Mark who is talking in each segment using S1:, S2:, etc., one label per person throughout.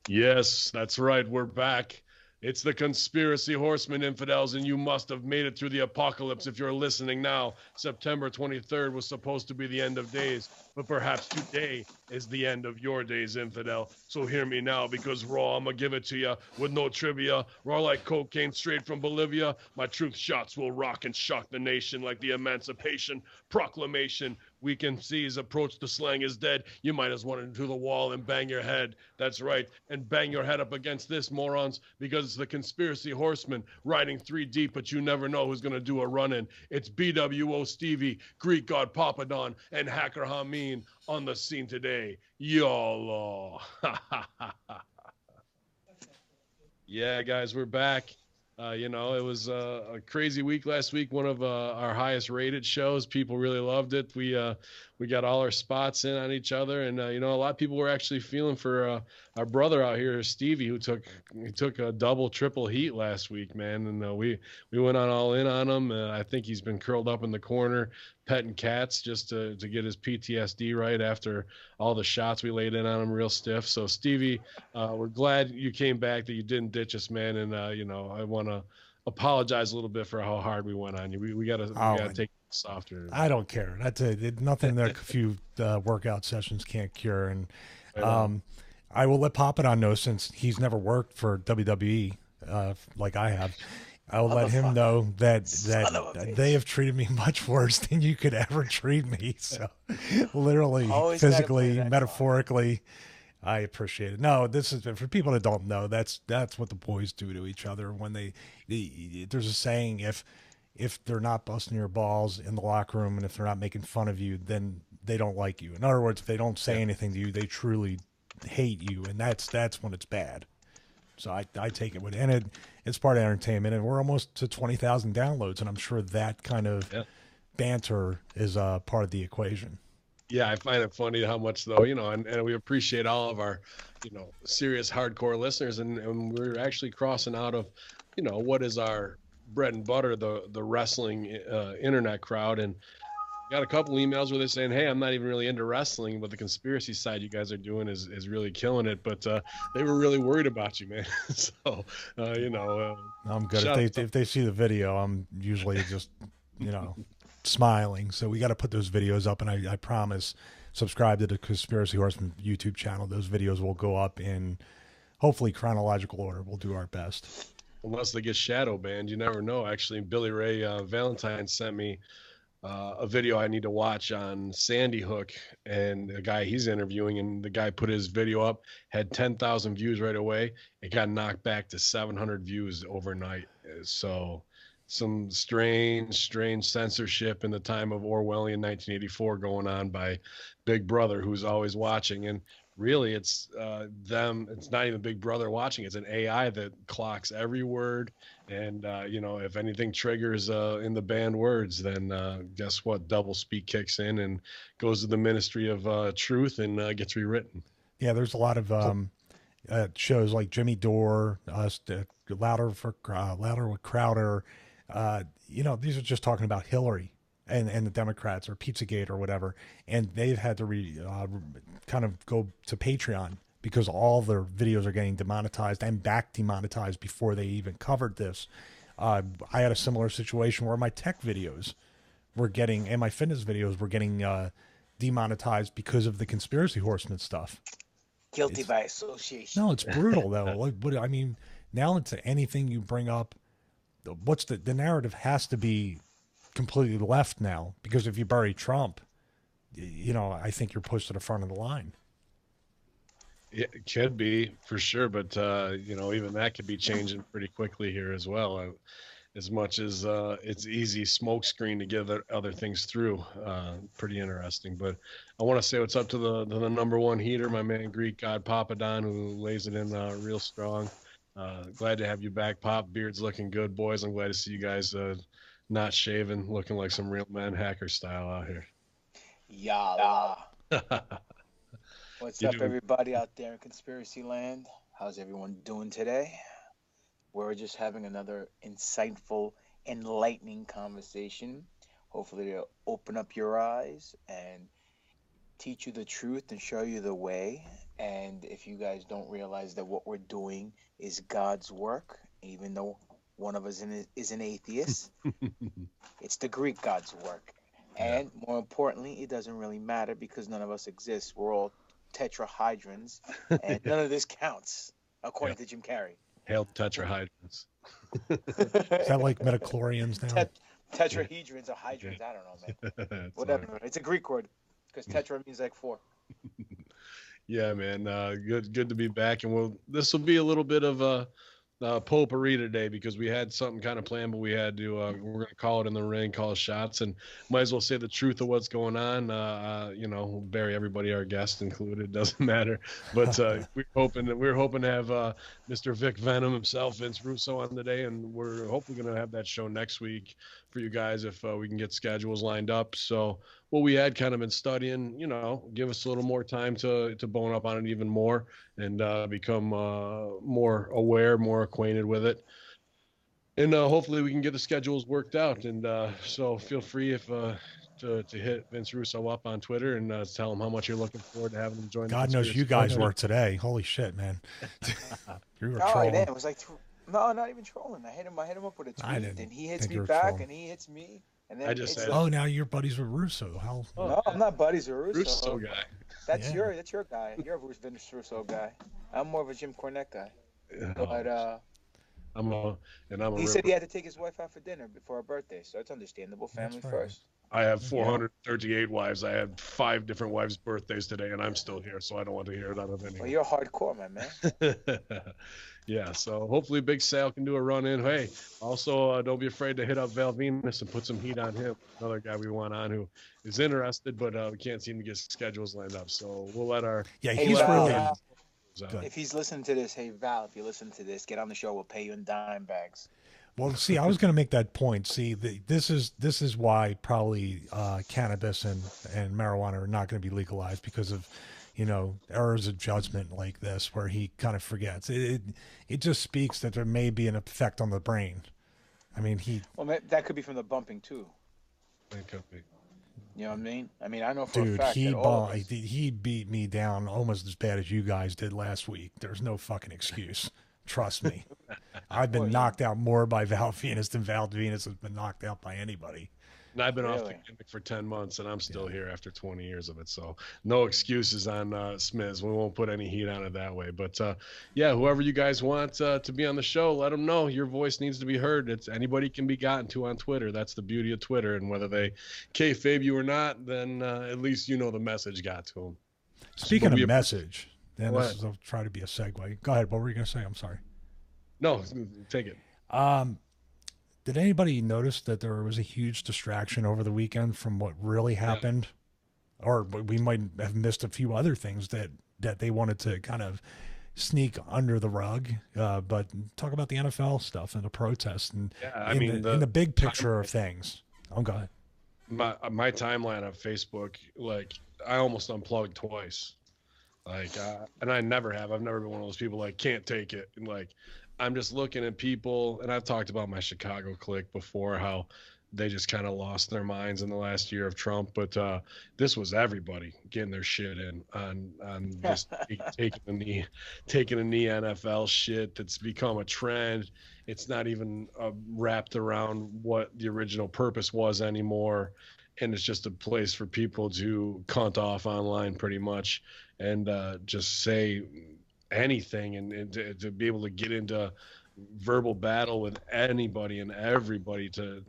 S1: Yes, that's right. We're back. It's the Conspiracy Horsemen, infidels, and you must have made it through the apocalypse if you're listening now. September 23rd was supposed to be the end of days, but perhaps today is the end of your days, infidel. So hear me now, because raw, I'm gonna give it to you with no trivia. Raw like cocaine straight from Bolivia. My truth shots will rock and shock the nation like the Emancipation Proclamation. We can seize, approach the slang is dead. You might as well run into the wall and bang your head. That's right. And bang your head up against this, morons, because it's the Conspiracy Horsemen riding three deep, but you never know who's going to do a run in. It's BWO Stevie, Greek God Papadon, and HackerHamin on the scene today. YOLO. Yeah, guys, we're back. It was a crazy week last week. One of our highest rated shows. People really loved it. We got all our spots in on each other, and a lot of people were actually feeling for our brother out here, Stevie, who took a double, triple heat last week, man. And we went on all in on him. I think he's been curled up in the corner, petting cats just to get his PTSD right after all the shots we laid in on him real stiff. So Stevie, we're glad you came back, that you didn't ditch us, man. And I want to apologize a little bit for how hard we went on you. We gotta take it softer.
S2: I don't care. That's nothing that a few workout sessions can't cure. And I will let Papadon know, since he's never worked for WWE like I have. I will let him know that they have treated me much worse than you could ever treat me. So, literally,
S3: Always
S2: physically, metaphorically, I appreciate it. No, this is for people that don't know. That's what the boys do to each other when there's a saying, if they're not busting your balls in the locker room and if they're not making fun of you, then they don't like you. In other words, if they don't say anything to you, they truly hate you, and that's when it's bad. So I take it with, and it's part of entertainment, and we're almost to 20,000 downloads, and I'm sure that kind of banter is part of the equation.
S1: Yeah, I find it funny how much, though, and we appreciate all of our, serious hardcore listeners, and we're actually crossing out of, what is our bread and butter, the wrestling internet crowd, and got a couple emails where they're saying, hey, I'm not even really into wrestling, but the conspiracy side you guys are doing is really killing it. But they were really worried about you, man. So,
S2: I'm good. If they see the video, I'm usually just, smiling. So we got to put those videos up, and I promise, subscribe to the Conspiracy Horsemen YouTube channel. Those videos will go up in hopefully chronological order. We'll do our best.
S1: Unless they get shadow banned, you never know. Actually, Billy Ray Valentine sent me a video I need to watch on Sandy Hook, and the guy he's interviewing, and the guy put his video up, had 10,000 views right away. It got knocked back to 700 views overnight. So some strange censorship in the time of Orwellian 1984 going on by Big Brother, who's always watching. And really, it's it's not even Big Brother watching. It's an AI that clocks every word. And, if anything triggers in the banned words, then guess what? Double speak kicks in and goes to the Ministry of Truth and gets rewritten.
S2: Yeah, there's a lot of shows like Jimmy Dore, Louder with Crowder. These are just talking about Hillary and the Democrats, or Pizzagate or whatever. And they've had to kind of go to Patreon, because all their videos are getting demonetized and back demonetized before they even covered this. I had a similar situation where my tech videos were getting, and my fitness videos were getting demonetized because of the Conspiracy Horsemen stuff.
S3: Guilty by association.
S2: No, it's brutal though. Now into anything you bring up, what's the narrative has to be completely left now, because if you bury Trump, I think you're pushed to the front of the line.
S1: It could be, for sure, but even that could be changing pretty quickly here as well. As much as it's easy smokescreen to get other things through, pretty interesting. But I want to say what's up to the number one heater, my man Greek God Papadon, who lays it in real strong. Glad to have you back, Pop. Beard's looking good, boys. I'm glad to see you guys not shaven, looking like some real men, hacker style out here.
S3: Yalla. What's up, everybody out there in Conspiracy Land? How's everyone doing today? We're just having another insightful, enlightening conversation. Hopefully it'll open up your eyes and teach you the truth and show you the way. And if you guys don't realize that what we're doing is God's work, even though one of us is an atheist, it's the Greek God's work.
S1: Yeah.
S3: And more importantly, it doesn't really matter because none of us exist. We're all tetrahydrons, and none of this counts, according to Jim Carrey.
S1: Hail tetrahydrons.
S2: Is that like midichlorians now?
S3: Tetrahedrons or hydrons, I don't know, man. Whatever.
S1: Funny.
S3: It's a Greek word because tetra means like 4.
S1: Yeah, man. Good to be back, and this will be a little bit of a potpourri today because we had something kind of planned, but we had to. We're gonna call it in the ring, call shots, and might as well say the truth of what's going on. We'll bury everybody, our guest included. Doesn't matter. But we're hoping to have Mr. Vic Venom himself, Vince Russo, on today, and we're hopefully gonna have that show next week for you guys if we can get schedules lined up. So what we had kind of been studying, give us a little more time to bone up on it even more and become more aware, more acquainted with it. And hopefully we can get the schedules worked out. And so feel free to hit Vince Russo up on Twitter and tell him how much you're looking forward to having him join.
S2: God knows you guys were today. Holy shit, man. You were trolling.
S3: Damn, it was like, no, not even trolling. I hit him up with a tweet, and he hits me back, trolling. And he hits me. And then
S1: I just said,
S2: now you're buddies with Russo. How?
S3: No, I'm not buddies with Russo.
S1: Russo guy.
S3: That's your guy. You're a Vince Russo guy. I'm more of a Jim Cornette guy. But he said he had to take his wife out for dinner before her birthday, so it's understandable. Family first.
S1: I have 438 wives. I had 5 different wives' birthdays today, and I'm still here, so I don't want to hear it out of anyone.
S3: Well, you're hardcore, my man.
S1: Yeah, so hopefully Big Sal can do a run in. Hey, also don't be afraid to hit up Val Venus and put some heat on him. Another guy we want on who is interested, but we can't seem to get schedules lined up. So we'll let our
S2: he's really.
S3: If he's listening to this, hey Val, if you listen to this, get on the show. We'll pay you in dime bags.
S2: Well, see, I was going to make that point. See, this is why probably cannabis and marijuana are not going to be legalized because of, errors of judgment like this, where he kind of forgets. It just speaks that there may be an effect on the brain. I mean,
S3: that could be from the bumping too.
S1: It could be.
S3: You know what I mean? I know for a
S2: Dude,
S3: fact
S2: he beat me down almost as bad as you guys did last week. There's no fucking excuse. Trust me. I've been knocked out more by Val Venus than Val Venus has been knocked out by anybody.
S1: And I've been off the gimmick for 10 months, and I'm still here after 20 years of it. So no excuses on Smiz. We won't put any heat on it that way. But, whoever you guys want to be on the show, let them know. Your voice needs to be heard. Anybody can be gotten to on Twitter. That's the beauty of Twitter. And whether they kayfabe you or not, then at least the message got to them.
S2: Speaking of message, then I'll try to be a segue. Go ahead. What were you going to say? I'm sorry.
S1: No, take it.
S2: Did anybody notice that there was a huge distraction over the weekend from what really happened? Yeah. Or we might have missed a few other things that they wanted to kind of sneak under the rug. But talk about the NFL stuff and the protests and in the big picture of things. Oh, go ahead.
S1: My timeline on Facebook, I almost unplugged twice. And I never have. I've never been one of those people can't take it. And I'm just looking at people, and I've talked about my Chicago clique before, how they just kind of lost their minds in the last year of Trump. But this was everybody getting their shit in on just taking a knee NFL shit that's become a trend. It's not even wrapped around what the original purpose was anymore. And it's just a place for people to cunt off online pretty much and just say anything and to be able to get into verbal battle with anybody and everybody to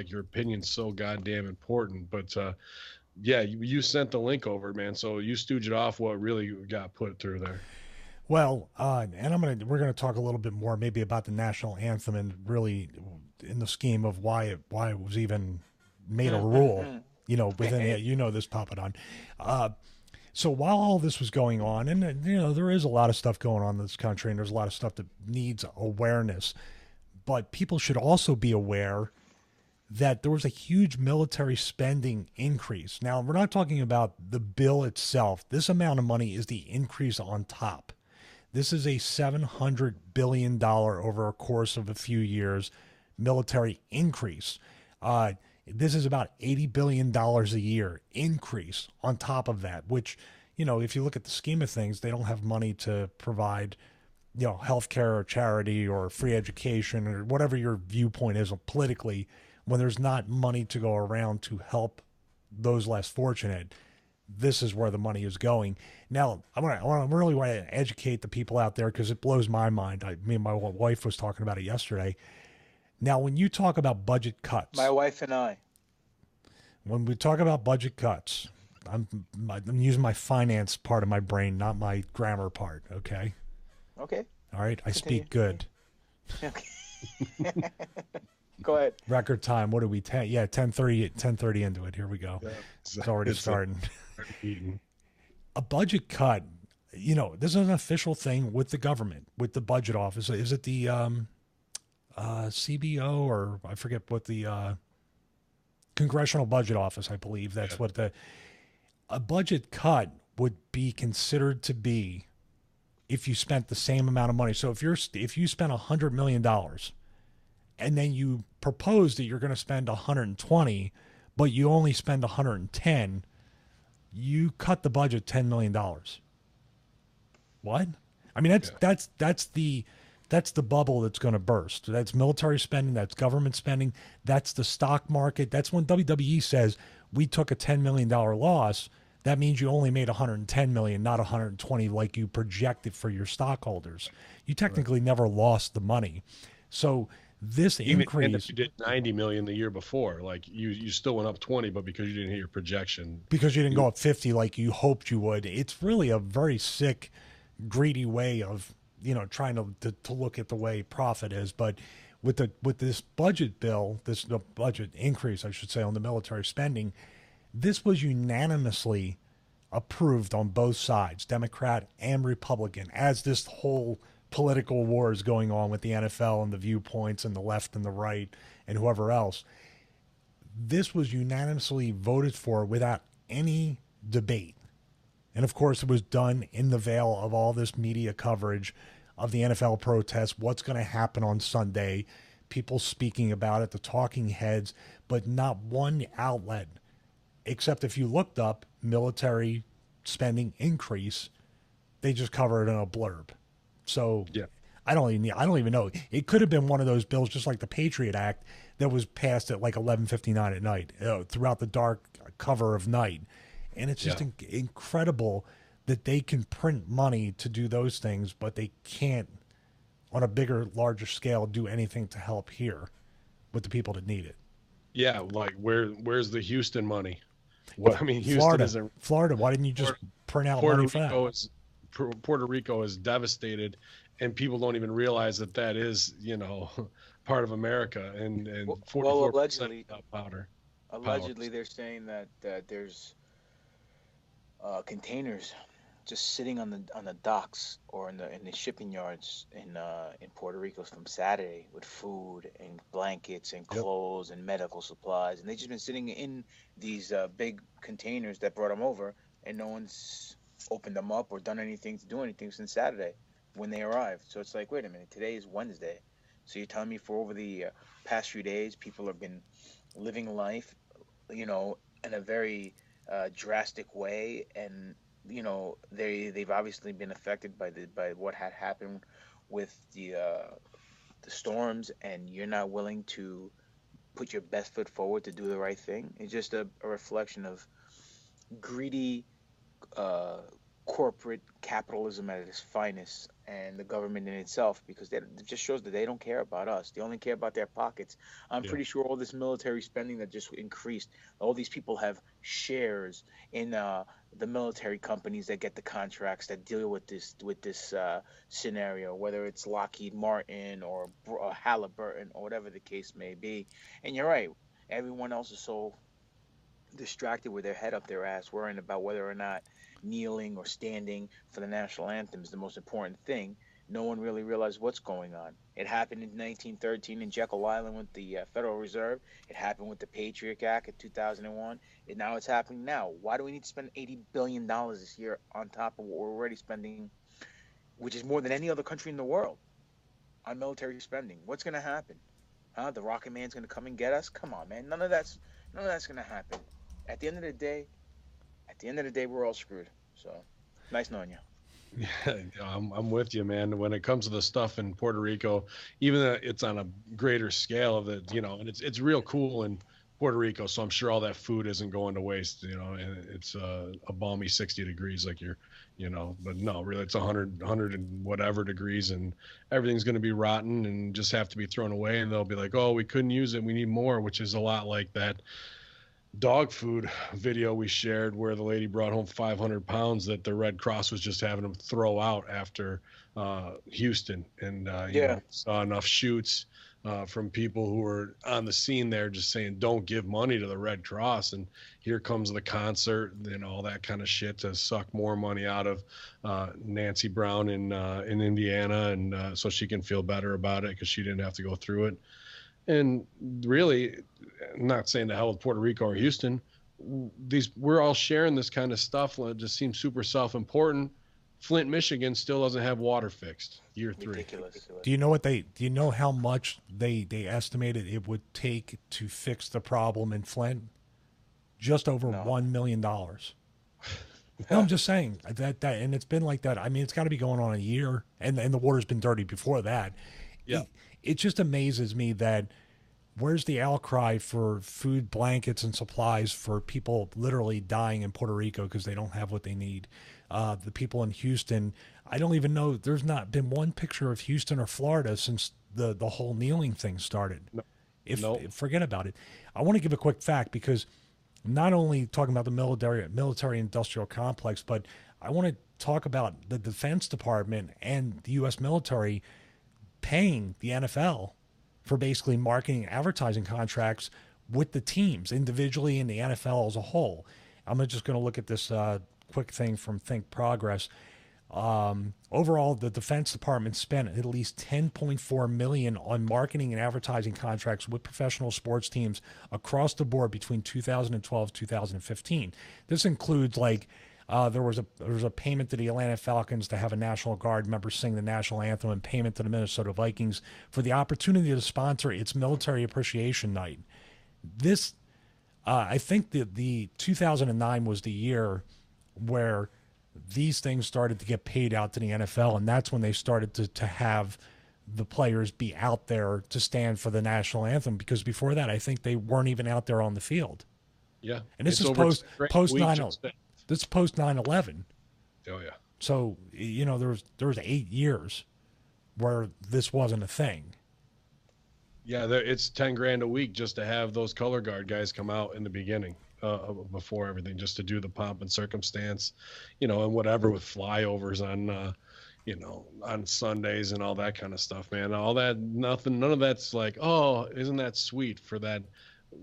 S1: your opinion's so goddamn important. But you sent the link over, man, so you stooge it off what really got put through there.
S2: Well, and we're gonna talk a little bit more maybe about the national anthem and really in the scheme of why it was even made a rule, within this Papadon. So while all this was going on, and there is a lot of stuff going on in this country, and there's a lot of stuff that needs awareness, but people should also be aware that there was a huge military spending increase. Now, we're not talking about the bill itself. This amount of money is the increase on top. This is a $700 billion over a course of a few years military increase. This is about $80 billion a year increase on top of that, which, you know, if you look at the scheme of things, they don't have money to provide, you know, healthcare or charity or free education or whatever your viewpoint is politically, when there's not money to go around to help those less fortunate. This is where the money is going. Now, I really want to educate the people out there because it blows my mind. Me and my wife was talking about it yesterday. Now, when you talk about budget cuts,
S3: my wife and I,
S2: when we talk about budget cuts, I'm using my finance part of my brain, not my grammar part. Okay.
S3: Okay.
S2: All right. I speak good.
S3: Okay. Go ahead.
S2: Record time. What are we? 10:30 into it. Here we go. Yeah, it's already starting. A budget cut. You know, this is an official thing with the government, with the budget office. Is it the CBO or I forget what the Congressional Budget Office? I believe that's what a budget cut would be considered to be if you spent the same amount of money. So if you spent $100 million and then you propose that you're going to spend 120, but you only spend 110, you cut the budget $10 million. What? I mean, that's the bubble that's going to burst. That's military spending. That's government spending. That's the stock market. That's when WWE says we took a $10 million loss. That means you only made 110 million, not 120 like you projected for your stockholders. You technically never lost the money. So this increase,
S1: even if you did 90 million the year before, like you still went up 20, but because you didn't hit your projection,
S2: because you didn't go up 50 like you hoped you would. It's really a very sick, greedy way of, you know, trying to look at the way profit is. But with this budget bill, this budget increase, I should say, on the military spending, this was unanimously approved on both sides, Democrat and Republican, as this whole political war is going on with the NFL and the viewpoints and the left and the right and whoever else. This was unanimously voted for without any debate. And of course, it was done in the veil of all this media coverage of the NFL protests, what's going to happen on Sunday, people speaking about it, the talking heads, but not one outlet, except if you looked up military spending increase, they just cover it in a blurb. So
S1: yeah.
S2: I don't even know. It could have been one of those bills, just like the Patriot Act, that was passed at like 11:59 at night, throughout the dark cover of night. And it's just incredible that they can print money to do those things, but they can't, on a bigger, larger scale, do anything to help here with the people that need it.
S1: Yeah, like where's the Houston money? What I mean, Houston
S2: Florida. Why didn't you just print out money for that?
S1: Puerto Rico is devastated, and people don't even realize that is, you know, part of America. And 44% powder.
S3: Allegedly, they're saying that there's containers just sitting on the docks or in the shipping yards in Puerto Rico from Saturday with food and blankets and clothes and medical supplies, and they've just been sitting in these big containers that brought them over, and no one's opened them up or done anything to do anything since Saturday when they arrived. So it's like, wait a minute, today is Wednesday, so you're telling me for over the past few days people have been living life, you know, in a very drastic way, and you know they've obviously been affected by what had happened with the storms, and you're not willing to put your best foot forward to do the right thing. It's just a reflection of greedy corporate capitalism at its finest, and the government in itself, because it just shows that they don't care about us. They only care about their pockets. I'm pretty sure all this military spending that just increased, all these people have shares in the military companies that get the contracts that deal with this scenario, whether it's Lockheed Martin or Halliburton or whatever the case may be. And you're right, everyone else is so distracted with their head up their ass, worrying about whether or not kneeling or standing for the national anthem is the most important thing. No one really realized what's going on. It happened in 1913 in Jekyll Island with the Federal Reserve. It happened with the Patriot Act in 2001. And now it's happening now. Why do we need to spend $80 billion this year on top of what we're already spending, which is more than any other country in the world, on military spending? What's going to happen? Huh? The Rocket Man's going to come and get us? Come on, man. None of that's going to happen. At the end of the day, we're all screwed. So nice knowing you.
S1: Yeah, I'm with you, man. When it comes to the stuff in Puerto Rico, even though it's on a greater scale of it, and it's real cool in Puerto Rico. So I'm sure all that food isn't going to waste, and it's a balmy 60 degrees like but no, really it's 100 and whatever degrees, and everything's going to be rotten and just have to be thrown away. And they'll be like, oh, we couldn't use it. We need more, which is a lot like that dog food video we shared where the lady brought home 500 pounds that the Red Cross was just having them throw out after Houston. And, saw enough shoots from people who were on the scene there just saying, don't give money to the Red Cross. And here comes the concert and all that kind of shit to suck more money out of Nancy Brown in Indiana. And so she can feel better about it because she didn't have to go through it. And really, I'm not saying the hell with Puerto Rico or Houston. We're all sharing this kind of stuff. It just seems super self-important. Flint, Michigan still doesn't have water fixed. Year 3.
S3: Ridiculous.
S2: Do you know how much they estimated it would take to fix the problem in Flint? Just over $1 million. No, I'm just saying that, and it's been like that. I mean, it's got to be going on a year, and the water's been dirty before that.
S1: Yeah.
S2: It just amazes me that where's the outcry for food, blankets, and supplies for people literally dying in Puerto Rico because they don't have what they need. The people in Houston, I don't even know. There's not been one picture of Houston or Florida since the whole kneeling thing started.
S1: No.
S2: Forget about it. I want to give a quick fact because not only talking about the military industrial complex, but I want to talk about the Defense Department and the U.S. military paying the NFL for basically marketing and advertising contracts with the teams individually and the NFL as a whole. I'm just going to look at this quick thing from Think Progress. Overall, the Defense Department spent at least $10.4 million on marketing and advertising contracts with professional sports teams across the board between 2012 and 2015. This includes there was a payment to the Atlanta Falcons to have a National Guard member sing the national anthem, and payment to the Minnesota Vikings for the opportunity to sponsor its military appreciation night. This, I think the 2009 was the year where these things started to get paid out to the NFL, and that's when they started to have the players be out there to stand for the national anthem, because before that, I think they weren't even out there on the field.
S1: Yeah.
S2: And this is post 9/11. This is post 9/11.
S1: Oh yeah.
S2: So there was 8 years where this wasn't a thing.
S1: Yeah, it's $10,000 a week just to have those color guard guys come out in the beginning, before everything, just to do the pomp and circumstance, and whatever with flyovers on, on Sundays and all that kind of stuff, man. All that, none of that's like, oh, isn't that sweet for that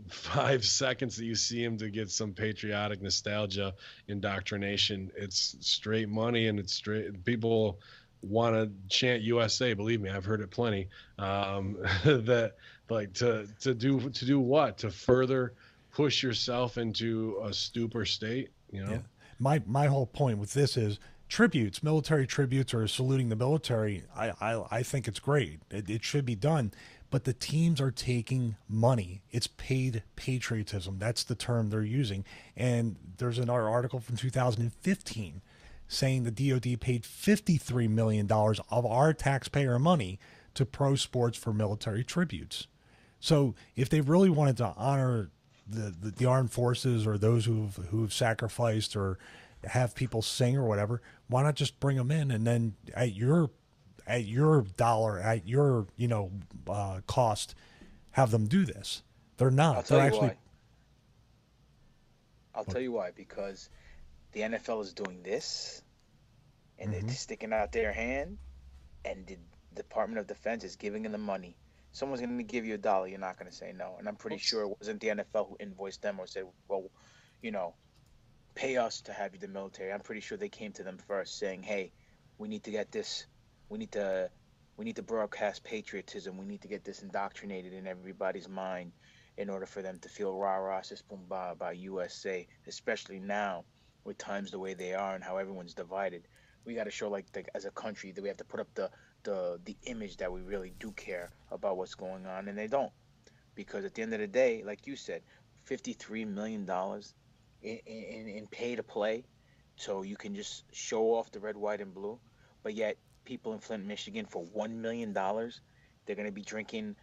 S1: 5 seconds that you see him to get some patriotic nostalgia indoctrination. It's straight money, and it's straight people want to chant USA. Believe me, I've heard it plenty. That like to do what? To further push yourself into a stupor state,
S2: Yeah. My whole point with this is military tributes, or saluting the military. I think it's great. It should be done. But the teams are taking money. It's paid patriotism. That's the term they're using. And there's another article from 2015 saying the DOD paid $53 million of our taxpayer money to pro sports for military tributes. So if they really wanted to honor the armed forces, or those who've sacrificed, or have people sing or whatever, why not just bring them in, and then at your dollar, at your cost, have them do this? They're not.
S3: I'll tell you why. Because the NFL is doing this, and they're sticking out their hand, and the Department of Defense is giving them the money. Someone's going to give you $1, you're not going to say no. And I'm pretty sure it wasn't the NFL who invoiced them or said, well, pay us to have you the military. I'm pretty sure they came to them first saying, hey, we need to get this. We need to broadcast patriotism. We need to get this indoctrinated in everybody's mind in order for them to feel rah-rah, sis-boom-ba by USA, especially now with times the way they are and how everyone's divided. We got to show, as a country, that we have to put up the image that we really do care about what's going on, and they don't. Because at the end of the day, like you said, $53 million in pay to play so you can just show off the red, white, and blue. But yet, people in Flint, Michigan, for $1 million, they're going to be drinking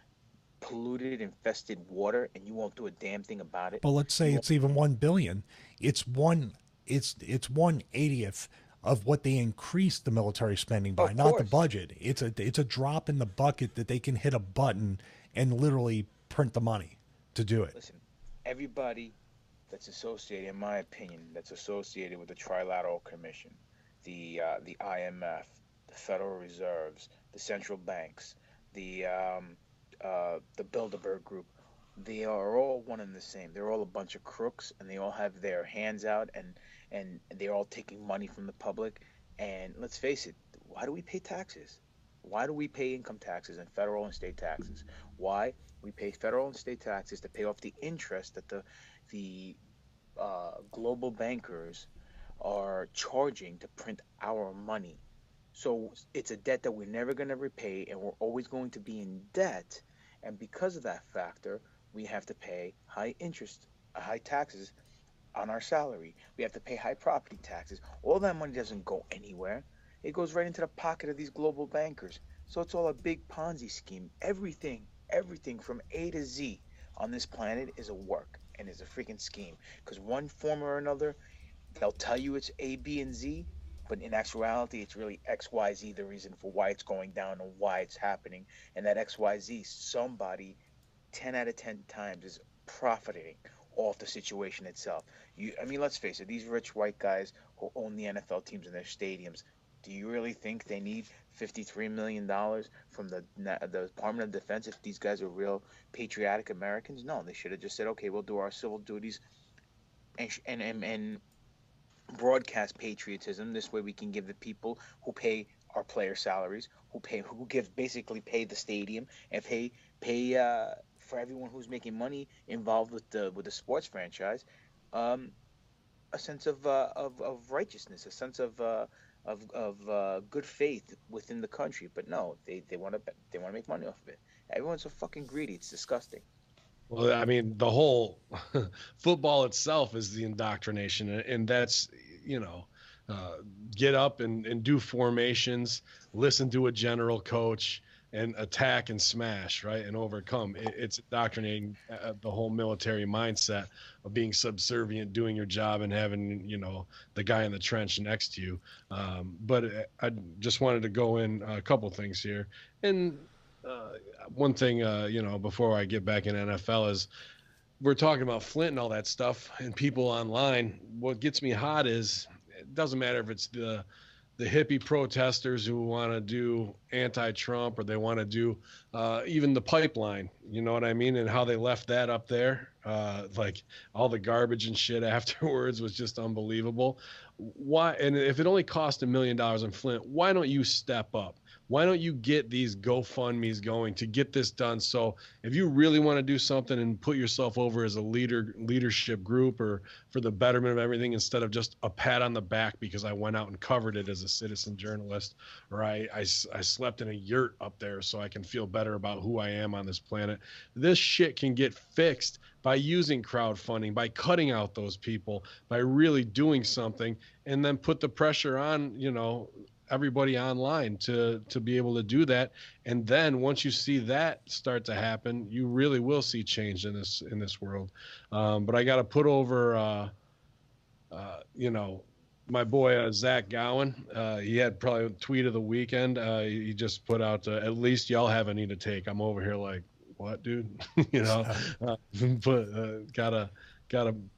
S3: polluted, infested water, and you won't do a damn thing about it.
S2: But let's say it's even 1 billion. It's 1/80th of what they increased the military spending by, not the budget. It's a drop in the bucket that they can hit a button and literally print the money to do it.
S3: Listen, everybody that's associated, in my opinion, that's associated with the Trilateral Commission, the IMF, the Federal Reserves, the central banks, the Bilderberg Group, they are all one and the same. They're all a bunch of crooks, and they all have their hands out, and they're all taking money from the public. And let's face it, why do we pay taxes? Why do we pay income taxes and federal and state taxes? Why? We pay federal and state taxes to pay off the interest that the global bankers are charging to print our money. So it's a debt that we're never going to repay, and we're always going to be in debt. And because of that factor, we have to pay high interest, high taxes on our salary. We have to pay high property taxes. All that money doesn't go anywhere. It goes right into the pocket of these global bankers. So it's all a big Ponzi scheme. Everything from A to Z on this planet is a work and is a freaking scheme. Because one form or another, they'll tell you it's A, B, and Z, but in actuality, it's really X, Y, Z, the reason for why it's going down and why it's happening. And that X, Y, Z, somebody 10 out of 10 times is profiting off the situation itself. I mean, let's face it, these rich white guys who own the NFL teams and their stadiums, do you really think they need $53 million from the Department of Defense if these guys are real patriotic Americans? No, they should have just said, okay, we'll do our civil duties and broadcast patriotism. This way we can give the people who pay our player salaries, basically pay the stadium and pay for everyone who's making money involved with the sports franchise, a sense of righteousness, a sense of good faith within the country. But no, they want to make money off of it. Everyone's so fucking greedy. It's disgusting.
S1: Well, I mean, the whole football itself is the indoctrination, and that's, get up and do formations, listen to a general coach, and attack and smash, right, and overcome. It's indoctrinating the whole military mindset of being subservient, doing your job, and having, the guy in the trench next to you. But I just wanted to go in a couple things here. And one thing, before I get back in NFL is we're talking about Flint and all that stuff and people online. What gets me hot is it doesn't matter if it's the hippie protesters who want to do anti-Trump, or they want to do even the pipeline, you know what I mean? And how they left that up there, like all the garbage and shit afterwards was just unbelievable. Why? And if it only cost $1 million in Flint, why don't you step up? Why don't you get these GoFundMe's going to get this done? So if you really want to do something and put yourself over as a leadership group or for the betterment of everything, instead of just a pat on the back because I went out and covered it as a citizen journalist, or I slept in a yurt up there so I can feel better about who I am on this planet. This shit can get fixed by using crowdfunding, by cutting out those people, by really doing something, and then put the pressure on, everybody online to be able to do that. And then once you see that start to happen, you really will see change in this world. But I got to put over, my boy, Zach Gowen. He had probably a tweet of the weekend. He just put out, at least y'all have a need to take. I'm over here like, what, dude? But gotta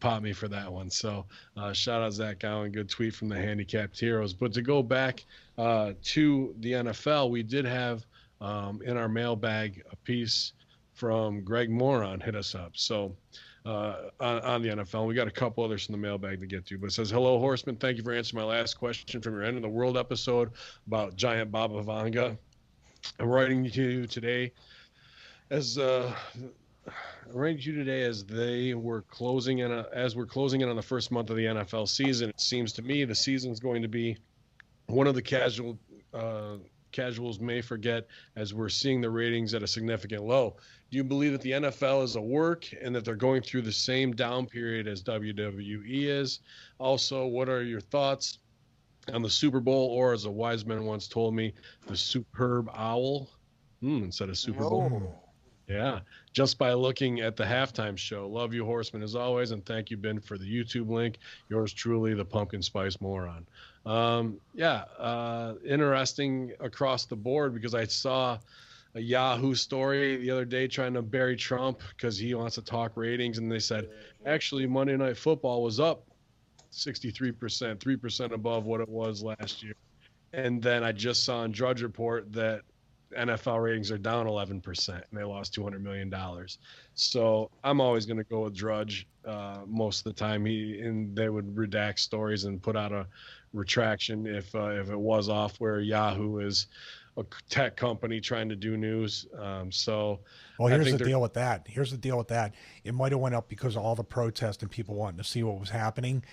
S1: pop me for that one. So shout out Zach Gowen, good tweet from the Handicapped Heroes. But to go back to the NFL, we did have in our mailbag a piece from Greg Moron hit us up. So on the NFL, we got a couple others from the mailbag to get to, but it says, hello Horseman, thank you for answering my last question from your End of the World episode about Giant Baba Vanga. I'm writing to you today as we're closing in on the first month of the NFL season. It seems to me the season's going to be one of the casuals may forget as we're seeing the ratings at a significant low. Do you believe that the NFL is a work and that they're going through the same down period as WWE is? Also, what are your thoughts on the Super Bowl, or as a wise man once told me, the superb owl instead of Super Bowl? Yeah, just by looking at the halftime show. Love you, Horseman, as always, and thank you, Ben, for the YouTube link. Yours truly, the Pumpkin Spice Moron. Interesting across the board, because I saw a Yahoo story the other day trying to bury Trump because he wants to talk ratings, and they said, actually, Monday Night Football was up 63%, 3% above what it was last year. And then I just saw on Drudge Report that NFL ratings are down 11% and they lost $200 million. So I'm always going to go with Drudge most of the time. They would redact stories and put out a retraction if it was off, where Yahoo is a tech company trying to do news. Well,
S2: here's the deal with that. It might have went up because of all the protests and people wanting to see what was happening.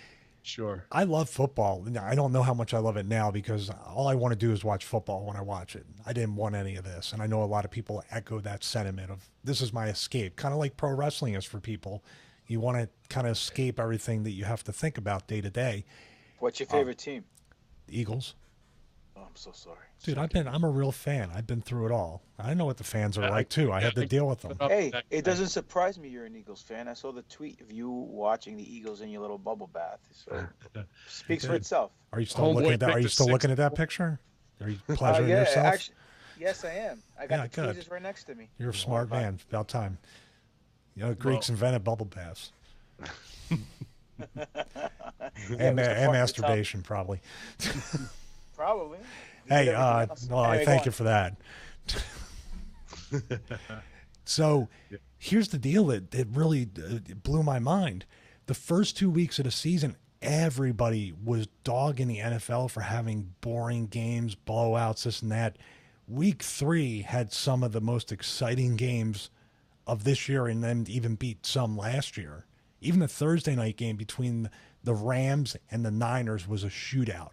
S1: Sure.
S2: I love football. I don't know how much I love it now, because all I want to do is watch football when I watch it. I didn't want any of this. And I know a lot of people echo that sentiment of, this is my escape. Kind of like pro wrestling is for people. You want to kind of escape everything that you have to think about day to day.
S3: What's your favorite team?
S2: The Eagles.
S3: Oh, I'm so sorry.
S2: Dude, I'm a real fan. I've been through it all. I know what the fans are like too. I had to deal with them.
S3: Hey, it doesn't surprise me you're an Eagles fan. I saw the tweet of you watching the Eagles in your little bubble bath. So speaks for itself.
S2: Are you still looking at that? Are you still looking at that picture? Are you pleasuring yourself?
S3: Actually, yes, I am. I got the tweezers right next to me.
S2: You're a smart man. About time. You know, Greeks invented bubble baths. and masturbation, probably.
S3: Probably.
S2: Hey, I thank you for that. So here's the deal that really blew my mind. The first 2 weeks of the season, everybody was dogging the NFL for having boring games, blowouts, this and that. Week 3 had some of the most exciting games of this year, and then even beat some last year. Even the Thursday night game between the Rams and the Niners was a shootout.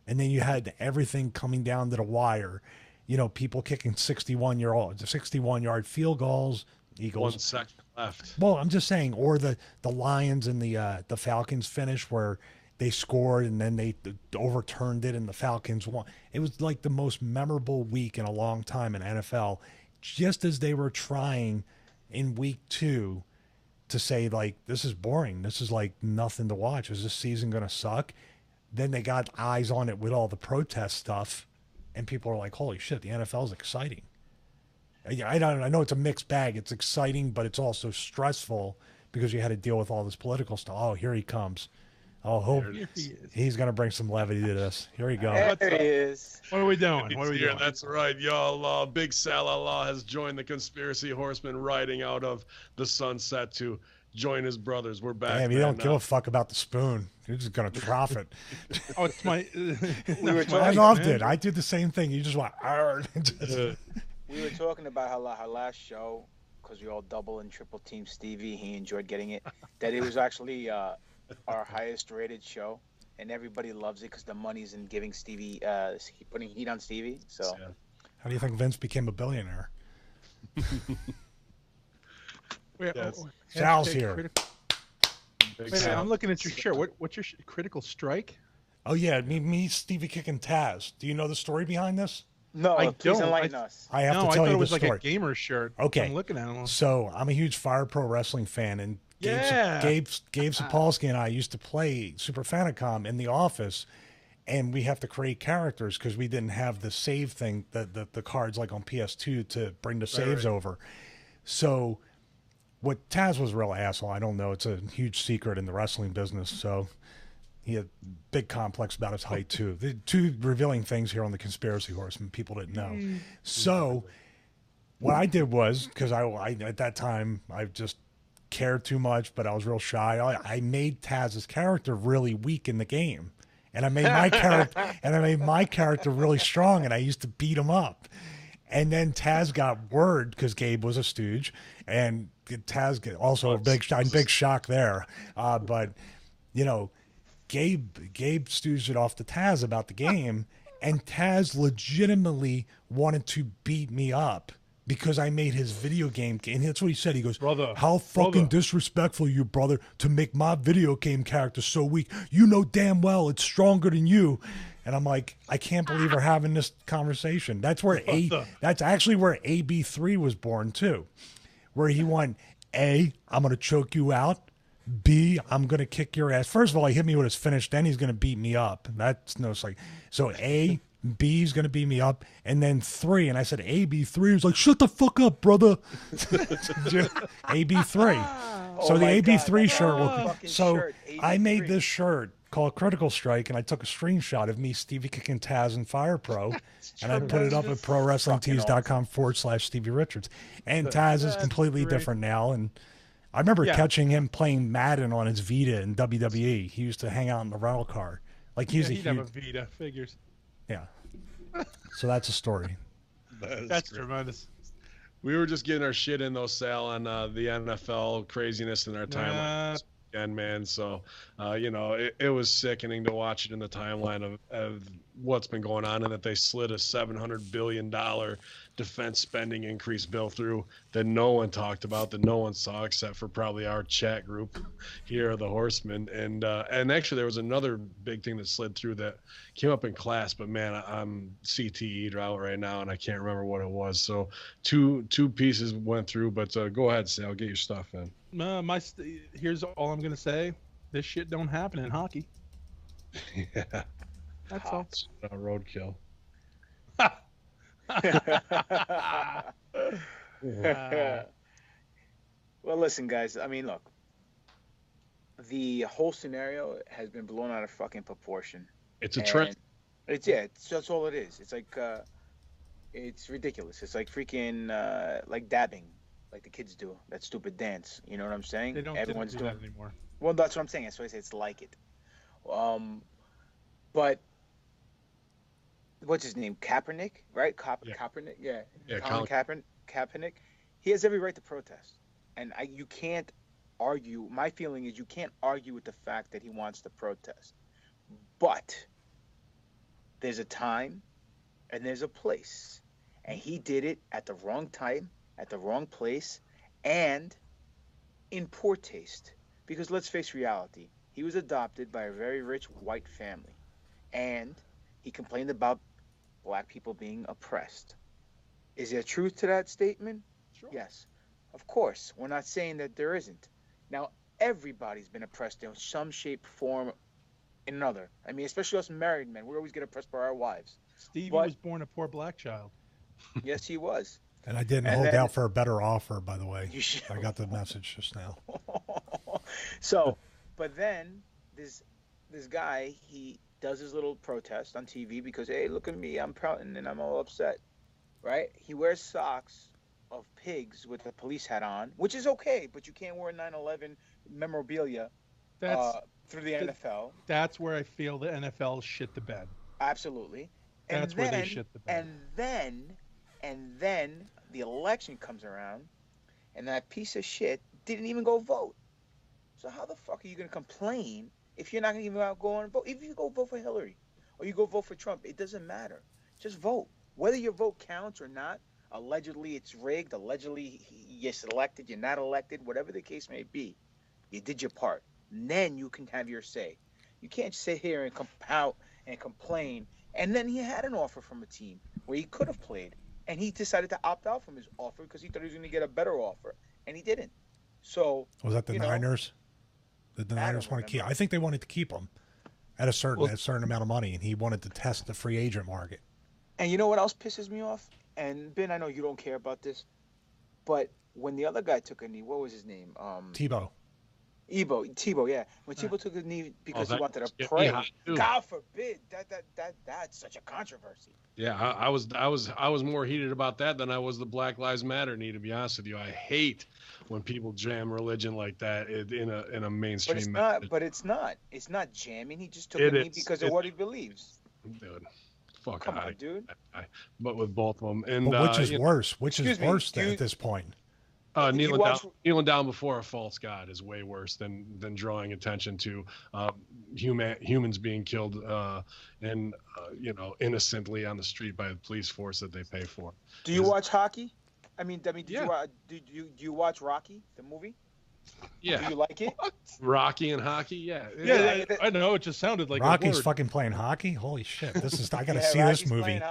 S2: And then you had everything coming down to the wire. You know, people kicking 61-yard field goals. Eagles.
S1: 1 second left.
S2: Well, I'm just saying, or the Lions and the Falcons finish where they scored and then they overturned it and the Falcons won. It was like the most memorable week in a long time in NFL. Just as they were trying in week 2 to say, like, this is boring. This is like nothing to watch. Is this season going to suck? Then they got eyes on it with all the protest stuff, and people are like, holy shit, the NFL is exciting. I know it's a mixed bag. It's exciting, but it's also stressful because you had to deal with all this political stuff. Oh, here he comes. Oh, he's going to bring some levity to this. Here we go.
S3: There he is.
S4: What are we doing? What are we doing?
S1: That's right, y'all. Big Salah has joined the Conspiracy Horsemen, riding out of the sunset to join his brothers. We're back.
S2: Damn, you don't give a fuck about the spoon. You're just going to trough it.
S4: Oh, it's my...
S2: I loved it. I did the same thing. You just went...
S3: We were talking about how our last show, because we all double and triple team Stevie, he enjoyed getting it, that it was actually our highest rated show, and everybody loves it because the money's in giving Stevie, putting heat on Stevie. So,
S2: how do you think Vince became a billionaire? Sal's here.
S4: Wait, I'm looking at your shirt. What's your critical strike?
S2: Oh yeah, me, Stevie kicking Taz. Do you know the story behind this?
S3: No,
S4: I
S3: please
S4: don't.
S3: enlighten us.
S2: I have to tell you the story.
S4: I thought it was like a gamer shirt.
S2: Okay,
S4: I'm looking at it.
S2: So I'm a huge Fire Pro Wrestling fan, and Gabe Sapolsky and I used to play Super Famicom in the office, and we have to create characters because we didn't have the save thing, the cards like on PS2 to bring the saves over. So what Taz was a real asshole. I don't know. It's a huge secret in the wrestling business. So he had a big complex about his height too. The two revealing things here on the Conspiracy Horsemen people didn't know. So what I did was, because I at that time I just cared too much, but I was real shy. I made Taz's character really weak in the game, and I made my character really strong, and I used to beat him up. And then Taz got word, because Gabe was a stooge, and Taz also a big shock there. But you know, Gabe stooged it off to Taz about the game, And Taz legitimately wanted to beat me up because I made his video game. And that's what he said. He goes,
S4: brother,
S2: how fucking disrespectful, you brother, to make my video game character so weak. You know damn well it's stronger than you. And I'm like, I can't believe we're having this conversation. That's where that's actually where AB3 was born too, where he went, A, I'm going to choke you out. B, I'm going to kick your ass. First of all, he hit me with his finish. Then he's going to beat me up. That's no, it's like, so A, B is going to beat me up. And then 3. And I said, AB3. He was like, shut the fuck up, brother. AB3. So the AB3 shirt. So I made this shirt called Critical Strike, and I took a screenshot of me, Stevie, kicking Taz and Fire Pro, and I put it up at prowrestlingtees.com/Stevie Richards. And Taz is completely different now. And I remember catching him playing Madden on his Vita in WWE. He used to hang out in the rental car. Like he'd
S4: have a Vita, figures.
S2: Yeah. So that's a story.
S4: That's tremendous.
S1: We were just getting our shit in though, Sal, on the NFL craziness in our timeline. Again, man. So, it was sickening to watch it in the timeline of what's been going on, and that they slid a $700 billion defense spending increase bill through that no one talked about, that no one saw except for probably our chat group here, the Horsemen. And actually there was another big thing that slid through that came up in class, but man, I'm CTE'd out right now and I can't remember what it was. So two pieces went through, but go ahead, Sal, get your stuff in.
S4: Here's all I'm gonna say: this shit don't happen in hockey.
S1: Yeah,
S4: that's all.
S1: Roadkill.
S3: Well, listen, guys. I mean, look. The whole scenario has been blown out of fucking proportion.
S1: It's a trend.
S3: That's all it is. It's like, it's ridiculous. It's like freaking, like dabbing. Like the kids do, that stupid dance. You know what I'm saying?
S4: They don't
S3: Everyone's
S4: do
S3: doing
S4: that anymore.
S3: Well, that's what I'm saying. That's why I say it's like it. But what's his name? Kaepernick, right? Kaepernick, yeah. Colin Kaepernick. He has every right to protest, and you can't argue. My feeling is you can't argue with the fact that he wants to protest, but there's a time and there's a place, and he did it at the wrong time, at the wrong place, and in poor taste. Because let's face reality, he was adopted by a very rich white family, and he complained about black people being oppressed. Is there truth to that statement?
S4: Sure.
S3: Yes, of course. We're not saying that there isn't. Now, everybody's been oppressed in some shape, form, or another. I mean, especially us married men, we always get oppressed by our wives.
S4: Stevie was born a poor black child.
S3: Yes, he was.
S2: And I didn't hold out for a better offer, by the way. I got the message just now.
S3: So, but then this guy, he does his little protest on TV because, hey, look at me, I'm proud, and I'm all upset, right? He wears socks of pigs with a police hat on, which is okay, but you can't wear 9/11 memorabilia through the NFL.
S4: That's where I feel the NFL shit the bed.
S3: Absolutely.
S4: That's where they shit the bed.
S3: And then the election comes around, and that piece of shit didn't even go vote. So how the fuck are you going to complain if you're not going to even go and vote? If you go vote for Hillary or you go vote for Trump, it doesn't matter. Just vote. Whether your vote counts or not, allegedly it's rigged, allegedly you're elected, you're not elected, whatever the case may be, you did your part. And then you can have your say. You can't sit here and pout and complain. And then he had an offer from a team where he could have played. And he decided to opt out from his offer because he thought he was going to get a better offer, and he didn't. So
S2: was that the Niners? Did the Niners want to keep? I think they wanted to keep him at a certain amount of money, and he wanted to test the free agent market.
S3: And you know what else pisses me off? And Ben, I know you don't care about this, but when the other guy took a knee, what was his name?
S2: Tebow,
S3: yeah. When Tebow took a knee because he wanted to pray, God forbid, that's such a controversy.
S1: Yeah, I was more heated about that than I was the Black Lives Matter knee, to be honest with you. I hate when people jam religion like that in a mainstream.
S3: But it's not jamming. He just took a knee because of what he believes.
S1: Dude, fuck
S3: Come on, dude.
S1: But with both of them, and
S2: which is worse? Which is worse at this point?
S1: Kneeling down before a false god is way worse than drawing attention to humans being killed innocently on the street by the police force that they pay for.
S3: Do you watch hockey? I mean, do you watch Rocky the movie?
S1: Yeah.
S3: Do you like it?
S1: Rocky and hockey, yeah.
S4: Yeah, I know. It just sounded like
S2: Rocky's
S4: a word.
S2: fucking playing hockey. Holy shit! This is I gotta see
S3: Rocky's
S2: this movie.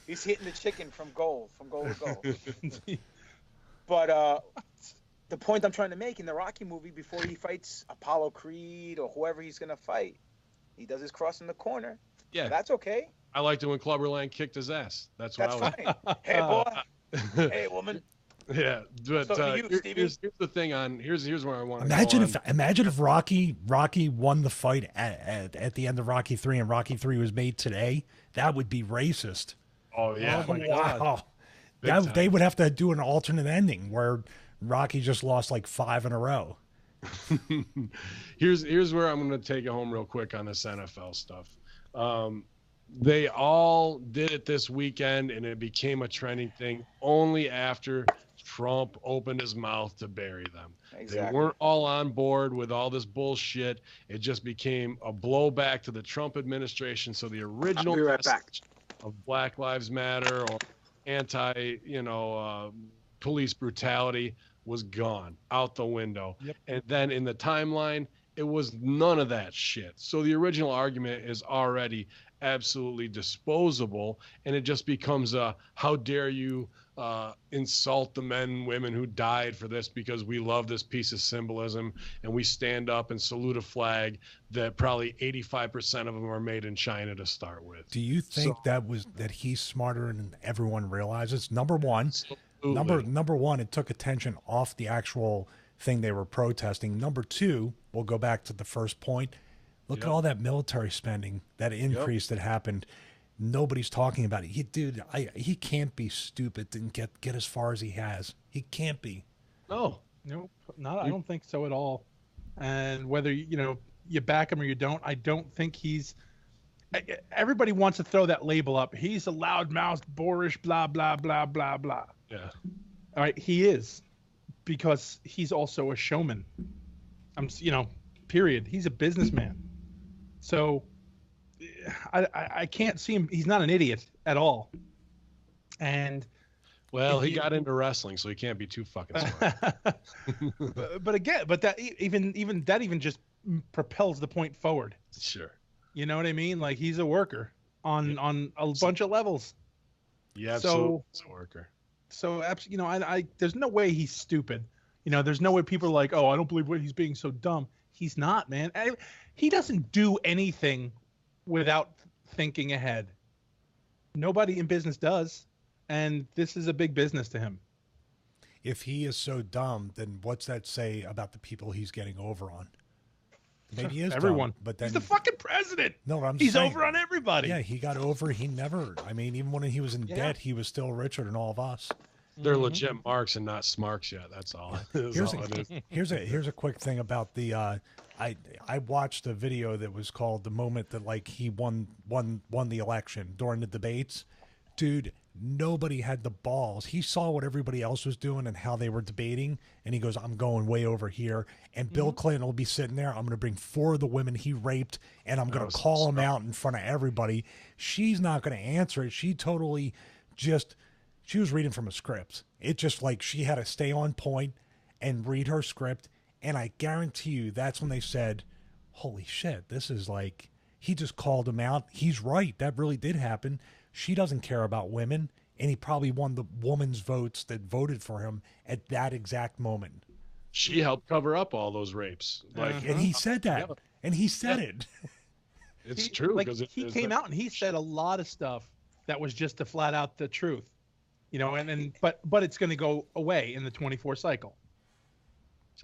S3: He's hitting the chicken from goal to goal. But the point I'm trying to make in the Rocky movie, before he fights Apollo Creed or whoever he's gonna fight, he does his cross in the corner.
S1: Yeah,
S3: that's okay.
S1: I liked it when Clubber Lang kicked his ass. That's fine.
S3: Hey boy, hey woman.
S1: Yeah, but here's the thing. Here's where I want to
S2: imagine if Rocky won the fight at the end of Rocky 3 and Rocky 3 was made today. That would be racist.
S1: Oh yeah!
S2: Oh, wow. They would have to do an alternate ending where Rocky just lost like 5 in a row.
S1: Here's where I'm going to take it home real quick on this NFL stuff. They all did it this weekend, and it became a trending thing only after Trump opened his mouth to bury them. Exactly. They weren't all on board with all this bullshit. It just became a blowback to the Trump administration. So the original message of Black Lives Matter or police brutality was gone out the window. Yep. And then in the timeline, it was none of that shit. So the original argument is already absolutely disposable, and it just becomes a how dare you insult the men and women who died for this because we love this piece of symbolism and we stand up and salute a flag that probably 85% of them are made in China to start with.
S2: Do you think that he's smarter than everyone realizes? Number one, it took attention off the actual thing they were protesting. Number two, we'll go back to the first point. Look at all that military spending, that increase that happened. Nobody's talking about it. He can't be stupid and get as far as he has. He can't be.
S4: No, I don't think so at all. And whether you back him or you don't, I don't think he's. Everybody wants to throw that label up. He's a loudmouthed, boorish, blah blah blah blah blah.
S1: Yeah.
S4: All right, he is, because he's also a showman. Period. He's a businessman. So I can't see him. He's not an idiot at all. And
S1: he got into wrestling, so he can't be too fucking smart.
S4: but that even just propels the point forward.
S1: Sure.
S4: You know what I mean? Like, he's a worker on a bunch of levels.
S1: Yeah, so he's a worker.
S4: So there's no way he's stupid. There's no way people are like, oh, I don't believe he's being so dumb. He's not, man. He doesn't do anything without thinking ahead. Nobody in business does, and this is a big business to him.
S2: If he is so dumb, then what's that say about the people he's getting over on? Maybe he is
S4: everyone,
S2: dumb, but then
S4: he's the fucking president.
S2: No,
S4: he's over on everybody.
S2: Yeah, he got over. He never. I mean, even when he was in debt, he was still richer than all of us.
S1: They're legit marks and not smarks yet. That's all.
S2: Here's a quick thing about the. I watched a video that was called "The Moment That he won the election" during the debates. Dude, nobody had the balls. He saw what everybody else was doing and how they were debating, and he goes, "I'm going way over here." And Bill Clinton will be sitting there. I'm going to bring 4 of the women he raped, and I'm going to call him out in front of everybody. She's not going to answer it. She totally she was reading from a script. It just she had to stay on point and read her script. And I guarantee you that's when they said, holy shit, this is he just called him out. He's right. That really did happen. She doesn't care about women. And he probably won the woman's votes that voted for him at that exact moment.
S1: She helped cover up all those rapes.
S2: And he said that. Yeah. And he said it.
S1: It's true. Because
S4: he came out and he said a lot of stuff that was just to flat out the truth. But it's going to go away in the 24 cycle.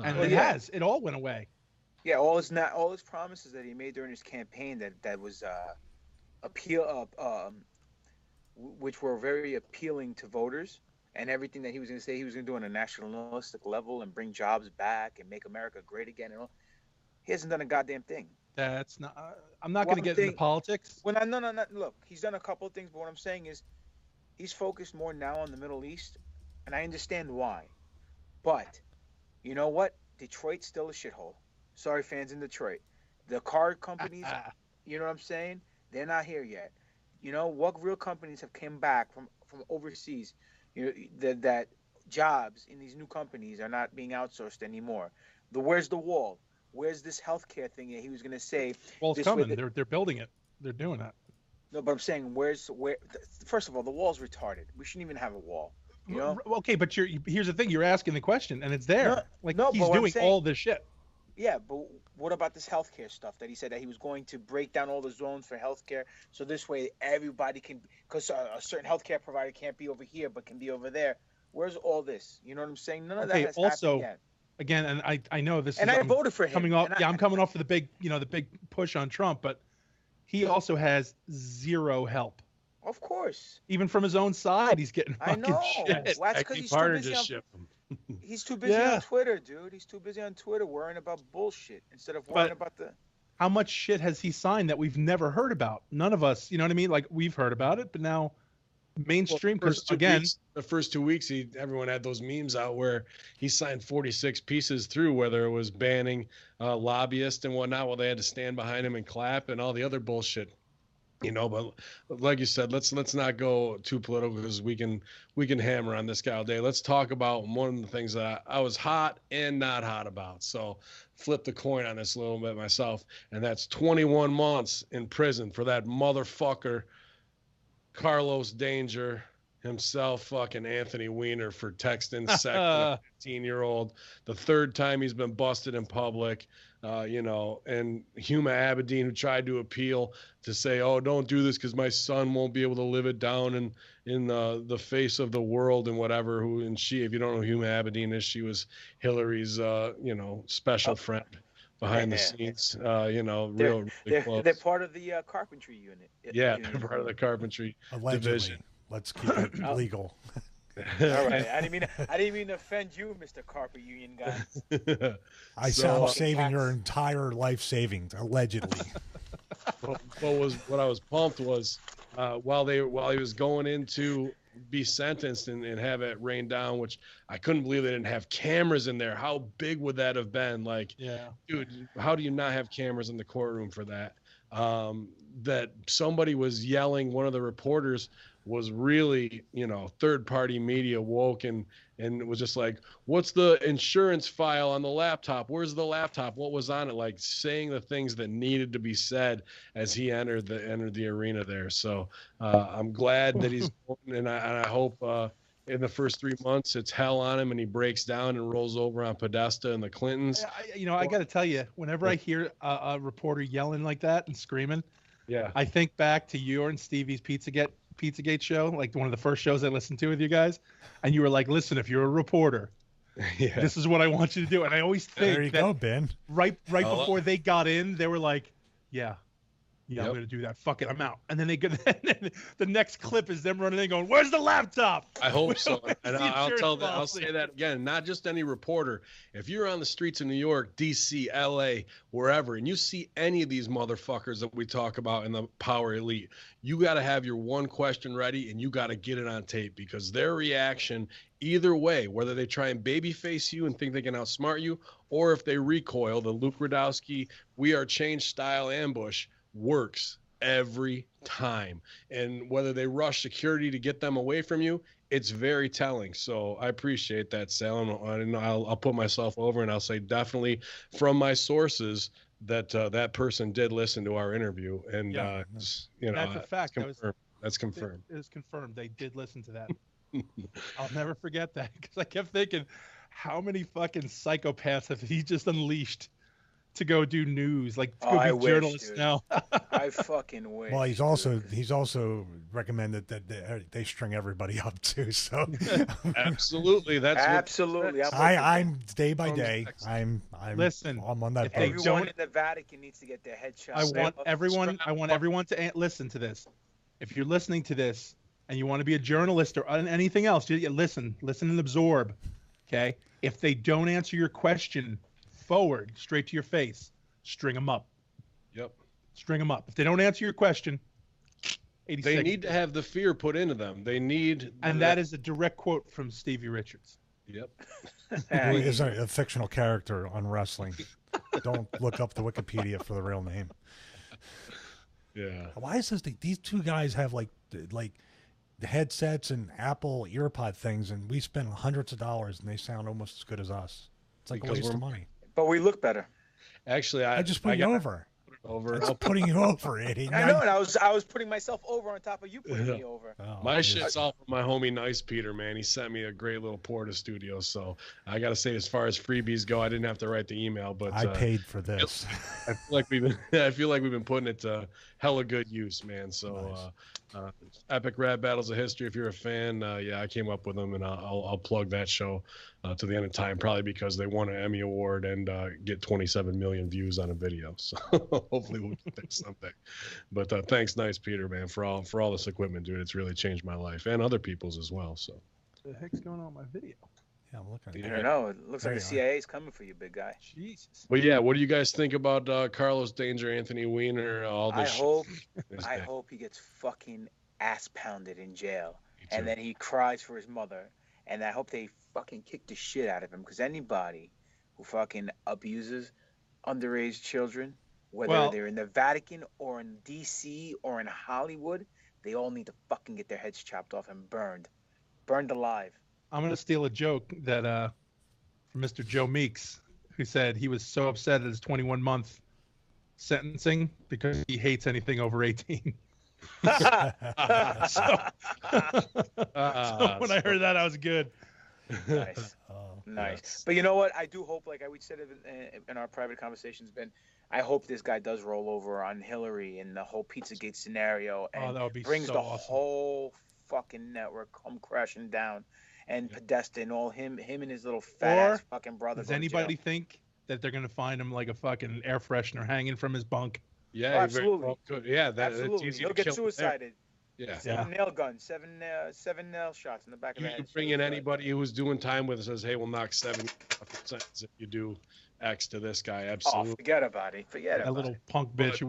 S4: And it all went away.
S3: Yeah, all his promises that he made during his campaign that was which were very appealing to voters, and everything that he was going to say he was going to do on a nationalistic level and bring jobs back and make America great again and all. He hasn't done a goddamn thing.
S4: That's not. I'm not going to get into politics.
S3: No. Look, he's done a couple of things, but what I'm saying is, he's focused more now on the Middle East, and I understand why. But you know what? Detroit's still a shithole. Sorry, fans in Detroit. The car companies, you know what I'm saying? They're not here yet. You know what? Real companies have come back from overseas. You know that jobs in these new companies are not being outsourced anymore. Where's the wall? Where's this healthcare thing that he was going to say?
S4: Wall's coming. They're building it. They're doing that.
S3: No, but I'm saying first of all, the wall's retarded. We shouldn't even have a wall. You know?
S4: Okay, but here's the thing. You're asking the question, and it's there. He's doing all this shit.
S3: Yeah, but what about this healthcare stuff that he said that he was going to break down all the zones for healthcare, so this way everybody can, because a certain healthcare provider can't be over here but can be over there. Where's all this? You know what I'm saying? None of that has happened yet.
S4: Again, and I know this.
S3: And I voted for him.
S4: I'm coming off for the big push on Trump, but he also has zero help.
S3: Of course.
S4: Even from his own side, he's getting fucking shit.
S3: Well, that's because he's too busy he's too busy on Twitter, dude. He's too busy on Twitter worrying about bullshit instead of worrying about the...
S4: How much shit has he signed that we've never heard about? None of us, you know what I mean? Like, we've heard about it, but now mainstream, because
S1: the first 2 weeks, everyone had those memes out where he signed 46 pieces through, whether it was banning lobbyists and whatnot, while they had to stand behind him and clap and all the other bullshit. You know, but like you said, let's not go too political, because we can hammer on this guy all day. Let's talk about one of the things that I was hot and not hot about. So flip the coin on this a little bit myself, and that's 21 months in prison for that motherfucker Carlos Danger himself, fucking Anthony Weiner, for texting sex with a 15-year-old. The third time he's been busted in public. You know, and Huma Abedin, who tried to appeal to say, "Oh, don't do this because my son won't be able to live it down in the face of the world," and whatever. If you don't know who Huma Abedin is, she was Hillary's special friend behind the scenes. Really close.
S3: They're part of the carpentry unit.
S1: Yeah, they're part of the carpentry division.
S2: Let's keep it legal.
S3: All right, I didn't mean to offend you, Mr. Carpet Union guy.
S2: I'm saving your entire life savings, allegedly.
S1: What I was pumped was while he was going in to be sentenced and have it rained down, which I couldn't believe they didn't have cameras in there. How big would that have been? Like, dude, how do you not have cameras in the courtroom for that? That somebody was yelling, one of the reporters was really, third-party media woke and it was just like, what's the insurance file on the laptop? Where's the laptop? What was on it? Like, saying the things that needed to be said as he entered the arena there. So I'm glad that he's going, and I hope in the first 3 months it's hell on him and he breaks down and rolls over on Podesta and the Clintons.
S4: I got to tell you, whenever I hear a reporter yelling like that and screaming, I think back to your and Stevie's Pizzagate show, like one of the first shows I listened to with you guys, and you were like, "Listen, if you're a reporter, this is what I want you to do." And I always think
S2: there you go, Ben.
S4: Right before they got in, they were like, I'm gonna do that. Fuck it, I'm out. And then the next clip is them running in going, "Where's the laptop?"
S1: I hope so. And I'll say that again. Not just any reporter. If you're on the streets of New York, DC, LA, wherever, and you see any of these motherfuckers that we talk about in the power elite, you got to have your one question ready and you got to get it on tape, because their reaction, either way, whether they try and babyface you and think they can outsmart you, or if they recoil, the Luke Radowski "We Are Change" style ambush works every time. And whether they rush security to get them away from you, it's very telling. So I appreciate that, Sal. And I'll put myself over and I'll say definitely from my sources that that person did listen to our interview. And
S4: that's a fact.
S1: That's confirmed.
S4: It is confirmed. They did listen to that. I'll never forget that, because I kept thinking, how many fucking psychopaths have he just unleashed to go do news, like to go be journalists now?
S3: I fucking wish.
S2: Well, he's also recommended that they string everybody up too. So
S1: absolutely,
S3: absolutely.
S2: I'm day by day. I'm
S4: listen.
S2: I'm on that.
S3: Everyone in the Vatican needs to get their headshots.
S4: I want everyone to listen to this. If you're listening to this and you want to be a journalist or anything else, you listen and absorb. Okay, if they don't answer your question forward, straight to your face, string them up.
S1: Yep.
S4: String them up. If they don't answer your question, 86.
S1: They need to have the fear put into them. They need...
S4: And that is a direct quote from Stevie Richards.
S1: Yep.
S2: Who is a fictional character on wrestling. Don't look up the Wikipedia for the real name.
S1: Yeah.
S2: Why is this? These two guys have like the headsets and Apple earpod things, and we spend hundreds of dollars, and they sound almost as good as us. It's like
S1: Because
S2: a waste of money.
S3: But we look better.
S1: Actually,
S2: I just put you over. It's putting you over, idiot.
S3: I know, and I was putting myself over on top of you putting me over.
S2: Oh,
S1: my shit's all from my homie Nice Peter, man. He sent me a great little Porta studio. So I gotta say, as far as freebies go, I didn't have to write the email, but
S2: I paid for this.
S1: I feel like we've been putting it to hella good use, man. So nice. Epic Rap Battles of History. If you're a fan, yeah, I came up with them, and I'll plug that show to the end of time, probably because they won an Emmy Award and get 27 million views on a video. So hopefully we'll get that someday. But thanks, Nice Peter, man, for all this equipment, dude. It's really changed my life and other people's as well. So
S4: what the heck's going on with my video?
S2: Yeah, I'm looking.
S3: I don't know. It looks like the CIA is coming for you, big guy.
S4: Jesus.
S1: But yeah, what do you guys think about Carlos Danger, Anthony Weiner, all this?
S3: I hope he gets fucking ass pounded in jail, and then he cries for his mother, and I hope they fucking kick the shit out of him, because anybody who fucking abuses underage children, whether they're in the Vatican or in DC or in Hollywood, they all need to fucking get their heads chopped off and burned alive.
S4: I'm gonna steal a joke that from Mr. Joe Meeks, who said he was so upset at his 21-month sentencing because he hates anything over 18. So when I heard that, I was good.
S3: Nice. Nice. But you know what? I do hope, like we said in our private conversations, Ben, I hope this guy does roll over on Hillary and the whole Pizzagate scenario and
S4: that would be
S3: brings
S4: so
S3: the
S4: awesome.
S3: whole fucking network come crashing down. And Podesta and all him and his little fat ass fucking brother.
S4: Does anybody think that they're gonna find him like a fucking air freshener hanging from his bunk?
S1: Yeah,
S3: absolutely.
S1: That's easy.
S3: He'll get suicided.
S1: Yeah.
S3: 7 nail guns, seven nail shots in the back of the head.
S1: You bring in anybody who's doing time with it, says, "Hey, we'll knock 7 off your sentence if you do X to this guy." Absolutely.
S3: Oh, forget about it.
S4: That little punk bitch.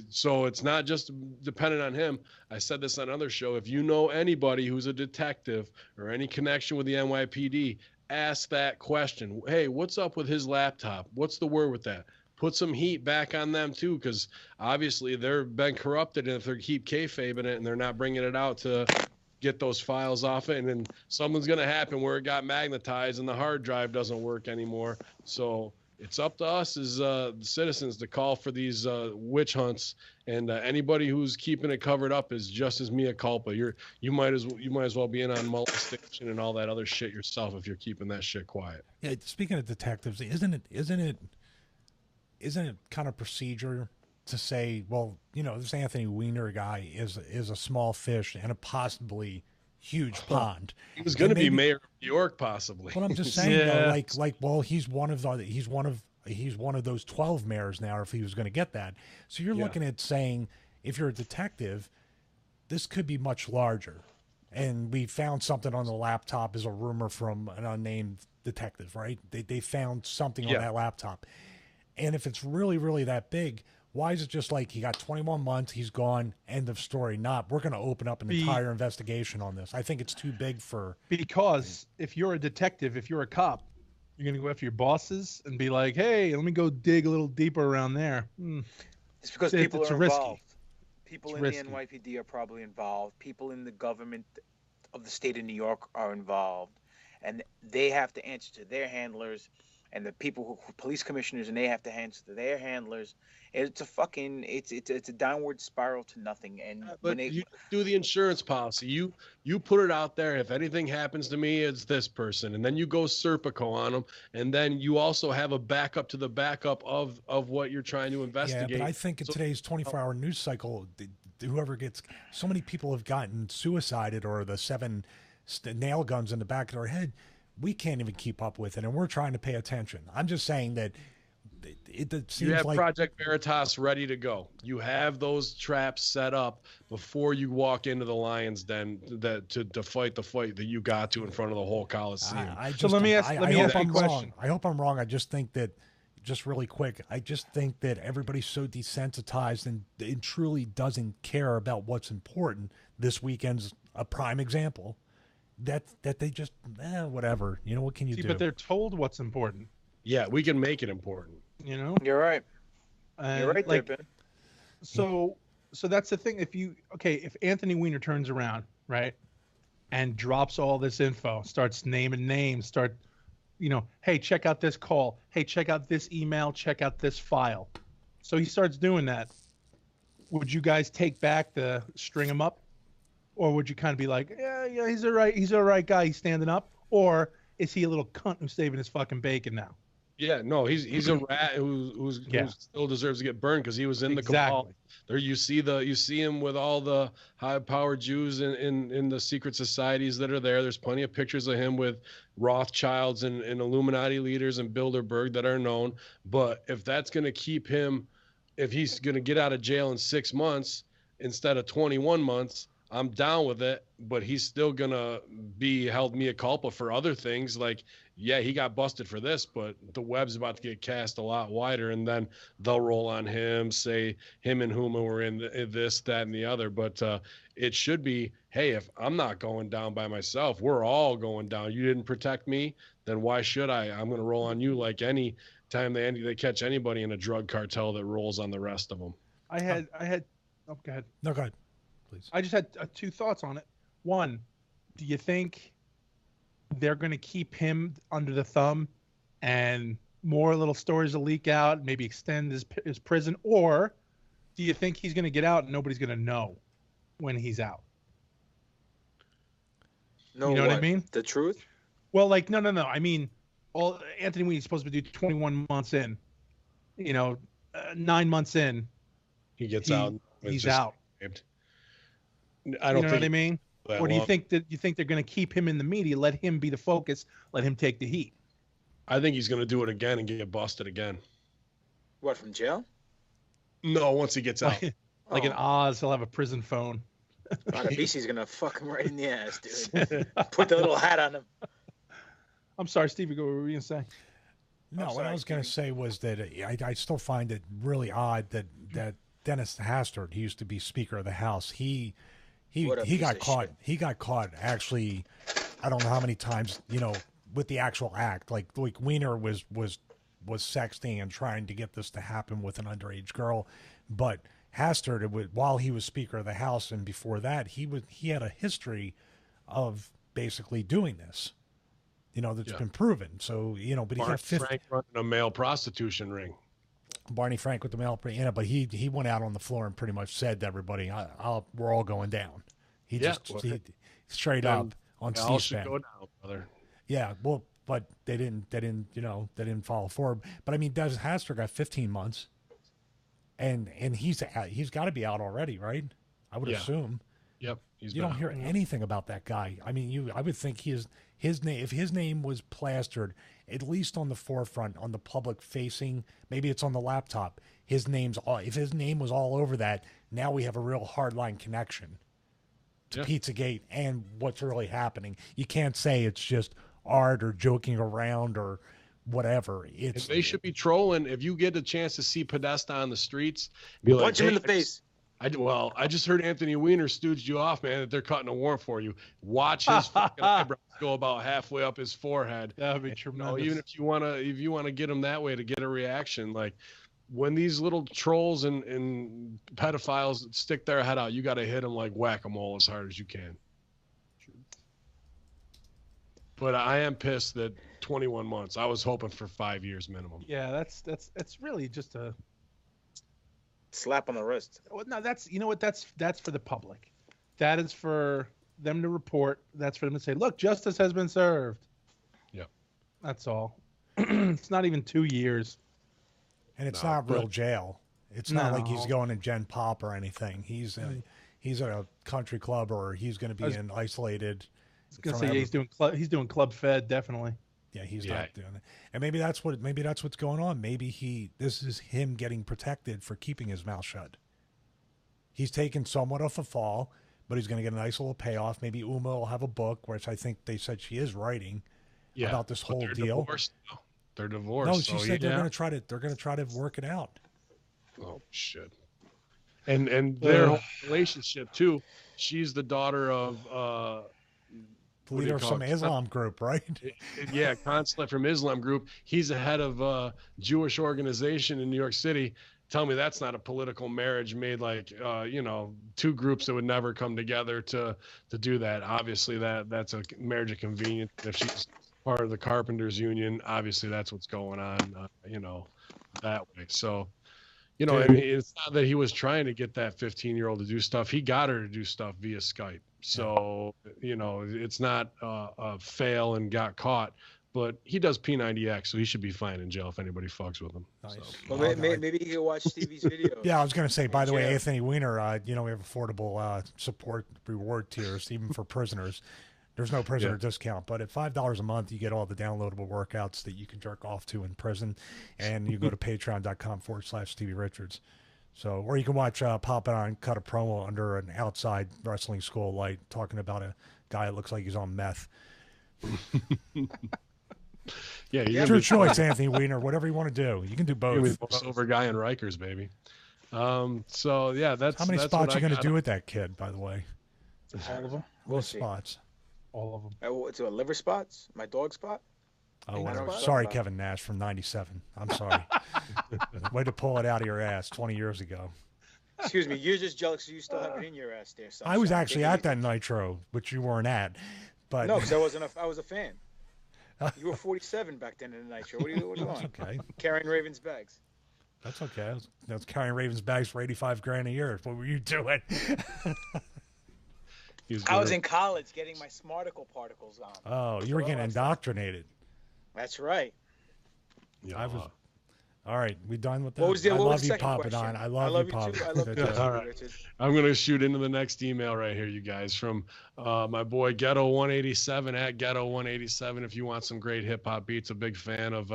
S1: So it's not just dependent on him. I said this on another show. If you know anybody who's a detective or any connection with the NYPD, ask that question. Hey, what's up with his laptop? What's the word with that? Put some heat back on them too, because obviously they've been corrupted, and if they keep kayfabing it and they're not bringing it out to get those files off it, and then something's going to happen where it got magnetized and the hard drive doesn't work anymore. So it's up to us as citizens to call for these witch hunts, and anybody who's keeping it covered up is just as mea culpa. You might as well be in on molestation and all that other shit yourself if you're keeping that shit quiet.
S2: Yeah, speaking of detectives, isn't it kind of procedure to say, well, you know, this Anthony Weiner guy is a small fish in a possibly huge pond.
S1: He was going to be mayor of New York, possibly.
S2: But I'm just saying, though, well, he's one of those 12 mayors now, if he was going to get that. So you're looking at saying, if you're a detective, this could be much larger. And we found something on the laptop as a rumor from an unnamed detective, right? They found something on that laptop. And if it's really, really that big, why is it just like he got 21 months, he's gone, end of story? Not, we're going to open up an entire investigation on this. I think it's too big for...
S4: Because if you're a detective, if you're a cop, you're going to go after your bosses and be like, hey, let me go dig a little deeper around there.
S3: It's because people are
S4: risky.
S3: involved. People in the NYPD are probably involved. People in the government of the state of New York are involved. And they have to answer to their handlers, and the people who police commissioners, and they have to answer to their handlers. It's a downward spiral to nothing. And
S1: but you do the insurance policy. You put it out there. If anything happens to me, it's this person, and then you go Serpico on them, and then you also have a backup to the backup of what you're trying to investigate.
S2: Yeah, but I think in today's 24-hour news cycle, whoever gets, so many people have gotten suicided or the 7 nail guns in the back of their head. We can't even keep up with it, and we're trying to pay attention. I'm just saying that it seems
S1: you have
S2: like
S1: Project Veritas ready to go. You have those traps set up before you walk into the Lion's Den to fight the fight that you got to in front of the whole Coliseum.
S4: Let me ask you a question.
S2: I hope I'm wrong. I just think that, just really quick, I just think that everybody's so desensitized and truly doesn't care about what's important. This weekend's a prime example. that they just whatever. You know, what can you do?
S4: But they're told what's important.
S1: Yeah, we can make it important.
S4: You know,
S3: you're right. You're right,
S4: like,
S3: there, Ben.
S4: So that's the thing. If Anthony Weiner turns around, right, and drops all this info, starts naming names, hey, check out this call. Hey, check out this email. Check out this file. So he starts doing that. Would you guys take back the string him up? Or would you kind of be like, yeah, he's all right guy. He's standing up. Or is he a little cunt who's saving his fucking bacon now?
S1: Yeah, no, he's a rat who still deserves to get burned because he was in the cabal. There, you see him with all the high-powered Jews in the secret societies that are there. There's plenty of pictures of him with Rothschilds and Illuminati leaders and Bilderberg that are known. But if that's going to keep him, if he's going to get out of jail in 6 months instead of 21 months, I'm down with it, but he's still going to be held mea culpa for other things. Like, yeah, he got busted for this, but the web's about to get cast a lot wider, and then they'll roll on him, say him and Huma were in this, that, and the other. But it should be, hey, if I'm not going down by myself, we're all going down. You didn't protect me, then why should I? I'm going to roll on you like any time they catch anybody in a drug cartel that rolls on the rest of them.
S4: I had oh, go ahead.
S2: No, go ahead. Please.
S4: I just had two thoughts on it. One, do you think they're going to keep him under the thumb and more little stories will leak out, maybe extend his prison? Or do you think he's going to get out and nobody's going to know when he's out?
S3: No,
S4: you know what I mean?
S3: The truth?
S4: Well, like, no. I mean, Anthony Weiner's supposed to do 21 months in. 9 months in.
S1: He gets out.
S4: He's out.
S1: I don't
S4: know what I mean? Or do you think they're going to keep him in the media, let him be the focus, let him take the heat?
S1: I think he's going to do it again and get busted again.
S3: What, from jail?
S1: No, once he gets out.
S4: Like in Oz, he'll have a prison phone.
S3: BC's going to fuck him right in the ass, dude. Put the little hat on him.
S4: I'm sorry, Stevie, what were you going to say?
S2: No, what I was going to say was that I still find it really odd that Dennis Hastert, he used to be Speaker of the House, he got caught. Shit. He got caught actually, I don't know how many times, with the actual act. Like Weiner was sexting and trying to get this to happen with an underage girl, but Hastert, while he was Speaker of the House and before that, he had a history of basically doing this. That's been proven. So but he got
S1: Frank running a male prostitution ring.
S2: Barney Frank with the male, but he went out on the floor and pretty much said to everybody, "We're all going down." He straight up on C-SPAN.
S1: All should go down, brother.
S2: Yeah, well, but they didn't follow forward. But I mean, Dennis Hastert got 15 months, and he's got to be out already, right? I would assume.
S1: Yep.
S2: You don't hear anything about that guy. I mean, I would think his name, if his name was plastered, at least on the forefront, on the public facing, maybe it's on the laptop. If his name was all over that, now we have a real hardline connection to Pizzagate and what's really happening. You can't say it's just art or joking around or whatever.
S1: They should be trolling. If you get a chance to see Podesta on the streets, be like,
S3: punch him in the face.
S1: I just heard Anthony Weiner stooged you off, man, that they're cutting a warrant for you. Watch his fucking eyebrows go about halfway up his forehead.
S4: That would be tremendous.
S1: Even if you want to get him that way to get a reaction, like when these little trolls and pedophiles stick their head out, you got to hit them like whack-a-mole as hard as you can. But I am pissed that 21 months. I was hoping for 5 years minimum.
S4: Yeah, that's really just a
S3: slap on the wrist.
S4: Well, no, that's for the public. That is for them to report. That's for them to say, look, justice has been served.
S1: Yeah, that's
S4: all. It's not even 2 years,
S2: and it's not real jail. It's not like he's going to Gen Pop or anything. He's at a country club, or he's going to be isolated.
S4: I was going to say he's doing Club Fed, definitely.
S2: Yeah, he's not doing it. And maybe that's what's going on. Maybe this is him getting protected for keeping his mouth shut. He's taken somewhat of a fall, but he's going to get a nice little payoff. Maybe Uma will have a book, which I think they said she is writing about this whole deal.
S1: They're divorced.
S2: No, she said they're going to try to work it out.
S1: Oh shit. And their whole relationship too. She's the daughter of
S2: the leader of some Islam group, right?
S1: Yeah, consulate from Islam group. He's the head of a Jewish organization in New York City. Tell me that's not a political marriage made like, two groups that would never come together to do that. Obviously, that's a marriage of convenience. If she's part of the Carpenters Union, obviously that's what's going on, that way. So, I mean, it's not that he was trying to get that 15-year-old to do stuff. He got her to do stuff via Skype. So, it's not a fail and got caught. But he does P90X, so he should be fine in jail if anybody fucks with him.
S2: Nice.
S1: So.
S3: Well, maybe you can watch Stevie's videos.
S2: Yeah, I was going to say, by the way, Anthony Weiner, we have affordable support reward tiers, even for prisoners. There's no prisoner discount, but at $5 a month, you get all the downloadable workouts that you can jerk off to in prison. And you go to patreon.com/Stevie Richards. So, or you can watch Pop It On cut a promo under an outside wrestling school light talking about a guy that looks like he's on meth.
S1: Yeah,
S2: it's your choice, Anthony Weiner. Whatever you want to do, you can do both.
S1: You're the most over guy in Rikers, baby. So yeah, that's
S2: how many spots you going to do with that kid, by the way?
S3: All of them.
S2: What spots?
S4: All of them.
S3: It's a liver spots. My dog spot.
S2: Oh, whatever. Sorry, Kevin Nash from '97. I'm sorry. Way to pull it out of your ass 20 years ago.
S3: Excuse me, you're just jealous you still have it in your ass there. Sunshine.
S2: I was actually at that Nitro, which you weren't at. But
S3: no, because I was a fan. You were 47 back then in the Nitro. What are you on?
S2: Okay.
S3: Carrying Ravens bags.
S2: That's okay. I was carrying Ravens bags for $85,000 a year. What were you doing?
S3: I was in college getting my Smarticle particles on.
S2: Oh, you were getting indoctrinated.
S3: That's right.
S1: Yeah.
S2: I was. All right, we done with that.
S3: What was the,
S2: I
S3: what
S2: love
S3: was the
S2: you,
S3: second
S2: Pop
S3: question?
S2: It On. I love you, Pop.
S3: Too. I love you too.
S1: All right. I'm going to shoot into the next email right here, you guys, from my boy Ghetto187 at Ghetto187. If you want some great hip hop beats, a big fan of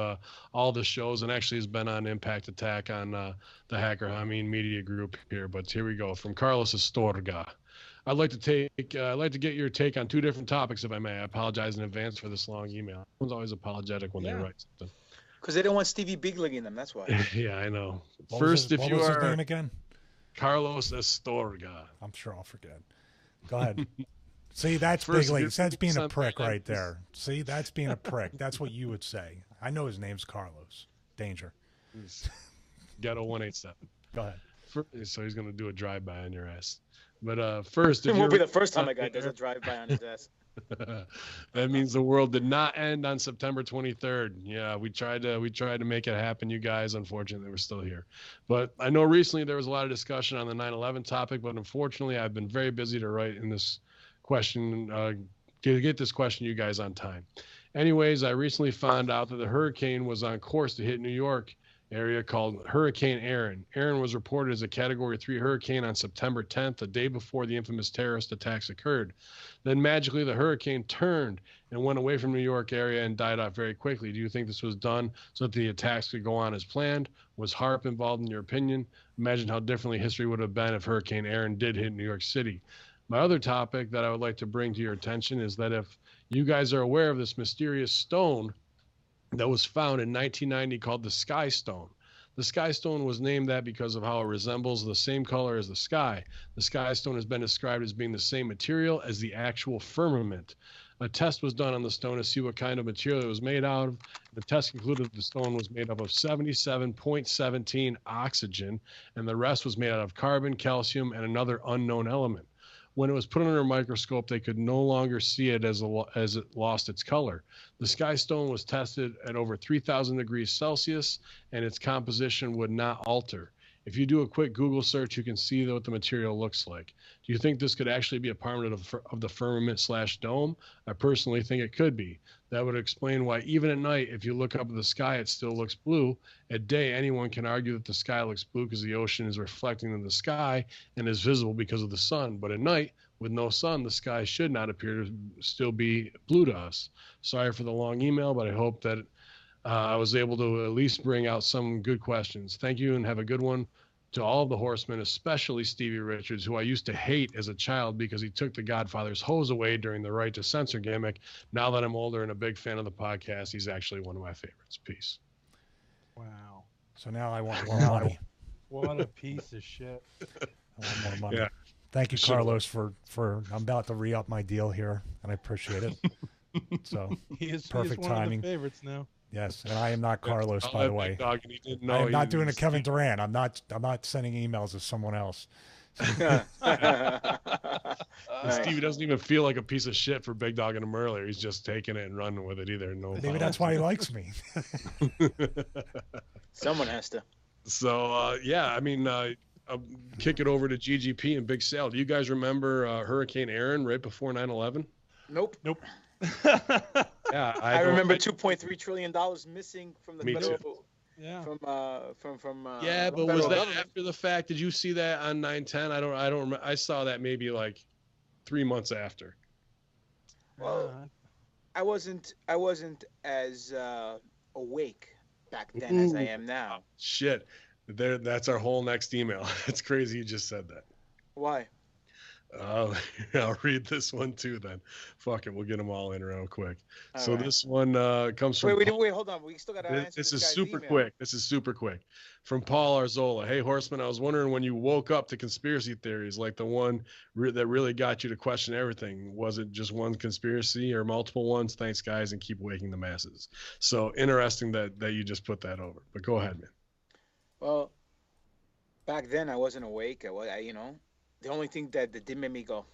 S1: all the shows, and actually has been on Impact Attack on the HackerHamin media group here. But here we go from Carlos Astorga. I'd like to get your take on two different topics, if I may. I apologize in advance for this long email. Everyone's always apologetic when they write something.
S3: Because they don't want Stevie big-legging them, that's why.
S1: Yeah, I know.
S2: What
S1: First,
S2: was
S1: if you
S2: his
S1: are
S2: name again?
S1: Carlos Astorga.
S2: I'm sure I'll forget. Go ahead. See, that's big leagues. That's being a prick right there. See, that's being a prick. That's what you would say. I know his name's Carlos. Danger.
S1: Ghetto 187.
S2: Go ahead.
S1: So he's going to do a drive-by on your ass. But first,
S3: it won't be the first time a guy does a drive-by on his ass.
S1: That means the world did not end on September 23rd. Yeah, we tried to make it happen, you guys. Unfortunately, we're still here. But I know recently there was a lot of discussion on the 9/11 topic, but unfortunately, I've been very busy to write in this question, to get this question to you guys on time. Anyways, I recently found out that the hurricane was on course to hit New York area called Hurricane Aaron. Aaron was reported as a Category 3 hurricane on September 10th, the day before the infamous terrorist attacks occurred. Then magically the hurricane turned and went away from New York area and died off very quickly. Do you think this was done so that the attacks could go on as planned? Was HAARP involved in your opinion? Imagine how differently history would have been if Hurricane Aaron did hit New York City. My other topic that I would like to bring to your attention is that if you guys are aware of this mysterious stone that was found in 1990 called the Sky Stone. The Sky Stone was named that because of how it resembles the same color as the sky. The Sky Stone has been described as being the same material as the actual firmament. A test was done on the stone to see what kind of material it was made out of. The test concluded the stone was made up of 77.17 oxygen, and the rest was made out of carbon, calcium, and another unknown element. When it was put under a microscope, they could no longer see it as it lost its color. The Sky Stone was tested at over 3,000 degrees Celsius, and its composition would not alter. If you do a quick Google search, you can see what the material looks like. Do you think this could actually be a part of the firmament/dome? I personally think it could be. That would explain why even at night, if you look up at the sky, it still looks blue. At day, anyone can argue that the sky looks blue because the ocean is reflecting in the sky and is visible because of the sun. But at night, with no sun, the sky should not appear to still be blue to us. Sorry for the long email, but I hope that I was able to at least bring out some good questions. Thank you and have a good one. To all of the horsemen, especially Stevie Richards, who I used to hate as a child because he took the Godfather's hose away during the Right to Censor gimmick. Now that I'm older and a big fan of the podcast, he's actually one of my favorites. Peace.
S4: Wow.
S2: So now I want more money.
S4: What a piece of shit.
S2: I want more money.
S1: Yeah.
S2: Thank you, Carlos, for I'm about to re-up my deal here, and I appreciate it. So
S4: he is
S2: perfect
S4: one
S2: timing.
S4: Of the favorites now.
S2: Yes, and I am not Carlos, by the way.
S1: Dog, and he didn't know
S2: I am not doing a
S1: was,
S2: Kevin Durant. I'm not sending emails to someone else.
S1: Stevie doesn't even feel like a piece of shit for big dogging him earlier. He's just taking it and running with it either. No,
S2: maybe that's why he likes me.
S3: Someone has to.
S1: So yeah, I mean, I'll kick it over to GGP and Big Sal. Do you guys remember Hurricane Aaron right before 9/11?
S3: Nope.
S1: Yeah,
S3: I remember $2.3 trillion missing from the federal.
S1: Too.
S4: Yeah.
S3: From
S1: yeah, but was that after the fact? Did you see that on 9/10? I don't remember. I saw that maybe like 3 months after.
S3: Well, I wasn't as awake back then as I am now.
S1: Shit, that's our whole next email. It's crazy you just said that.
S3: Why?
S1: I'll read this one too then. Fuck it, we'll get them all in real quick.
S3: All
S1: right. This one comes from...
S3: Wait, hold on. We still got to answer
S1: this is
S3: guy's
S1: super
S3: email.
S1: quick. This is super quick. From Paul Arzola. Hey, Horseman, I was wondering when you woke up to conspiracy theories, like the one that really got you to question everything. Was it just one conspiracy or multiple ones? Thanks, guys, and keep waking the masses. So interesting that you just put that over. But go ahead, man.
S3: Well, back then I wasn't awake. The only thing that did make me go,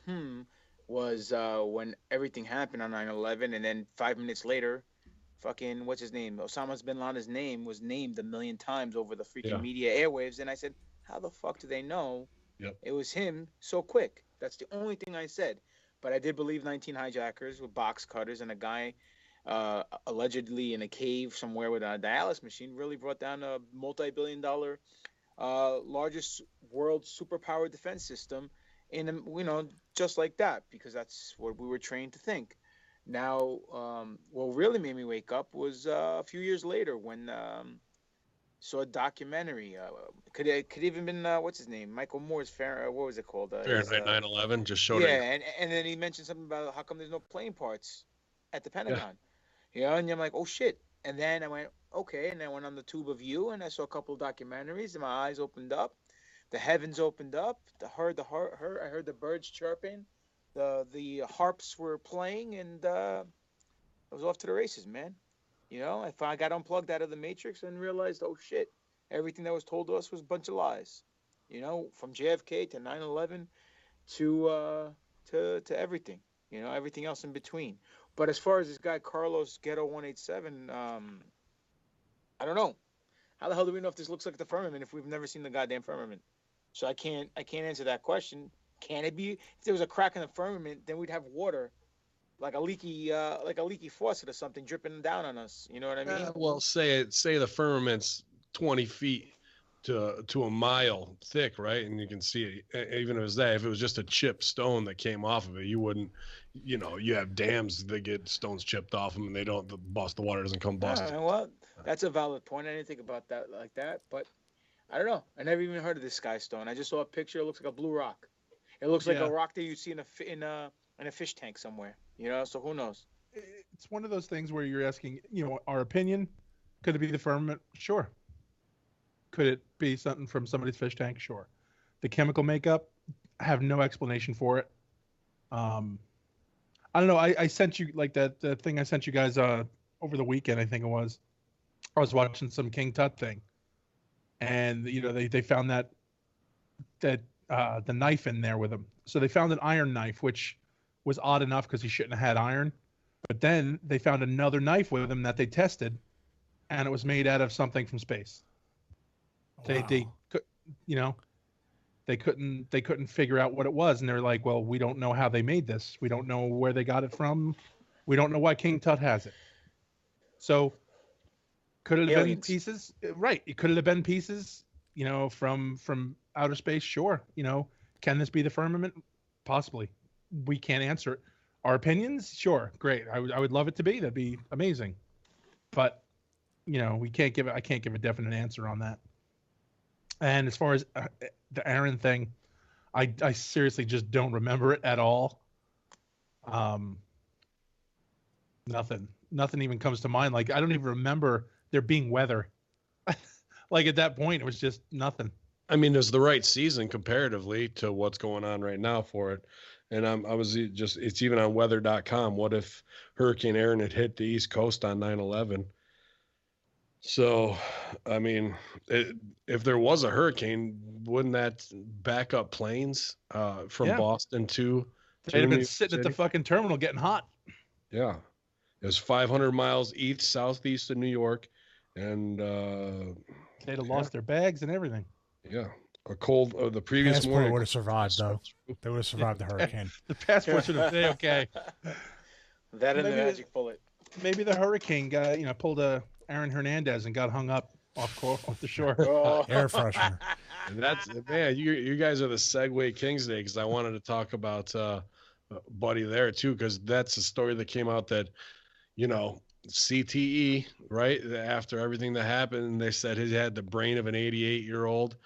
S3: was when everything happened on 9/11, and then 5 minutes later, fucking, what's his name? Osama bin Laden's name was named 1 million times over the freaking media airwaves, and I said, how the fuck do they know it was him so quick? That's the only thing I said. But I did believe 19 hijackers with box cutters and a guy allegedly in a cave somewhere with a dialysis machine really brought down a multi-billion-dollar largest world superpower defense system in, just like that, because that's what we were trained to think. Now, what really made me wake up was a few years later when saw a documentary. Could even been what's his name? Michael Moore's what was it called?
S1: Fahrenheit 9/11 just showed it.
S3: Yeah, and then he mentioned something about how come there's no plane parts at the Pentagon. Yeah, and I'm like, oh shit. And then I went, okay, and I went on the tube of you, and I saw a couple of documentaries, and my eyes opened up, the heavens opened up, I heard the birds chirping, the harps were playing, and I was off to the races, man. I got unplugged out of the Matrix and realized, oh shit, everything that was told to us was a bunch of lies. From JFK to 9/11 to everything. Everything else in between. But as far as this guy Carlos Ghetto 187, I don't know. How the hell do we know if this looks like the firmament if we've never seen the goddamn firmament? So I can't answer that question. Can it be? If there was a crack in the firmament, then we'd have water, like a leaky faucet or something dripping down on us. You know what I mean?
S1: Well, say the firmament's 20 feet to a mile thick, right? And you can see it. Even if it was just a chipped stone that came off of it, you wouldn't. You have dams that get stones chipped off them, and the water doesn't come busting.
S3: Well, that's a valid point. I didn't think about that like that, but I don't know. I never even heard of this sky stone. I just saw a picture. It looks like a blue rock. It looks like a rock that you see in a fish tank somewhere. So who knows?
S4: It's one of those things where you're asking, our opinion. Could it be the firmament? Sure. Could it be something from somebody's fish tank? Sure. The chemical makeup, I have no explanation for it. I don't know. I sent you like the thing I sent you guys over the weekend. I think it was. I was watching some King Tut thing, and they found that the knife in there with him. So they found an iron knife, which was odd enough because he shouldn't have had iron. But then they found another knife with him that they tested, and it was made out of something from space. Wow. They couldn't figure out what it was, and they're like, well, we don't know how they made this. We don't know where they got it from. We don't know why King Tut has it. So could it have been pieces? Right. It could have been pieces, from outer space. Sure. Can this be the firmament? Possibly. We can't answer it. Our opinions? Sure. Great. I would love it to be. That'd be amazing. But, I can't give a definite answer on that. And as far as the Aaron thing, I seriously just don't remember it at all. Nothing even comes to mind. Like, I don't even remember there being weather. Like, at that point, it was just nothing.
S1: I mean, it's the right season comparatively to what's going on right now for it. And it's even on weather.com. What if Hurricane Aaron had hit the East Coast on 9/11? So, I mean, if there was a hurricane, wouldn't that back up planes from Boston to
S4: they'd have been sitting at the fucking terminal getting hot.
S1: Yeah. It was 500 miles southeast of New York. And
S4: they'd have lost their bags and everything.
S1: Yeah. The previous morning
S2: would have survived, though. They would have survived the hurricane.
S4: The passport would have been okay.
S3: That and the magic bullet.
S4: Maybe the hurricane guy, pulled a Aaron Hernandez and got hung up off the shore.
S2: Air freshener.
S1: And that's, man, you guys are the segue kings today, because I wanted to talk about Buddy there too, because that's a story that came out that, CTE, right? After everything that happened, they said he had the brain of an 88-year-old.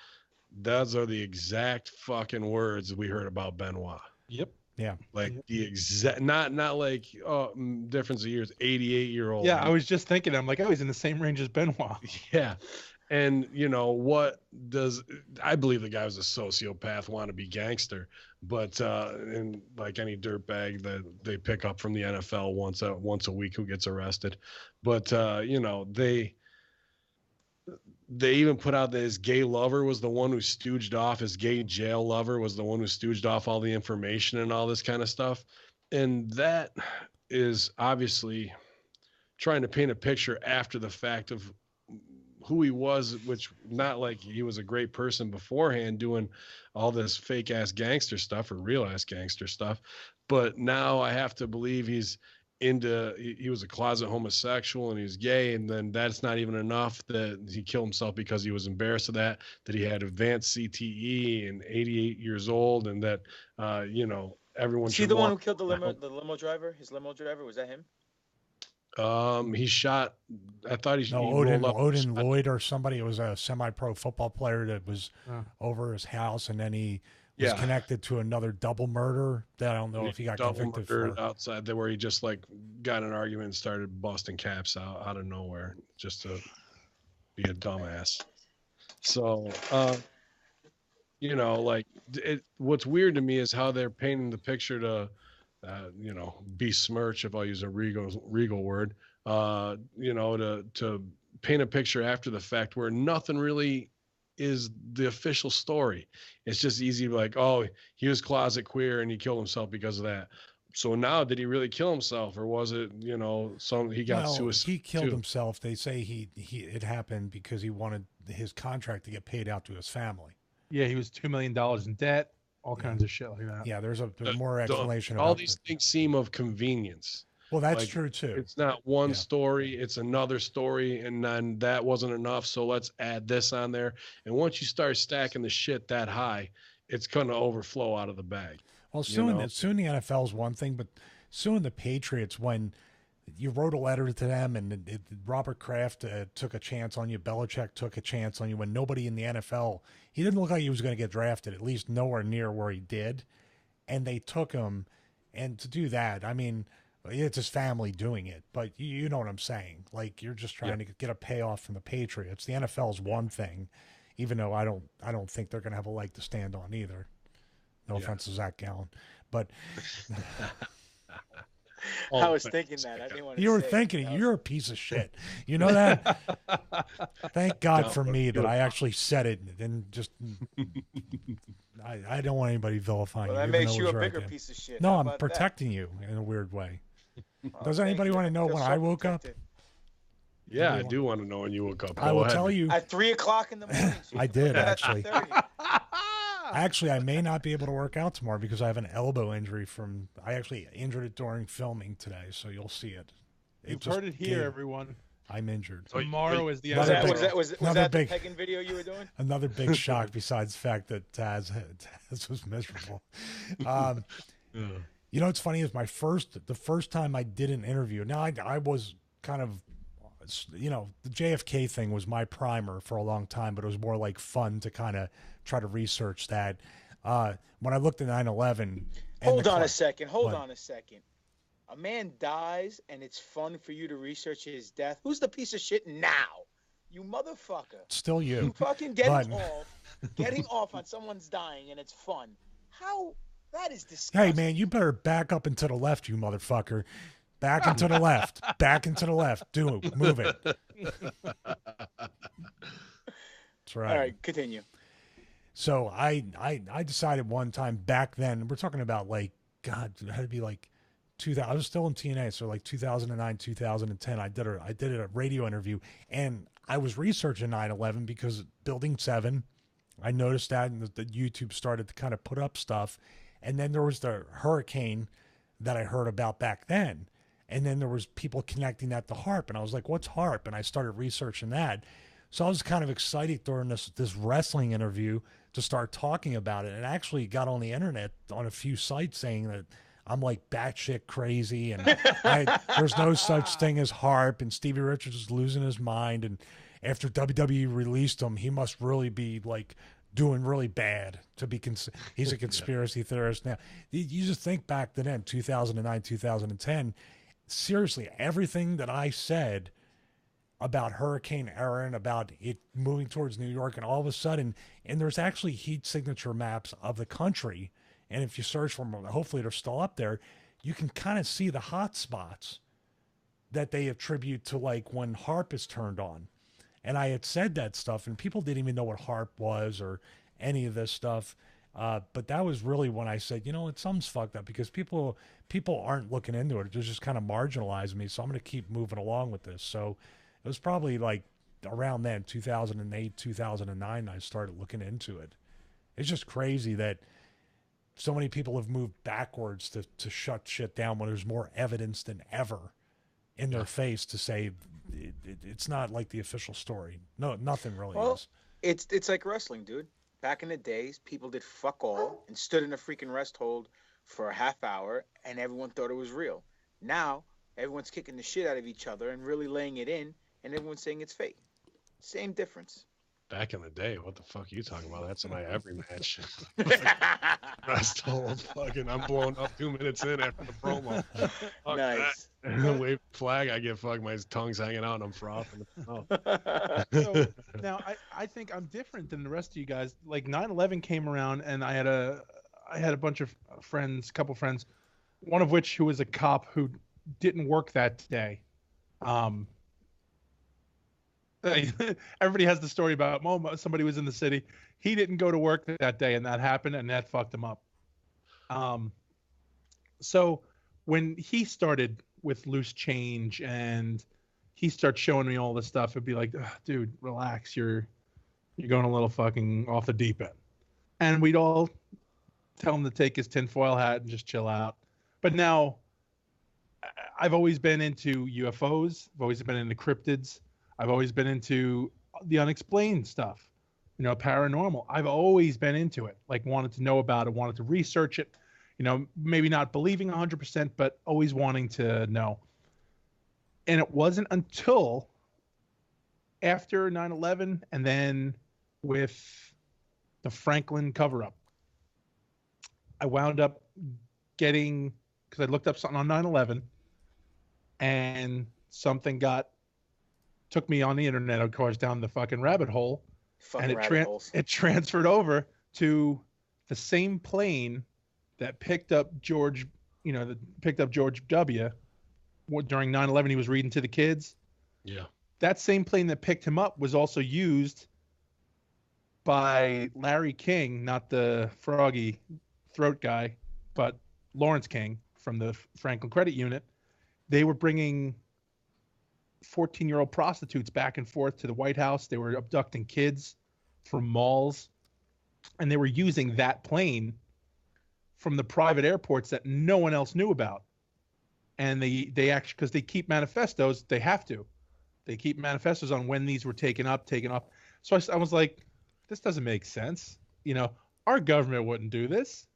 S1: Those are the exact fucking words we heard about Benoit.
S4: Yep.
S2: Yeah.
S1: The exact, not like difference of years. 88-year-old.
S4: Yeah, I was just thinking. I'm like, he's in the same range as Benoit.
S1: Yeah, and I believe the guy was a sociopath, wannabe gangster, but and like any dirtbag that they pick up from the NFL once a week who gets arrested, but they even put out that his gay lover was the one who stooged off, his gay jail lover was the one who stooged off all the information and all this kind of stuff. And that is obviously trying to paint a picture after the fact of who he was, which not like he was a great person beforehand doing all this fake ass gangster stuff or real ass gangster stuff. But now I have to believe he was a closet homosexual and he's gay, and then that's not even enough that he killed himself because he was embarrassed of that he had advanced CTE and 88 years old, and that everyone
S3: should. Is he the one who killed the limo driver? His limo driver, was that him?
S1: He shot. I thought
S2: Odin Lloyd or somebody. It was a semi-pro football player that was over his house, and then he was connected to another double murder that I don't know if he got convicted for.
S1: Outside there, where he just got in an argument and started busting caps out of nowhere just to be a dumbass. So, what's weird to me is how they're painting the picture to, besmirch, if I'll use a regal word, to paint a picture after the fact where nothing really is the official story. It's just easy to be like, oh, he was closet queer and he killed himself because of that. So now, did he really kill himself, or was it, he got suicide?
S2: He killed himself. They say it happened because he wanted his contract to get paid out to his family.
S4: Yeah, he was $2 million in debt, all kinds of shit like that.
S2: Yeah, there's more explanation.
S1: All these things seem of convenience.
S2: Well, that's true too.
S1: It's not one story, it's another story, and then that wasn't enough, so let's add this on there. And once you start stacking the shit that high, it's going to overflow out of the bag.
S2: Well, soon the NFL is one thing, but soon the Patriots, when you wrote a letter to them and Robert Kraft took a chance on you, Belichick took a chance on you, when nobody in the NFL, he didn't look like he was going to get drafted, at least nowhere near where he did, and they took him. And to do that, I mean, it's his family doing it, but you know what I'm saying. Like, you're just trying to get a payoff from the Patriots. The NFL is one thing, even though I don't think they're going to have a leg to stand on either. No offense to Zach Gallen, but
S3: I was thinking that. I didn't want to.
S2: You were thinking you're a piece of shit. You know that? Thank God for me that I actually said it and just. I don't want anybody vilifying you.
S3: That makes you a bigger piece of shit.
S2: No, I'm protecting you in a weird way. Does anybody want to know when I woke up?
S1: Yeah, I do want to know when you woke up.
S2: I will tell you.
S3: At 3:00 in the morning.
S2: I did, actually. Actually, I may not be able to work out tomorrow because I have an elbow injury I actually injured it during filming today, so you'll see it.
S4: You've heard it here, everyone.
S2: I'm injured.
S4: Tomorrow is the
S3: was that the pegging video you were doing?
S2: Another big shock besides the fact that Taz was miserable. You know what's funny is the first time I did an interview. Now I was kind of, the JFK thing was my primer for a long time, but it was more like fun to kind of try to research that. When I looked at 9/11.
S3: Hold on a second. A man dies and it's fun for you to research his death. Who's the piece of shit now? You motherfucker.
S2: Still you.
S3: You fucking getting off on someone's dying and it's fun. How? That is disgusting.
S2: Hey, man, you better back up and to the left, you motherfucker. Back and to the left. Back and to the left. Do it. Move it. That's right.
S3: All right, continue.
S2: So I decided one time back then, we're talking about like, God, it had to be like 2000. I was still in TNA, so like 2009, 2010. I did a radio interview, and I was researching 9/11 because Building 7, I noticed that, and the YouTube started to kind of put up stuff. And then there was the hurricane that I heard about back then. And then there was people connecting that to HAARP, and I was like, what's HAARP? And I started researching that. So I was kind of excited during this wrestling interview to start talking about it, and I actually got on the internet on a few sites saying that I'm like batshit crazy, and there's no such thing as HAARP, and Stevie Richards is losing his mind, and after WWE released him, he must really be like doing really bad to be he's a conspiracy theorist now. You just think back to then, 2009, 2010, seriously, everything that I said about Hurricane Erin, about it moving towards New York, and all of a sudden, and there's actually heat signature maps of the country, and if you search for them, hopefully they're still up there, you can kind of see the hot spots that they attribute to like when HAARP is turned on. And I had said that stuff, and people didn't even know what HAARP was or any of this stuff. But that was really when I said, you know what, something's fucked up, because people aren't looking into it. It just kind of marginalized me. So I'm going to keep moving along with this. So it was probably like around then, 2008, 2009, I started looking into it. It's just crazy that so many people have moved backwards to shut shit down when there's more evidence than ever in their face to say it's not like the official story. No, nothing really is.
S3: It's like wrestling, dude. Back in the days, people did fuck all and stood in a freaking rest hold for a half hour, and everyone thought it was real. Now, everyone's kicking the shit out of each other and really laying it in, and everyone's saying it's fake. Same difference.
S1: Back in the day, what the fuck are you talking about? That's in my every match. Rest hold, fucking, I'm blowing up 2 minutes in after the promo. Fuck
S3: Nice.
S1: That. Wave flag, I get fucked. My tongue's hanging out and I'm frothing. Oh.
S4: So now I think I'm different than the rest of you guys. Like 9/11 came around, and I had a bunch of friends, couple friends, one of which who was a cop who didn't work that day. Everybody has the story about somebody was in the city. He didn't go to work that day, and that happened, and that fucked him up. So when he started with Loose Change and he starts showing me all this stuff, it'd be like, dude, relax. You're going a little fucking off the deep end. And we'd all tell him to take his tinfoil hat and just chill out. But now I've always been into UFOs. I've always been into cryptids. I've always been into the unexplained stuff, paranormal. I've always been into it, like wanted to know about it, wanted to research it, maybe not believing 100%, but always wanting to know. And it wasn't until after 9/11 and then with the Franklin cover-up, I wound up getting, because I looked up something on 9/11 and something took me on the internet, of course, down the fucking rabbit hole. It transferred over to the same plane that picked up George, George W. During 9/11. He was reading to the kids.
S1: Yeah.
S4: That same plane that picked him up was also used by Larry King, not the froggy throat guy, but Lawrence King from the Franklin Credit Unit. They were bringing 14-year-old prostitutes back and forth to the White House. They were abducting kids from malls, and they were using that plane from the private airports that no one else knew about. And they actually, because they keep manifestos, they have to. They keep manifestos on when these were taken up. So I was like, this doesn't make sense. Our government wouldn't do this.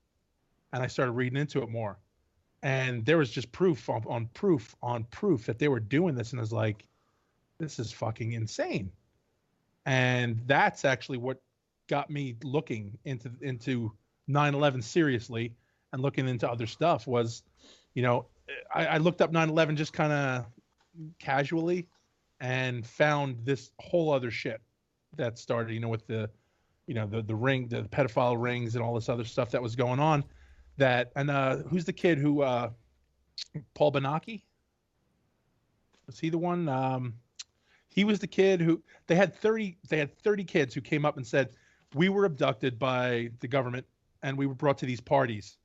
S4: And I started reading into it more. And there was just proof on proof on proof that they were doing this. And I was like, this is fucking insane. And that's actually what got me looking into 9/11 seriously and looking into other stuff was, I looked up 9/11 just kind of casually. and found this whole other shit that started, with the, the ring, the pedophile rings and all this other stuff that was going on. Who's the kid who, Paul Benaki? Was he the one? He was the kid who they had 30 kids who came up and said, we were abducted by the government and we were brought to these parties,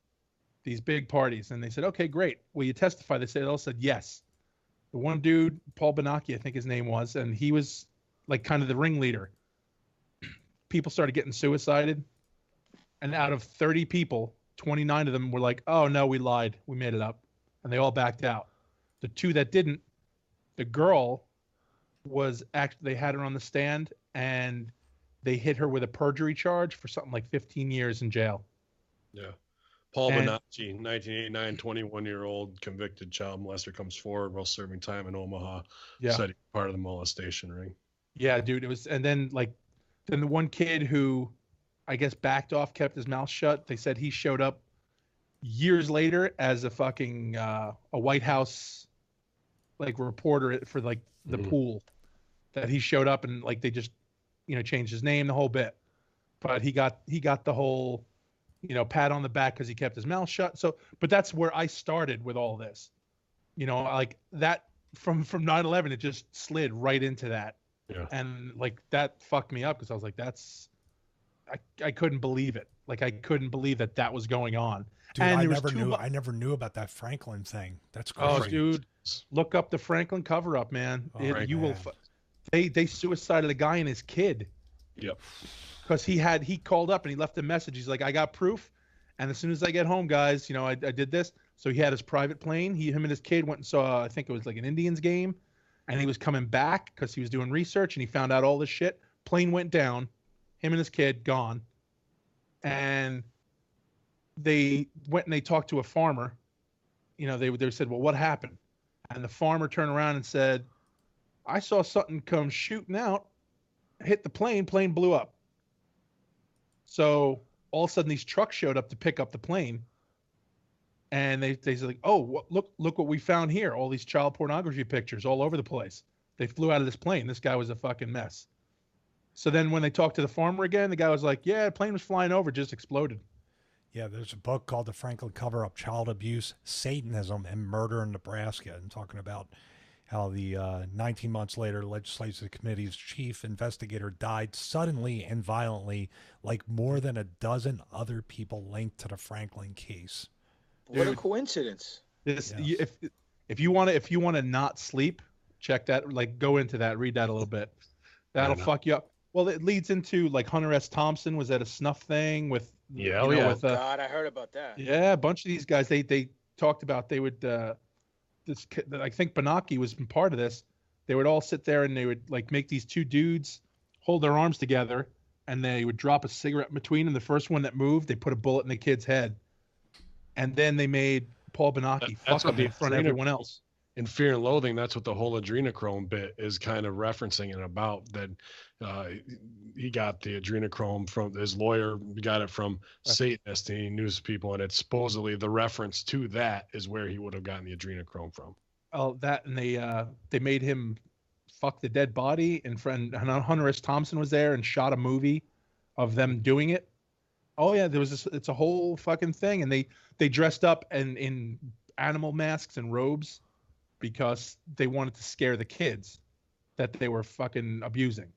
S4: these big parties. And they said, okay, great. Will you testify? They all said yes. The one dude, Paul Benaki, I think his name was, and he was like kind of the ringleader. People started getting suicided. And out of 30 people, 29 of them were like, oh, no, we lied. We made it up. And they all backed out. The two that didn't, the girl they had her on the stand and they hit her with a perjury charge for something like 15 years in jail.
S1: Yeah. Paul Bonacci, 1989, 21-year-old convicted child molester, comes forward while serving time in Omaha. Yeah. Said he was part of the molestation ring.
S4: Yeah, dude. It was, and then the one kid who I guess backed off, kept his mouth shut. They said he showed up years later as a fucking a White House reporter for the pool, that he showed up and they just changed his name, the whole bit. But he got the whole pat on the back because he kept his mouth shut. So, but that's where I started with all this, that from 9/11, it just slid right into that.
S1: Yeah.
S4: And that fucked me up because I was like, I couldn't believe it. I couldn't believe that was going on.
S2: Dude, and I never knew about that Franklin thing. That's crazy.
S4: Oh, dude, look up the Franklin cover up, man. Will. They suicided a guy and his kid.
S1: Yep.
S4: Because he called up and he left a message. He's like, I got proof, and as soon as I get home, guys, I did this. So he had his private plane. Him and his kid went and saw, I think it was an Indians game, and he was coming back because he was doing research and he found out all this shit. Plane went down. Him and his kid gone. And they went and they talked to a farmer. They said, well, what happened? And the farmer turned around and said, I saw something come shooting out, hit the plane blew up. So all of a sudden these trucks showed up to pick up the plane. And they said, oh, look what we found here. All these child pornography pictures all over the place. They flew out of this plane. This guy was a fucking mess. So then when they talked to the farmer again, the guy was like, yeah, the plane was flying over, just exploded.
S2: Yeah, there's a book called The Franklin Cover-Up, Child Abuse, Satanism, and Murder in Nebraska, and talking about how the 19 months later, Legislative Committee's chief investigator died suddenly and violently, like more than a dozen other people linked to the Franklin case.
S3: What a coincidence!
S4: Yes. If you want to not sleep, check that. Go into that, read that a little bit. That'll fuck you up. Well, it leads into Hunter S. Thompson was at a snuff thing with.
S1: Yeah,
S3: God, I heard about that.
S4: Yeah, a bunch of these guys. They talked about they would. I think Benaki was part of this. They would all sit there and they would make these two dudes hold their arms together, and they would drop a cigarette in between. And the first one that moved, they put a bullet in the kid's head. And then they made Paul Benaki fuck up in front of everyone else.
S1: In Fear and Loathing, that's what the whole adrenochrome bit is kind of referencing and about. That he got the adrenochrome from his lawyer, got it from Satanist, and he knew people, and it's supposedly the reference to that is where he would have gotten the adrenochrome from.
S4: Oh, that, and they made him fuck the dead body, and Hunter S. Thompson was there and shot a movie of them doing it. Oh yeah, it's a whole fucking thing, and they dressed up in animal masks and robes because they wanted to scare the kids that they were fucking abusing.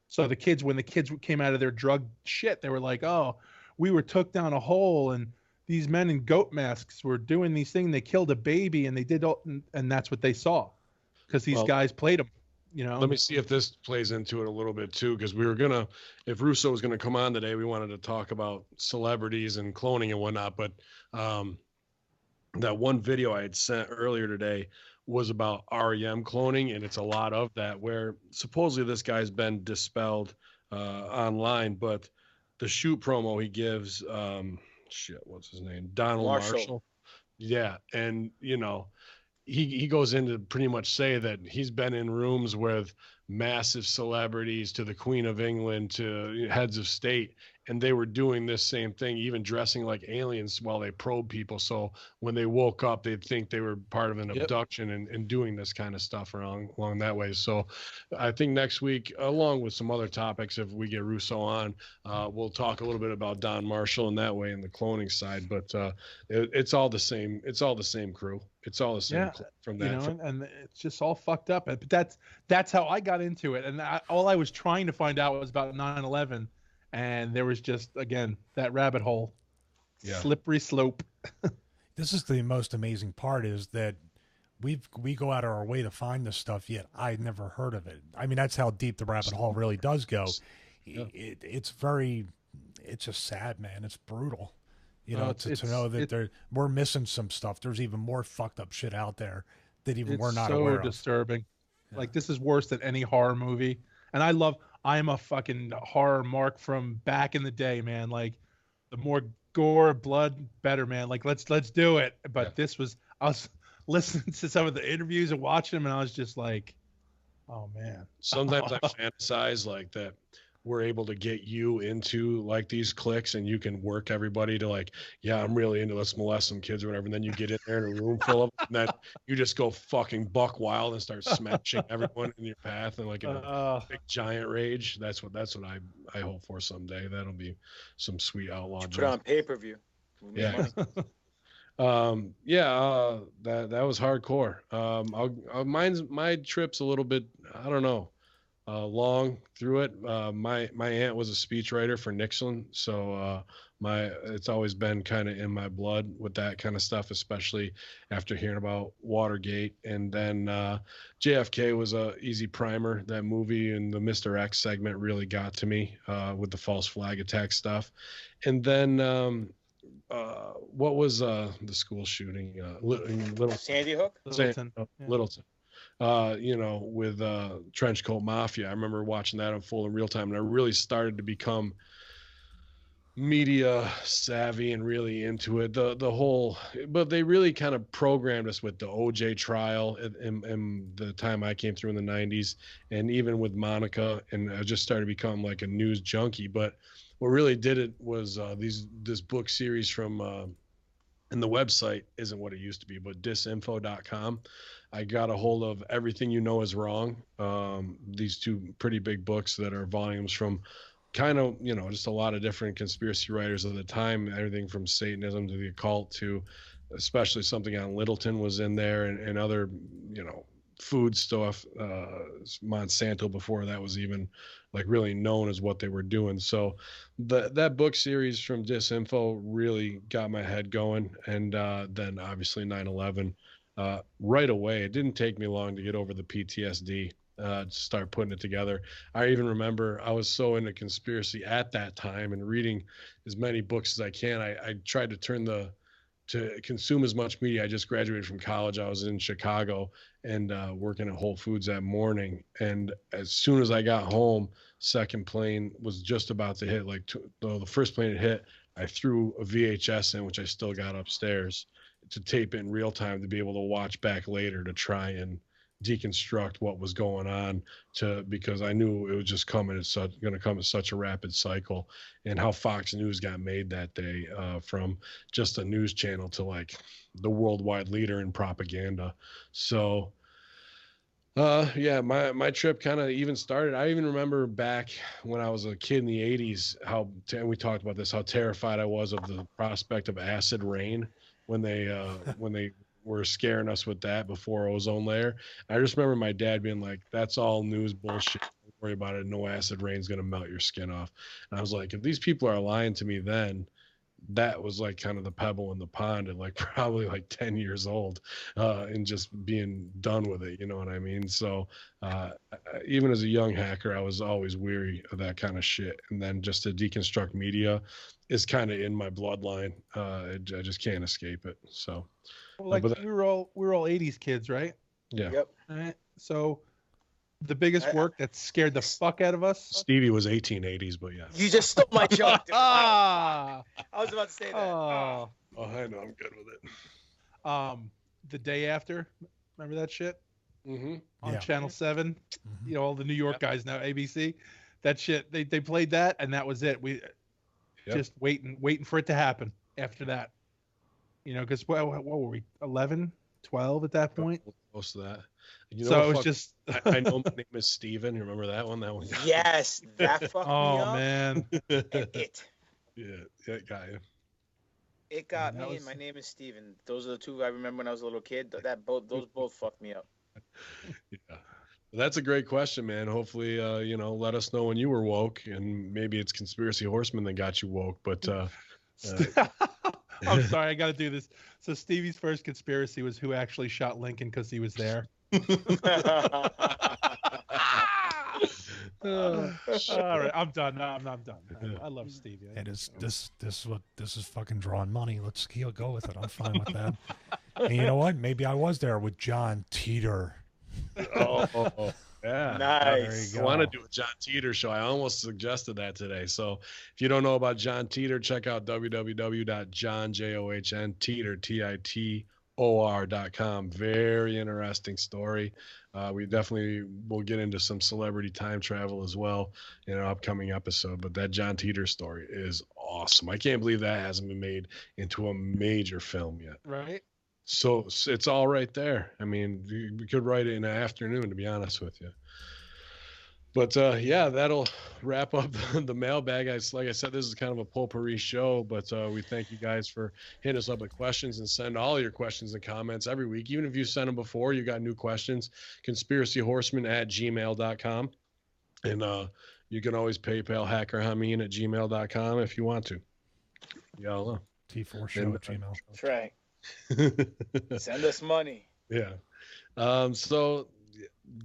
S4: So when the kids came out of their drug shit, they were like, oh, we were took down a hole and these men in goat masks were doing these things. They killed a baby and they did all, and that's what they saw because these guys played them.
S1: Let me see if this plays into it a little bit too, because we were if Russo was gonna come on today, we wanted to talk about celebrities and cloning and whatnot. But that one video I had sent earlier today was about REM cloning, and it's a lot of that, where supposedly this guy's been dispelled online, but the shoot promo he gives, what's his name? Donald Marshall. Yeah, and he goes into pretty much say that he's been in rooms with massive celebrities, to the Queen of England, to heads of state, and they were doing this same thing, even dressing like aliens while they probe people. So when they woke up, they'd think they were part of an abduction and doing this kind of stuff along that way. So I think next week, along with some other topics, if we get Russo on, we'll talk a little bit about Don Marshall in that way and the cloning side. But it's all the same. It's all the same crew. It's all the same from that.
S4: And it's just all fucked up. But that's how I got into it. And all I was trying to find out was about 9/11. And there was just, again, that rabbit hole, slippery slope.
S2: This is the most amazing part, is that we go out of our way to find this stuff, yet I'd never heard of it. I mean, that's how deep the rabbit hole really does go. Yeah. It's just sad, man. It's brutal. You know, to know that we're missing some stuff. There's even more fucked up shit out there that even we're not aware of.
S4: It's so disturbing. Yeah. Like, this is worse than any horror movie. And I am a fucking horror mark from back in the day, man. Like, the more gore, blood, better, man. Like, let's do it. But I was listening to some of the interviews and watching them, and I was just like, oh man.
S1: Sometimes I fantasize like that we're able to get you into like these cliques, and you can work everybody to like, yeah, I'm really into, let's molest some kids or whatever. And then you get in there in a room full of them, and then you just go fucking buck wild and start smashing everyone in your path and like in a big giant rage. That's what I hope for someday. That'll be some sweet outlaw.
S3: Put on pay-per-view.
S1: Yeah. That was hardcore. My trip's a little bit, I don't know, long through it. My aunt was a speechwriter for Nixon, so it's always been kind of in my blood with that kind of stuff, especially after hearing about Watergate. And then JFK was a easy primer. That movie and the Mr. X segment really got to me with the false flag attack stuff. And then what was the school shooting? Little
S3: Sandy Hook?
S1: Littleton. With Trench Coat Mafia. I remember watching that unfold in real time, and I really started to become media savvy and really into it. But they really kind of programmed us with the OJ trial and the time I came through in the 90s, and even with Monica, and I just started to become like a news junkie. But what really did it was this book series from and the website isn't what it used to be, but disinfo.com. I got a hold of Everything You Know Is Wrong. These two pretty big books that are volumes from kind of, just a lot of different conspiracy writers of the time, everything from Satanism to the occult to especially something on Littleton was in there, and other, food stuff, Monsanto before that was even like really known as what they were doing. So that book series from Disinfo really got my head going. And then obviously 9/11 right away. It didn't take me long to get over the PTSD, to start putting it together. I even remember I was so into conspiracy at that time and reading as many books as I can. I tried to consume as much media. I just graduated from college. I was in Chicago and working at Whole Foods that morning. And as soon as I got home, second plane was just about to hit. The first plane had hit, I threw a VHS in, which I still got upstairs, to tape it in real time to be able to watch back later to try and deconstruct what was going on, because I knew it was just going to come in such a rapid cycle, and how Fox News got made that day, from just a news channel to like the worldwide leader in propaganda. So my trip kind of even started. I even remember back when I was a kid in the 80s, and we talked about this, how terrified I was of the prospect of acid rain when they were scaring us with that before ozone layer. I just remember my dad being like, that's all news bullshit. Don't worry about it. No acid rain's going to melt your skin off. And I was like, if these people are lying to me, then that was like kind of the pebble in the pond at like probably like 10 years old, and just being done with it. You know what I mean? So even as a young hacker, I was always weary of that kind of shit. And then just to deconstruct media is kind of in my bloodline. I just can't escape it. So.
S4: Well, we were all 80s kids, right?
S1: Yeah.
S3: Yep.
S4: All right. So the biggest work that scared the fuck out of us.
S1: Stevie was 1880s, but yeah.
S3: You just stole my joke. I was about to say that.
S1: Oh, I know. I'm good with it.
S4: The Day After. Remember that shit?
S1: Mm-hmm.
S4: On Channel 7. Mm-hmm. All the New York guys now, ABC. That shit. They played that, and that was it. just waiting for it to happen after that. You know, because what were we, 11, 12 at that point?
S1: Close to that. You know,
S4: so it was just.
S1: I know my name is Steven. You remember that one? That one.
S3: Yes, that fucked me up.
S4: Oh man.
S1: It got you.
S3: It got me, and my name is Steven. Those are the two I remember when I was a little kid. Those both fucked me up.
S1: Yeah. Well, that's a great question, man. Hopefully, let us know when you were woke, and maybe it's Conspiracy Horsemen that got you woke. But
S4: I'm sorry, I got to do this. So Stevie's first conspiracy was who actually shot Lincoln because he was there. All right, I'm done. No, I'm done. I love Stevie.
S2: It is this is fucking drawing money. Let's go with it. I'm fine with that. And you know what? Maybe I was there with John Teeter.
S1: Oh, yeah.
S3: Nice.
S1: I want to do a John Teeter show. I almost suggested that today. So if you don't know about John Teeter, check out www.johnteeter.com. Very interesting story. We definitely will get into some celebrity time travel as well in an upcoming episode. But that John Teeter story is awesome. I can't believe that hasn't been made into a major film yet.
S4: Right.
S1: So it's all right there. I mean, we could write it in an afternoon, to be honest with you. But yeah, that'll wrap up the mailbag. Like I said, this is kind of a potpourri show, but we thank you guys for hitting us up with questions, and send all your questions and comments every week. Even if you sent them before, you got new questions, conspiracyhorsemen@gmail.com. And you can always PayPal HackerHamin@gmail.com if you want to. Yeah,
S2: T4show@gmail.
S3: That's right. Send us money.
S1: Yeah. So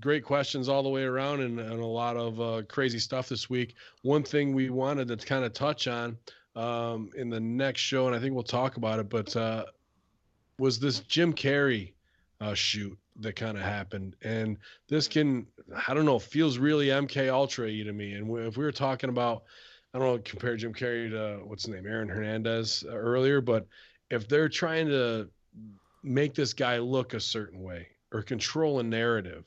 S1: great questions all the way around, and a lot of crazy stuff this week. One thing we wanted to kind of touch on in the next show, and I think we'll talk about it, but was this Jim Carrey shoot that kind of happened. And this feels really MK Ultra-y to me. And if we were talking about, I don't know, compare Jim Carrey to, what's his name, Aaron Hernandez earlier, but if they're trying to make this guy look a certain way or control a narrative,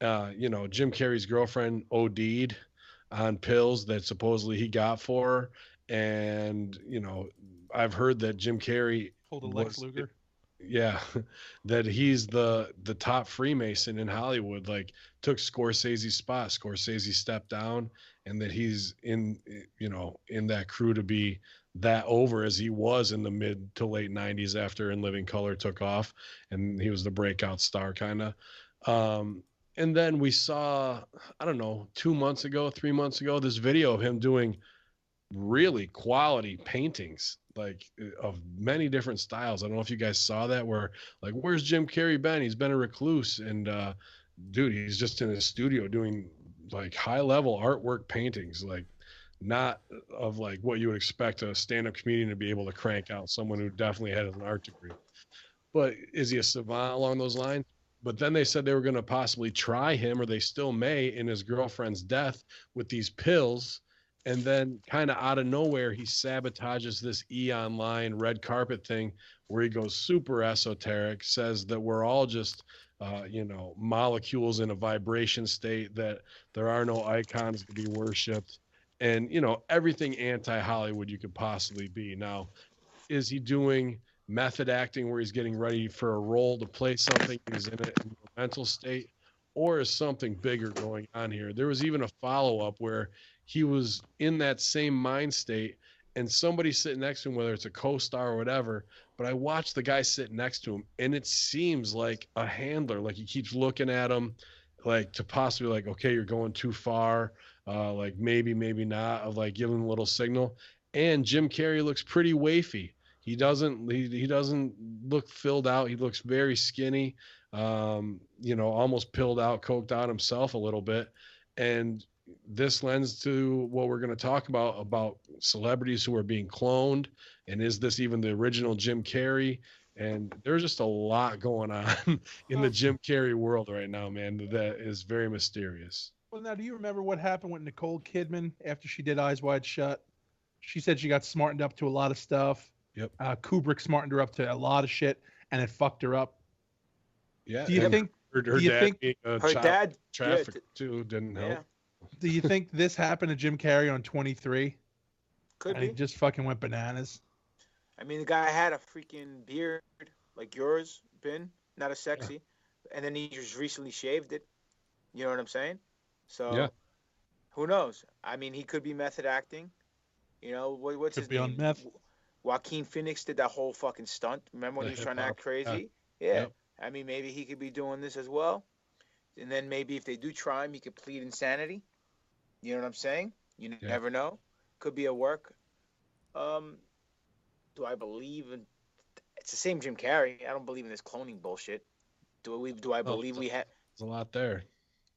S1: Jim Carrey's girlfriend OD'd on pills that supposedly he got for her. And, I've heard that Jim Carrey
S4: pulled a Lex Luger.
S1: Yeah, that he's the top Freemason in Hollywood, like took Scorsese's spot. Scorsese stepped down, and that he's in that crew to be that over as he was in the mid to late 90s after In Living Color took off, and he was the breakout star kind of. And then we saw, I don't know, 3 months ago, this video of him doing really quality paintings, like of many different styles. I don't know if you guys saw that, where like, where's Jim Carrey been? He's been a recluse, and dude, he's just in his studio doing like high level artwork paintings, like not of like what you would expect a stand-up comedian to be able to crank out, someone who definitely had an art degree. But is he a savant along those lines? But then they said they were going to possibly try him, or they still may, in his girlfriend's death with these pills. And then kind of out of nowhere, he sabotages this Online red carpet thing where he goes super esoteric, says that we're all just, molecules in a vibration state, that there are no icons to be worshipped, and, everything anti-Hollywood you could possibly be. Now, is he doing method acting where he's getting ready for a role to play something, he's in a mental state, or is something bigger going on here? There was even a follow-up where he was in that same mind state, and somebody sitting next to him, whether it's a co-star or whatever, but I watched the guy sitting next to him, and it seems like a handler, like he keeps looking at him, like to possibly like, okay, you're going too far, like maybe not, of like giving him a little signal. And Jim Carrey looks pretty wafy. He doesn't look filled out. He looks very skinny, almost pilled out, coked out himself a little bit. And this lends to what we're going to talk about celebrities who are being cloned. And is this even the original Jim Carrey? And there's just a lot going on in the Jim Carrey world right now, man, that is very mysterious.
S4: Well, now, do you remember what happened with Nicole Kidman after she did Eyes Wide Shut? She said she got smartened up to a lot of stuff.
S1: Yep.
S4: Kubrick smartened her up to a lot of shit, and it fucked her up.
S1: Yeah.
S4: Do you think
S1: her dad trafficked too didn't help?
S4: Do you think this happened to Jim Carrey on 23?
S3: Could
S4: and
S3: be.
S4: he just fucking went bananas.
S3: I mean, the guy had a freaking beard like yours, Ben, not as sexy, and then he just recently shaved it. You know what I'm saying? So, who knows? I mean, he could be method acting. You know, what's
S4: Could
S3: his
S4: be on
S3: name?
S4: meth.
S3: Joaquin Phoenix did that whole fucking stunt. Remember when he was trying to act crazy? Yeah.
S1: Yep.
S3: I mean, maybe he could be doing this as well. And then maybe if they do try him, he could plead insanity. You know what I'm saying? You never know. Could be a work. Do I believe in? It's the same Jim Carrey. I don't believe in this cloning bullshit. Do I believe we have?
S1: There's a lot there.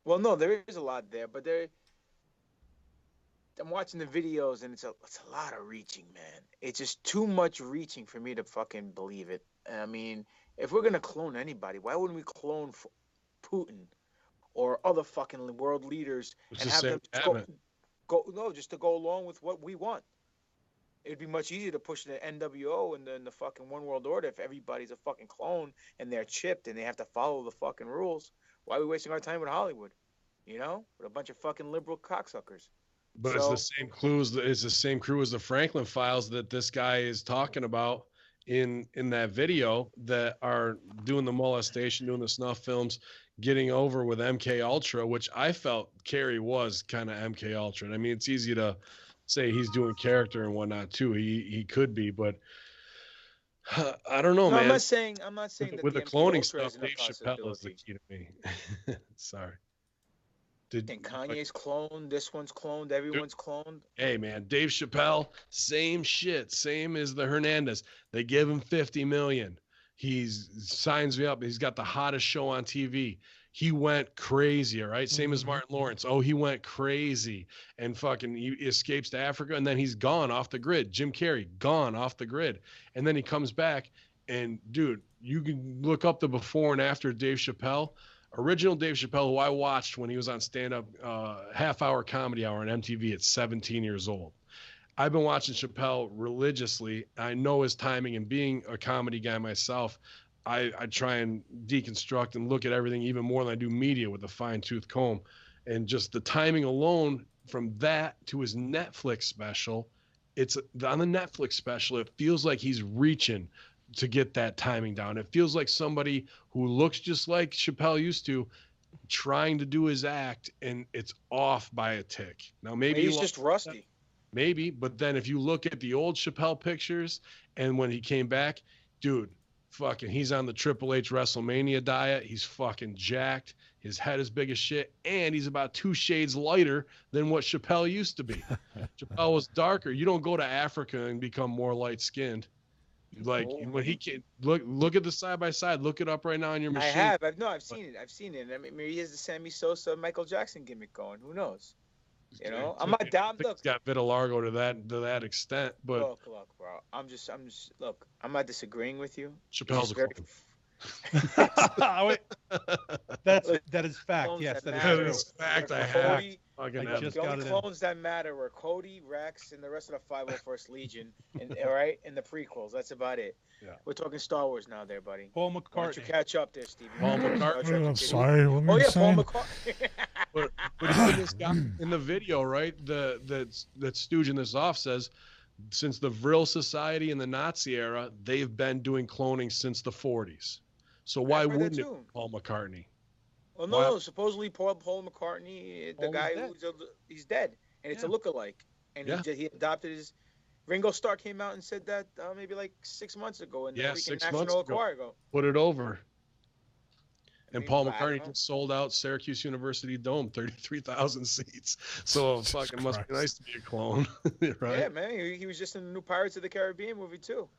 S3: Well, no, there is a lot there, but I'm watching the videos and it's a lot of reaching, man. It's just too much reaching for me to fucking believe it. I mean, if we're gonna clone anybody, why wouldn't we clone Putin or other fucking world leaders and have them just to go along with what we want? It'd be much easier to push the NWO and the fucking One World Order if everybody's a fucking clone and they're chipped and they have to follow the fucking rules. Why are we wasting our time with Hollywood? You know, with a bunch of fucking liberal cocksuckers.
S1: But it's the same clues. It's the same crew as the Franklin Files that this guy is talking about in that video that are doing the molestation, doing the snuff films, getting over with MK Ultra, which I felt Carey was kind of MK Ultra. And I mean, it's easy to say he's doing character and whatnot too. He could be, but I don't know, man.
S3: I'm not saying that
S1: with the cloning stuff, Dave Chappelle is the key to me. Sorry.
S3: And Kanye's cloned, this one's cloned, everyone's cloned.
S1: Hey man, Dave Chappelle, same shit, same as the Hernandez. They give him $50 million. He signs me up. He's got the hottest show on TV. He went crazy, all right? Same as Martin Lawrence. Oh, he went crazy and fucking he escapes to Africa and then he's gone off the grid. Jim Carrey, gone off the grid. And then he comes back and dude, you can look up the before and after Dave Chappelle. Original Dave Chappelle, who I watched when he was on stand-up half-hour comedy hour on MTV at 17 years old. I've been watching Chappelle religiously. I know his timing, and being a comedy guy myself, I try and deconstruct and look at everything even more than I do media with a fine-tooth comb. And just the timing alone, from that to his Netflix special, it's on the Netflix special, it feels like he's reaching to get that timing down. It feels like somebody who looks just like Chappelle used to trying to do his act and it's off by a tick. Now maybe
S3: he's just rusty.
S1: Maybe, but then if you look at the old Chappelle pictures and when he came back, dude, fucking he's on the Triple H WrestleMania diet. He's fucking jacked. His head is big as shit, and he's about 2 shades lighter than what Chappelle used to be. Chappelle was darker. You don't go to Africa and become more light-skinned. Like when he can look at the side by side, look it up right now on your machine.
S3: I've seen it. I mean, maybe he has the Sammy Sosa, Michael Jackson gimmick going. Who knows? You know, I'm not down. Look,
S1: he's got vitiligo to that extent, but
S3: look, bro. I'm just look. I'm not disagreeing with you.
S1: Chappelle's
S4: that is fact. Yes, that is
S1: fact. I
S3: have.
S1: The
S3: only clones that matter were Cody, Rex, and the rest of the 501st Legion, and all right, and the prequels. That's about it. Yeah. We're talking Star Wars now, there, buddy.
S4: Paul McCartney.
S3: Why don't you catch up there, Stevie?
S1: Paul McCartney.
S2: I'm sorry.
S3: Paul McCartney.
S1: but even this guy in the video, right? That stooging this off says, since the Vril Society in the Nazi era, they've been doing cloning since the 40s. So why wouldn't it be Paul McCartney?
S3: Well, no. Supposedly Paul McCartney, the guy he's dead, and it's a lookalike, and he adopted his. Ringo Starr came out and said that maybe like 6 months ago in the National Enquirer.
S1: Put it over. And Paul McCartney just sold out Syracuse University Dome, 33,000 seats. So fucking must be nice to be a clone, right?
S3: Yeah, man. He was just in the new Pirates of the Caribbean movie too.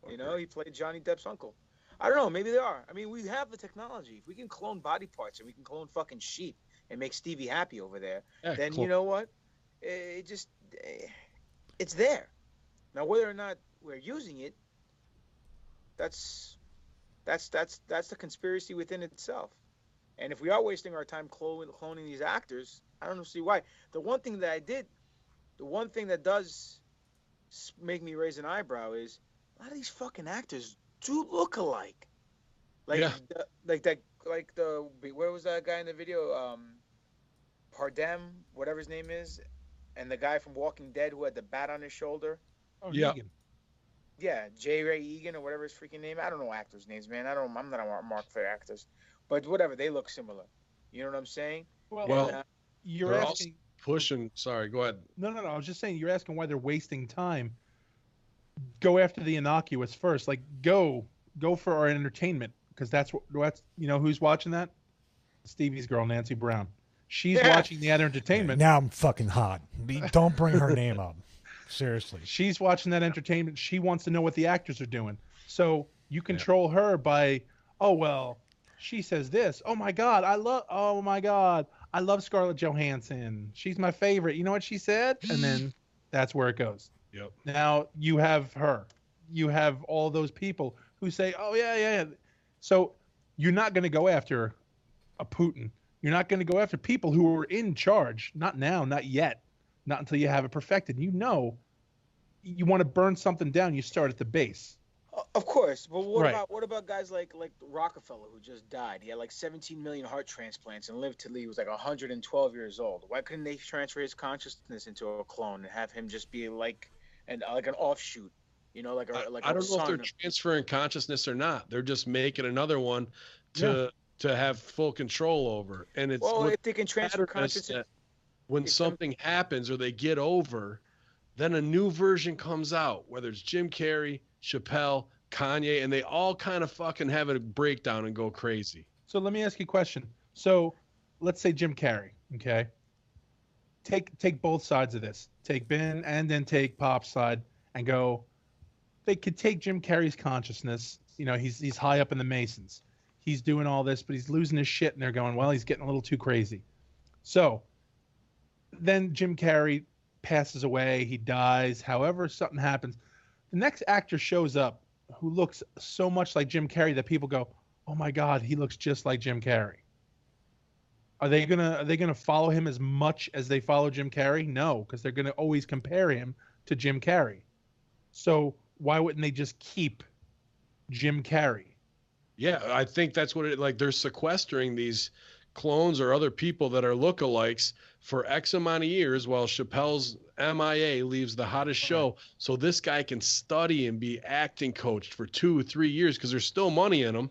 S3: You know, he played Johnny Depp's uncle. I don't know. Maybe they are. I mean, we have the technology. If we can clone body parts and we can clone fucking sheep and make Stevie happy over there, then you know what? It's there. Now, whether or not we're using it, that's the conspiracy within itself. And if we are wasting our time cloning these actors, I don't see why. The one thing that does make me raise an eyebrow is a lot of these fucking actors do look alike. Where was that guy in the video? Pardem, whatever his name is. and the guy from Walking Dead who had the bat on his shoulder.
S4: Oh,
S1: Yeah.
S4: Negan.
S3: Yeah, J. Ray Egan or whatever his freaking name. I don't know actors' names, man. I'm not a mark for actors, but whatever. They look similar. You know what I'm saying?
S4: Well, you're asking.
S1: Pushing. Sorry, go ahead.
S4: No. I was just saying you're asking why they're wasting time. Go after the innocuous first. Like go for our entertainment, because that's who's watching that? Stevie's girl, Nancy Brown. She's watching the other entertainment.
S2: Now I'm fucking hot. Don't bring her name up. Seriously.
S4: She's watching that entertainment. She wants to know what the actors are doing. So you control her by, oh, well, she says this. Oh my God, I love Scarlett Johansson. She's my favorite. You know what she said? And then that's where it goes.
S1: Yep.
S4: Now you have her. You have all those people who say, oh, yeah. So you're not going to go after a Putin. You're not going to go after people who are in charge. Not now, not yet. Not until you have it perfected. You want to burn something down, you start at the base.
S3: Of course, but what about guys like Rockefeller, who just died? He had like 17 million heart transplants and lived till he was like 112 years old. Why couldn't they transfer his consciousness into a clone and have him just be like an offshoot? You know, I
S1: don't know if they're transferring consciousness or not. They're just making another one to have full control over. And it's
S3: if they can transfer consciousness.
S1: When something happens or they get over, then a new version comes out, whether it's Jim Carrey, Chappelle, Kanye, and they all kind of fucking have a breakdown and go crazy.
S4: So let me ask you a question. So let's say Jim Carrey, okay? Take both sides of this. Take Ben and then take Pop's side and go, they could take Jim Carrey's consciousness. You know, he's high up in the Masons. He's doing all this, but he's losing his shit, and they're going, well, he's getting a little too crazy. So then Jim Carrey passes away, he dies, however something happens. The next actor shows up who looks so much like Jim Carrey that people go, oh my God, he looks just like Jim Carrey. Are they gonna follow him as much as they follow Jim Carrey? No, because they're gonna always compare him to Jim Carrey. So why wouldn't they just keep Jim Carrey?
S1: Yeah, I think that's what they're sequestering these clones or other people that are lookalikes for X amount of years while Chappelle's MIA leaves the hottest show. So this guy can study and be acting coached for 2 or 3 years because there's still money in him.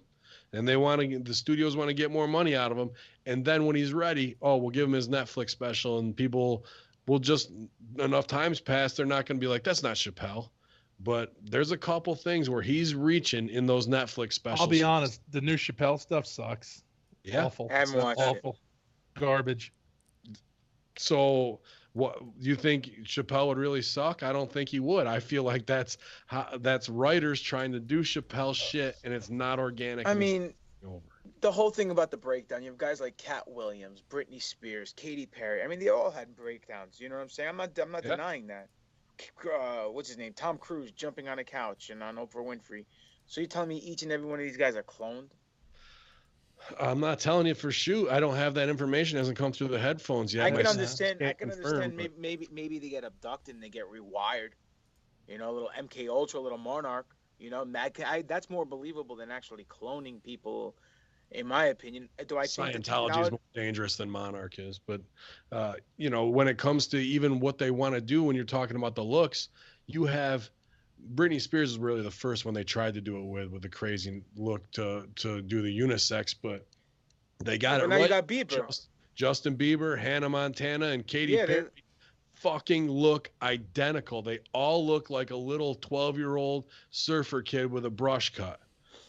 S1: And the studios want to get more money out of him. And then when he's ready, we'll give him his Netflix special, and people will just, enough times pass, they're not going to be like, that's not Chappelle. But there's a couple things where he's reaching in those Netflix specials.
S4: I'll be honest, the new Chappelle stuff sucks.
S1: Yeah.
S4: Awful.
S3: I haven't watched
S4: awful.
S3: it.
S4: Garbage.
S1: So what you think Chappelle would really suck? I don't think he would. I feel like that's writers trying to do Chappelle shit, and it's not organic.
S3: I mean, the whole thing about the breakdown, you have guys like Cat Williams, Britney Spears, Katy Perry. I mean, they all had breakdowns. You know what I'm saying? I'm not denying that. What's his name? Tom Cruise jumping on a couch and on Oprah Winfrey. So you're telling me each and every one of these guys are cloned?
S1: I'm not telling you for shoot. I don't have that information. It hasn't come through the headphones yet.
S3: I can understand. Maybe they get abducted and they get rewired. You know, a little MK Ultra, a little Monarch. You know, that's more believable than actually cloning people, in my opinion. Do I think
S1: Scientology is more dangerous than Monarch is? But you know, when it comes to even what they want to do, when you're talking about the looks, you have. Britney Spears is really the first one they tried to do it with the crazy look to do the unisex, but they got it right.
S3: Now you got Bieber.
S1: Justin Bieber, Hannah Montana, and Katy Perry fucking look identical. They all look like a little 12-year-old surfer kid with a brush cut.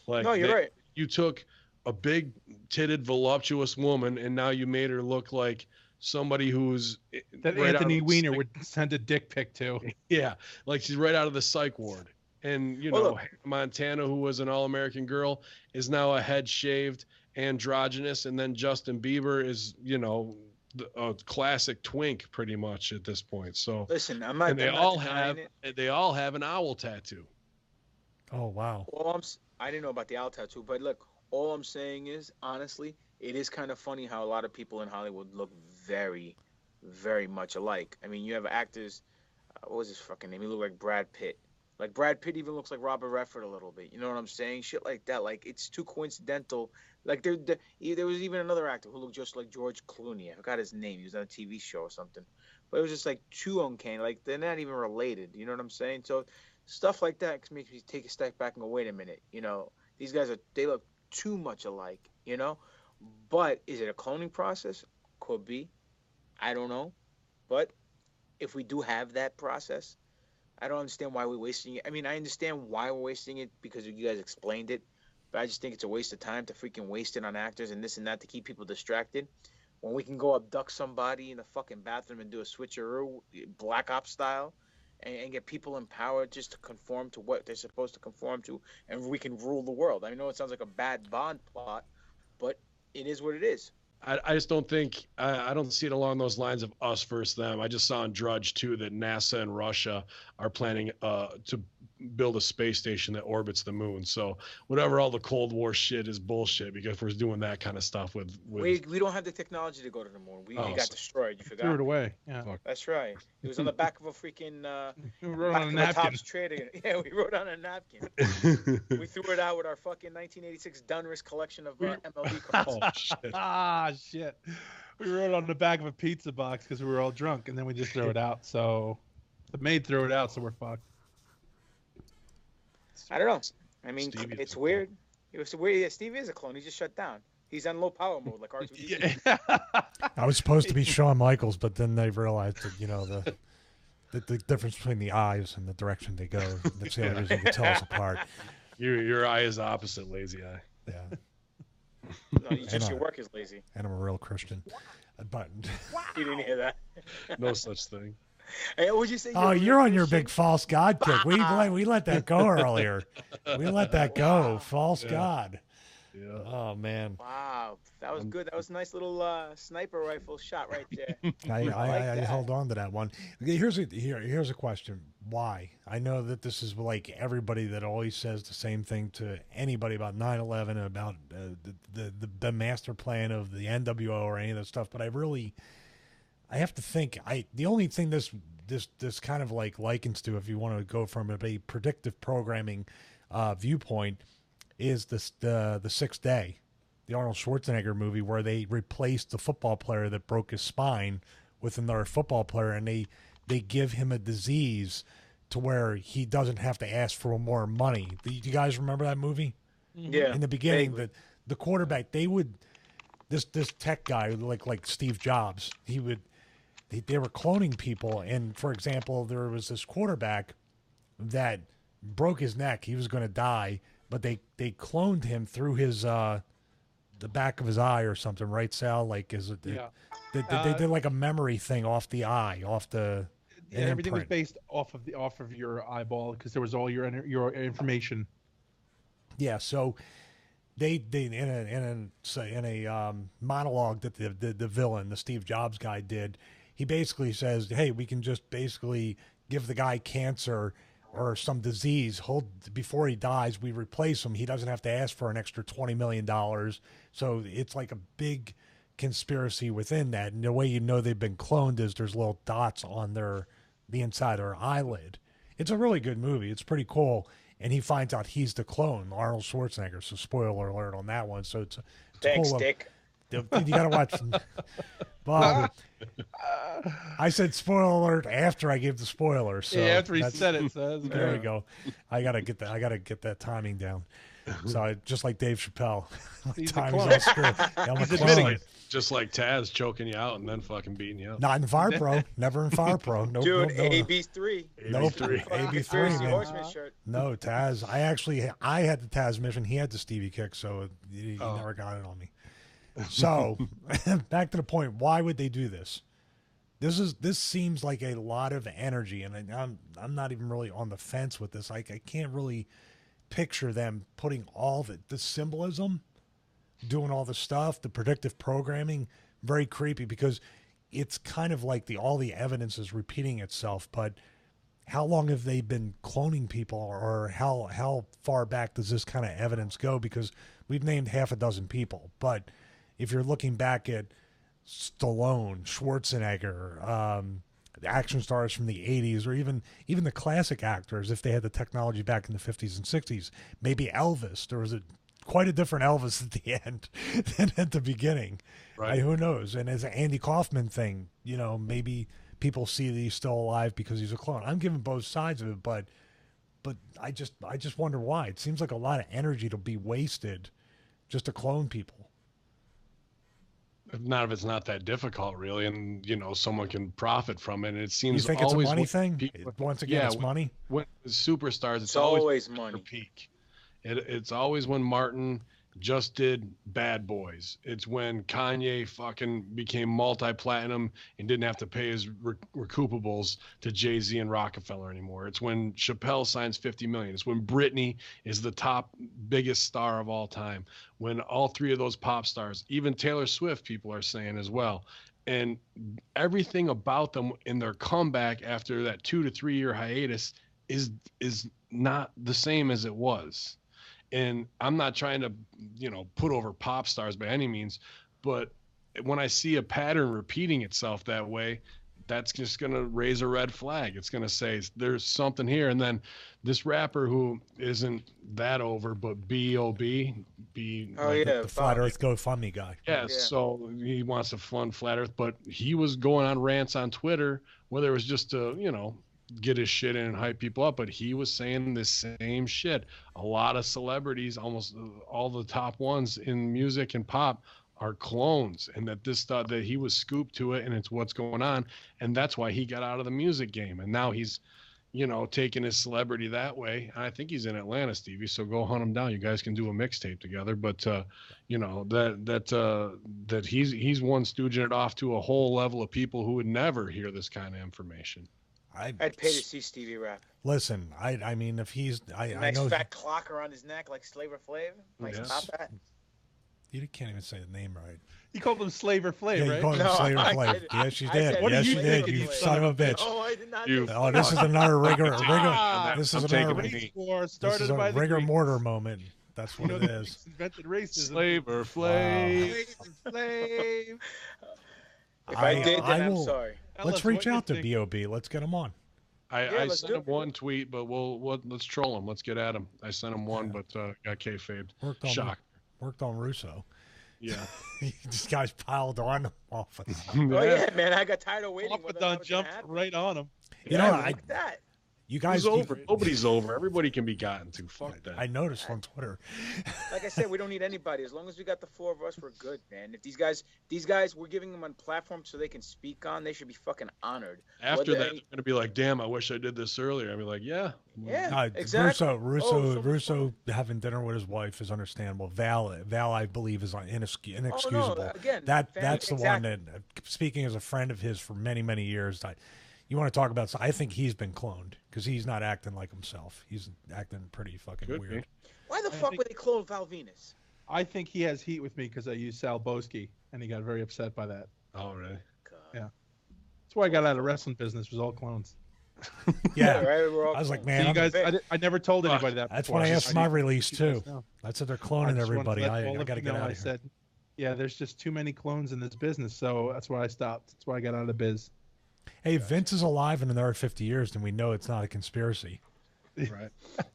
S3: No, you're right.
S1: You took a big-titted, voluptuous woman, and now you made her look like somebody who's
S4: that right Anthony Weiner would send a dick pic to.
S1: Yeah, like she's right out of the psych ward. And you know, Montana, who was an all-American girl, is now a head-shaved androgynous, and then Justin Bieber is, you know, a classic twink pretty much at this point. So
S3: listen,
S1: they all have an owl tattoo.
S2: Oh wow.
S3: Well, I didn't know about the owl tattoo, but look, all I'm saying is honestly, it is kind of funny how a lot of people in Hollywood look very, very much alike. I mean, you have actors. What was his fucking name? He looked like Brad Pitt. Like Brad Pitt even looks like Robert Redford a little bit. You know what I'm saying? Shit like that. Like it's too coincidental Like there was even another actor who looked just like George Clooney. I forgot his name. He was on a TV show or something. But it was just like too uncanny. Like they're not even related. You know what I'm saying? So stuff like that makes me take a step back and go, wait a minute. You know, these guys they look too much alike. You know, but is it a cloning process? Could be. I don't know. But if we do have that process, I don't understand why we're wasting it. I mean, I understand why we're wasting it because you guys explained it. But I just think it's a waste of time to freaking waste it on actors and this and that to keep people distracted. When we can go abduct somebody in the fucking bathroom and do a switcheroo, Black Ops style, and get people in power just to conform to what they're supposed to conform to, and we can rule the world. I know it sounds like a bad Bond plot, but it is what it is.
S1: I just don't think I don't see it along those lines of us versus them. I just saw in Drudge too that NASA and Russia are planning to build a space station that orbits the moon. So whatever all the Cold War shit is bullshit because we're doing that kind of stuff with...
S3: We don't have the technology to go to the moon. It got destroyed. You forgot.
S4: Threw it away. Yeah,
S3: that's right. It was on the back of a freaking
S4: we wrote on a napkin.
S3: Yeah, we wrote on a napkin. We threw it out with our fucking 1986 Dunris collection of MLB cards.
S1: Oh shit.
S4: Shit. We wrote it on the back of a pizza box because we were all drunk, and then we just threw it out. So the maid threw it out, so we're fucked.
S3: I don't know. I mean, it's weird. It was weird. Yeah, Steve is a clone. He just shut down. He's on low power mode, like R2D2.
S2: Yeah. I was supposed to be Shawn Michaels, but then they realized that the difference between the eyes and the direction they go. That's the only reason you can tell us apart.
S1: Your eye is opposite lazy eye.
S2: Yeah.
S3: No, just your work is lazy.
S2: And I'm a real Christian. But
S3: you didn't hear that.
S1: No such thing.
S3: Hey, what'd you say?
S2: Oh, you're on your big false god kick. We let that go earlier. We let that go. Wow. False god.
S1: Yeah.
S2: Oh man.
S3: Wow, that was good. That was a nice little sniper rifle shot right there.
S2: I held on to that one. Here's a question. Why? I know that this is like everybody that always says the same thing to anybody about 9/11 and about the master plan of the NWO or any of that stuff. But I have to think. The only thing this kind of like likens to, if you want to go from a predictive programming viewpoint, is the Sixth Day, the Arnold Schwarzenegger movie, where they replaced the football player that broke his spine with another football player, and they give him a disease to where he doesn't have to ask for more money. Do you guys remember that movie?
S3: Yeah.
S2: In the beginning, the quarterback, this tech guy like Steve Jobs, they were cloning people, and for example, there was this quarterback that broke his neck. He was going to die, but they cloned him through his the back of his eye or something, right, Sal? Like, they did like a memory thing off the eye, off the.
S4: Yeah, everything was based off of your eyeball because there was all your information. Yeah,
S2: so they in a monologue that the villain, the Steve Jobs guy, did. He basically says, "Hey, we can just basically give the guy cancer or some disease. Before he dies, we replace him. He doesn't have to ask for an extra $20 million. So it's like a big conspiracy within that. And the way you know they've been cloned is there's little dots on the inside of their eyelid. It's a really good movie. It's pretty cool. And he finds out he's the clone, Arnold Schwarzenegger. So spoiler alert on that one. So it's
S3: thanks,
S2: cool.
S3: Dick.
S2: You got to watch. Bob, I said spoiler alert after I gave the spoiler. So
S4: yeah, after he said it. So
S2: there we go. I gotta get that timing down. So just like Dave Chappelle, timing's all screwed.
S4: He's admitting it.
S1: Just like Taz choking you out and then fucking beating you up.
S2: Not in Fire Pro. Never in Fire Pro. No,
S3: dude,
S2: no.
S3: AB3.
S2: Nope.
S3: AB3, man.
S2: No, Taz. I had the Taz mission. He had the Stevie kick, so he never got it on me. So back to the point. Why would they do this? This seems like a lot of energy, and I'm not even really on the fence with this. I can't really picture them putting all the symbolism, doing all the stuff, the predictive programming, very creepy, because it's kind of like all the evidence is repeating itself. But how long have they been cloning people, or how far back does this kind of evidence go? Because we've named half a dozen people, but if you're looking back at Stallone, Schwarzenegger, the action stars from the 80s, or even the classic actors, if they had the technology back in the 50s and 60s, maybe Elvis. There was a quite a different Elvis at the end than at the beginning.
S1: Right.
S2: Who knows? And as an Andy Kaufman thing, maybe people see that he's still alive because he's a clone. I'm giving both sides of it, but I just wonder why. It seems like a lot of energy to be wasted just to clone people.
S1: Not if it's not that difficult, really, and someone can profit from it. And it seems
S2: you think
S1: always
S2: it's a money thing.
S1: People,
S2: Once again, it's money.
S1: When superstars,
S3: it's always money.
S1: Peak. It's always when Martin just did Bad Boys. It's when Kanye fucking became multi-platinum and didn't have to pay his recoupables to Jay-Z and Rockefeller anymore. It's when Chappelle signs 50 million. It's when Britney is the top biggest star of all time. When all three of those pop stars, even Taylor Swift, people are saying as well. And everything about them in their comeback after that 2 to 3 year hiatus is not the same as it was. And I'm not trying to, put over pop stars by any means, but when I see a pattern repeating itself that way, that's just going to raise a red flag. It's going to say there's something here. And then this rapper who isn't that over, but B.O.B.
S2: The Flat Earth GoFundMe guy.
S1: Yeah, so he wants to fund Flat Earth, but he was going on rants on Twitter, whether it was just to, get his shit in and hype people up, but he was saying the same shit. A lot of celebrities, almost all the top ones in music and pop, are clones, and that this thought that he was scooped to it and it's what's going on, and that's why he got out of the music game. And now he's taking his celebrity that way. I think he's in Atlanta, Stevie, so go hunt him down. You guys can do a mixtape together. But that he's one stooging it off to a whole level of people who would never hear this kind of information.
S3: I'd pay to see Stevie rap.
S2: Listen, I mean, if he's, I
S3: nice
S2: know
S3: fat clock around his neck like Slaver Flav. Nice top hat.
S2: You can't even say the name right.
S4: You called him Slaver Flav, right?
S2: You called him Slaver Flav. Yes, you did. Yes, you did. You son of a bitch.
S3: Oh, I did not.
S2: Oh, this is another rigor. This is another rigor mortar moment. That's what it is.
S4: Invented racism.
S1: Slaver Flav.
S3: Flav. If I did, then I'm sorry.
S2: Let's reach out to B.O.B. Let's get him on.
S1: I sent him one tweet, but let's troll him. Let's get at him. I sent him one, but got kayfabed. Shocked.
S2: Worked on Russo.
S1: Yeah.
S2: These guys piled on him off of
S3: Oh, yeah, man. I got tired of waiting.
S4: Don jumped right on him.
S3: That.
S2: You guys,
S1: over. Nobody's over. Everybody can be gotten to. Fuck that.
S2: I noticed on Twitter.
S3: Like I said, we don't need anybody. As long as we got the four of us, we're good, man. If these guys, we're giving them a platform so they can speak on, they should be fucking honored.
S1: After that, they're going to be like, damn, I wish I did this earlier. I'd be like, yeah.
S3: Exactly.
S2: Russo having dinner with his wife is understandable. Val, I believe, is inexcusable.
S3: Oh, no. Again,
S2: that's the one that, speaking as a friend of his for many, many years, you want to talk about? I think he's been cloned because he's not acting like himself. He's acting pretty fucking weird.
S3: Why the fuck would they clone Val Venus?
S4: I think he has heat with me because I used Sal Boski, and he got very upset by that.
S1: Oh, really?
S3: God.
S4: Yeah. That's why I got out of wrestling business. Was all clones.
S2: Yeah.
S3: Right,
S2: I was like, man,
S4: so you guys, I never told anybody that.
S2: That's
S4: before.
S2: when I asked my release too. That's that they're cloning everybody. I got to get out of here.
S4: I said, yeah, there's just too many clones in this business, so that's why I stopped. That's why I got out of the biz.
S2: Hey, Vince is alive in another 50 years, then we know it's not a conspiracy.
S1: Right.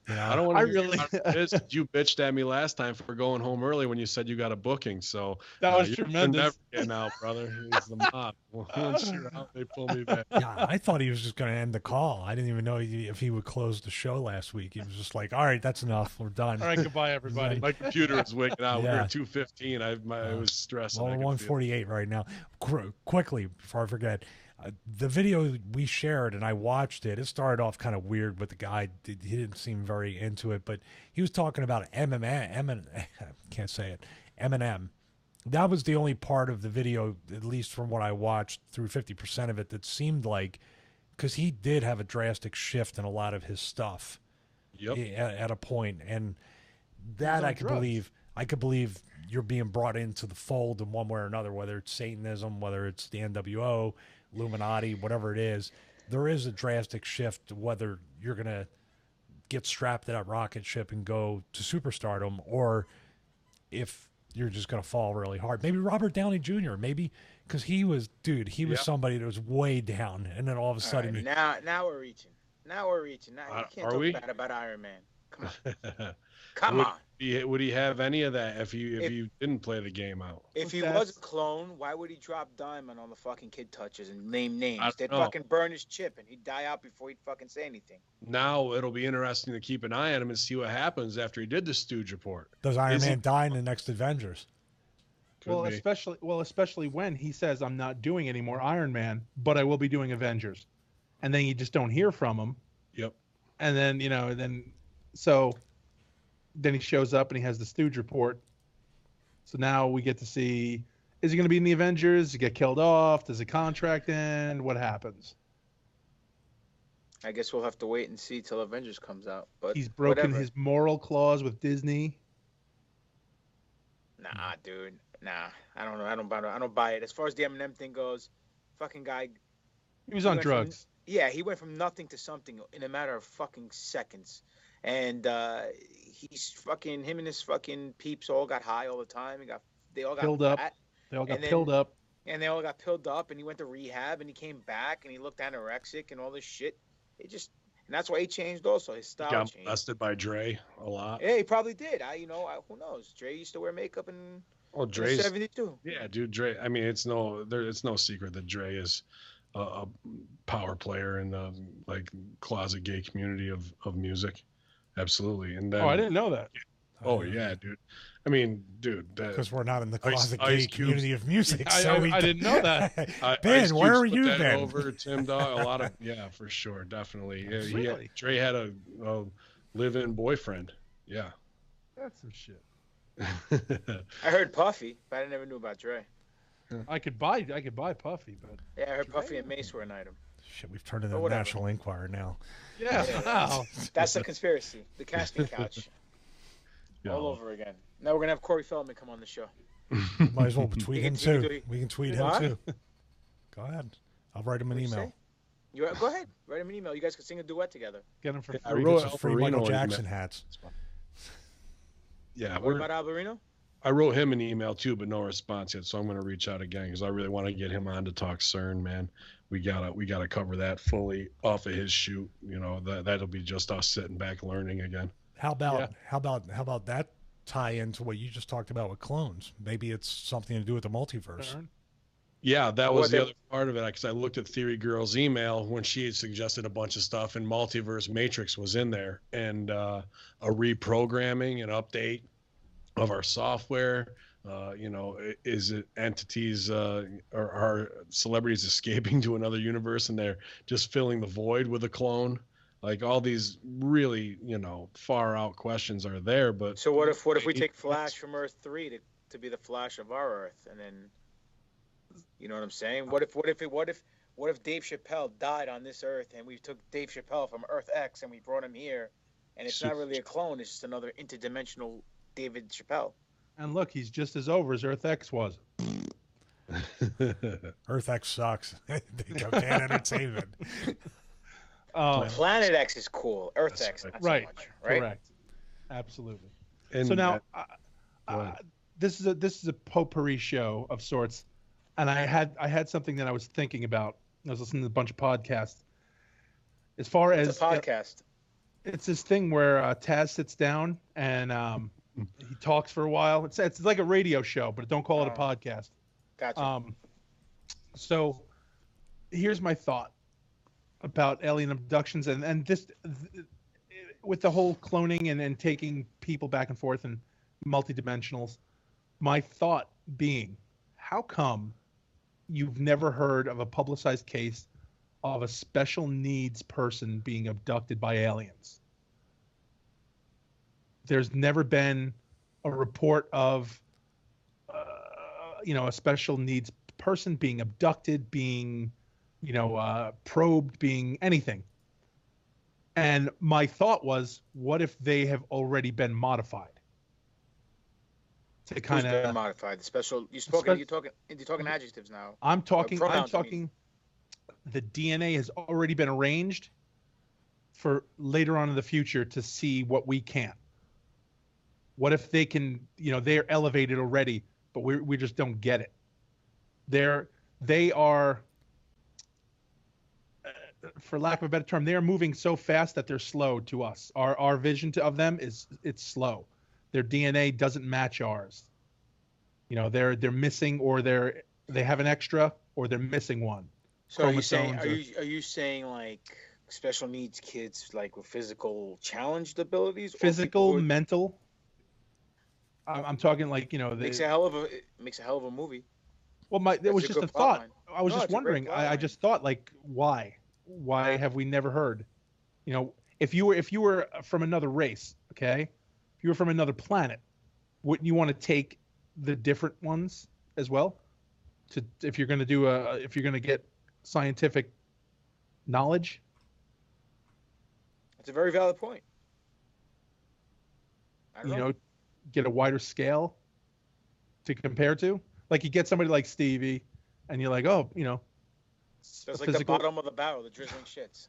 S1: I don't want to you bitched at me last time for going home early when you said you got a booking. So
S4: that was tremendous.
S1: Never getting out, brother. It's the mob. Once you're out, they pull me back.
S2: Yeah, I thought he was just going to end the call. I didn't even know if he would close the show last week. He was just like, "All right, that's enough. We're done."
S4: All right, goodbye, everybody.
S1: My computer is waking out. We're at 2:15. I was stressing.
S2: Well, 1:48 right now. Quickly before I forget. The video we shared and I watched it. It started off kind of weird with the guy. He didn't seem very into it, but he was talking about Eminem. Can't say it. Eminem. That was the only part of the video, at least from what I watched through 50% of it, that seemed like, because he did have a drastic shift in a lot of his stuff.
S1: Yep.
S2: At a point, and that I could believe you're being brought into the fold in one way or another, whether it's Satanism, whether it's the NWO. Illuminati, whatever it is, there is a drastic shift whether you're going to get strapped to that rocket ship and go to superstardom or if you're just going to fall really hard. Maybe Robert Downey Jr., maybe, because he was somebody that was way down, and then all of a sudden...
S3: Right, now we're reaching. Now you can't talk bad about Iron Man. Come on.
S1: Would he have any of that if you didn't play the game out?
S3: If he was a clone, why would he drop Diamond on the fucking kid touches and name names? They'd fucking burn his chip and he'd die out before he'd fucking say anything.
S1: Now it'll be interesting to keep an eye on him and see what happens after he did the Stooge report.
S2: Does Iron Man die in the next Avengers?
S4: Well, especially when he says, I'm not doing any more Iron Man, but I will be doing Avengers. And then you just don't hear from him.
S1: Yep.
S4: And then, then he shows up and he has the Stooge report. So now we get to see, is he going to be in the Avengers? Does he get killed off? Does the contract end? What happens?
S3: I guess we'll have to wait and see till Avengers comes out. But
S4: he's broken his moral clause with Disney.
S3: Nah, dude. Nah, I don't know. I don't buy it. As far as the Eminem thing goes, fucking guy.
S4: He was on drugs.
S3: He went from nothing to something in a matter of fucking seconds. And he's fucking, him and his fucking peeps all got high all the time. They all got
S4: pilled up. They all got pilled up.
S3: And they all got pilled up. And he went to rehab and he came back and he looked anorexic and all this shit. And that's why he changed also. His style changed. Got
S1: molested by Dre a lot.
S3: Yeah, he probably did. Who knows? Dre used to wear makeup in
S1: Dre's
S3: 72.
S1: Yeah, dude, Dre. I mean, it's no secret that Dre is a power player in the closet gay community of music. Absolutely. And then,
S4: I didn't know that.
S1: Oh yeah, dude. I mean, dude,
S2: because we're not in the closet gay community of music.
S4: I didn't know that.
S2: Ben, where are you then?
S1: Over Tim Dog, a lot of for sure, definitely. Yeah, Dre had a live-in boyfriend. Yeah,
S4: that's some shit.
S3: I heard Puffy, but I never knew about Dre.
S4: I could buy Puffy, but
S3: I heard Puffy and Mace were an item.
S2: Shit, we've turned into the National Enquirer now.
S4: Yeah, wow.
S3: That's the conspiracy. The casting couch. All over again. Now we're gonna have Corey Feldman come on the show.
S2: Might as well tweet him too. We can tweet him too. Go ahead. I'll write him an email.
S3: Go ahead. Write him an email. You guys can sing a duet together.
S4: Get him for free.
S2: I wrote free Michael Jackson hats.
S1: Yeah.
S3: What about Alberino?
S1: I wrote him an email too, but no response yet. So I'm going to reach out again because I really want to get him on to talk CERN, man. We gotta cover that fully off of his shoot. That'll be just us sitting back learning again.
S2: How about that tie into what you just talked about with clones? Maybe it's something to do with the multiverse.
S1: Yeah, that was the other part of it, because I looked at Theory Girl's email when she had suggested a bunch of stuff, and Multiverse Matrix was in there, and a reprogramming and update of our software. Is it entities or are celebrities escaping to another universe and they're just filling the void with a clone? Like, all these really, far out questions are there. But
S3: so what if we take Flash from Earth 3 to be the Flash of our Earth, and then, you know what I'm saying? What if Dave Chappelle died on this Earth and we took Dave Chappelle from Earth X and we brought him here, and it's not really a clone, it's just another interdimensional David Chappelle.
S4: And look, he's just as over as Earth X was.
S2: Earth X sucks. They go Dan Entertainment.
S3: Planet X is cool. Earth X, not
S4: right.
S3: So much, right?
S4: Correct. Absolutely.
S1: And
S4: so now, this is a potpourri show of sorts, and I had something that I was thinking about. I was listening to a bunch of podcasts. As far as
S3: a podcast,
S4: it's this thing where Taz sits down and he talks for a while. It's like a radio show, but don't call it a podcast.
S3: Gotcha.
S4: So here's my thought about alien abductions and this with the whole cloning and taking people back and forth and multidimensionals. My thought being, how come you've never heard of a publicized case of a special needs person being abducted by aliens? There's never been a report of, a special needs person being abducted, being, probed, being anything. And my thought was, what if they have already been modified? To kind of
S3: modified. The special. You're talking adjectives now.
S4: I'm talking. The DNA has already been arranged for later on in the future to see what we can't. What if they can? They're elevated already, but we just don't get it. They are for lack of a better term, they are moving so fast that they're slow to us. Our vision of them it's slow. Their DNA doesn't match ours. You know, they're missing, or they have an extra, or they're missing one.
S5: So are you saying like special needs kids like with physical challenged abilities?
S4: Physical, mental. I'm talking like, you know,
S5: makes a hell of a movie.
S4: Well, it was just a thought. I was just wondering. I just thought, like, why have we never heard? You know, if you were from another race, okay, if you were from another planet, wouldn't you want to take the different ones as well? If you're going to get scientific knowledge.
S5: That's a very valid point. I don't know.
S4: Get a wider scale to compare to. Like, you get somebody like Stevie, and you're like, oh, you know,
S5: that's like the bottom of the barrel, the drizzling shits.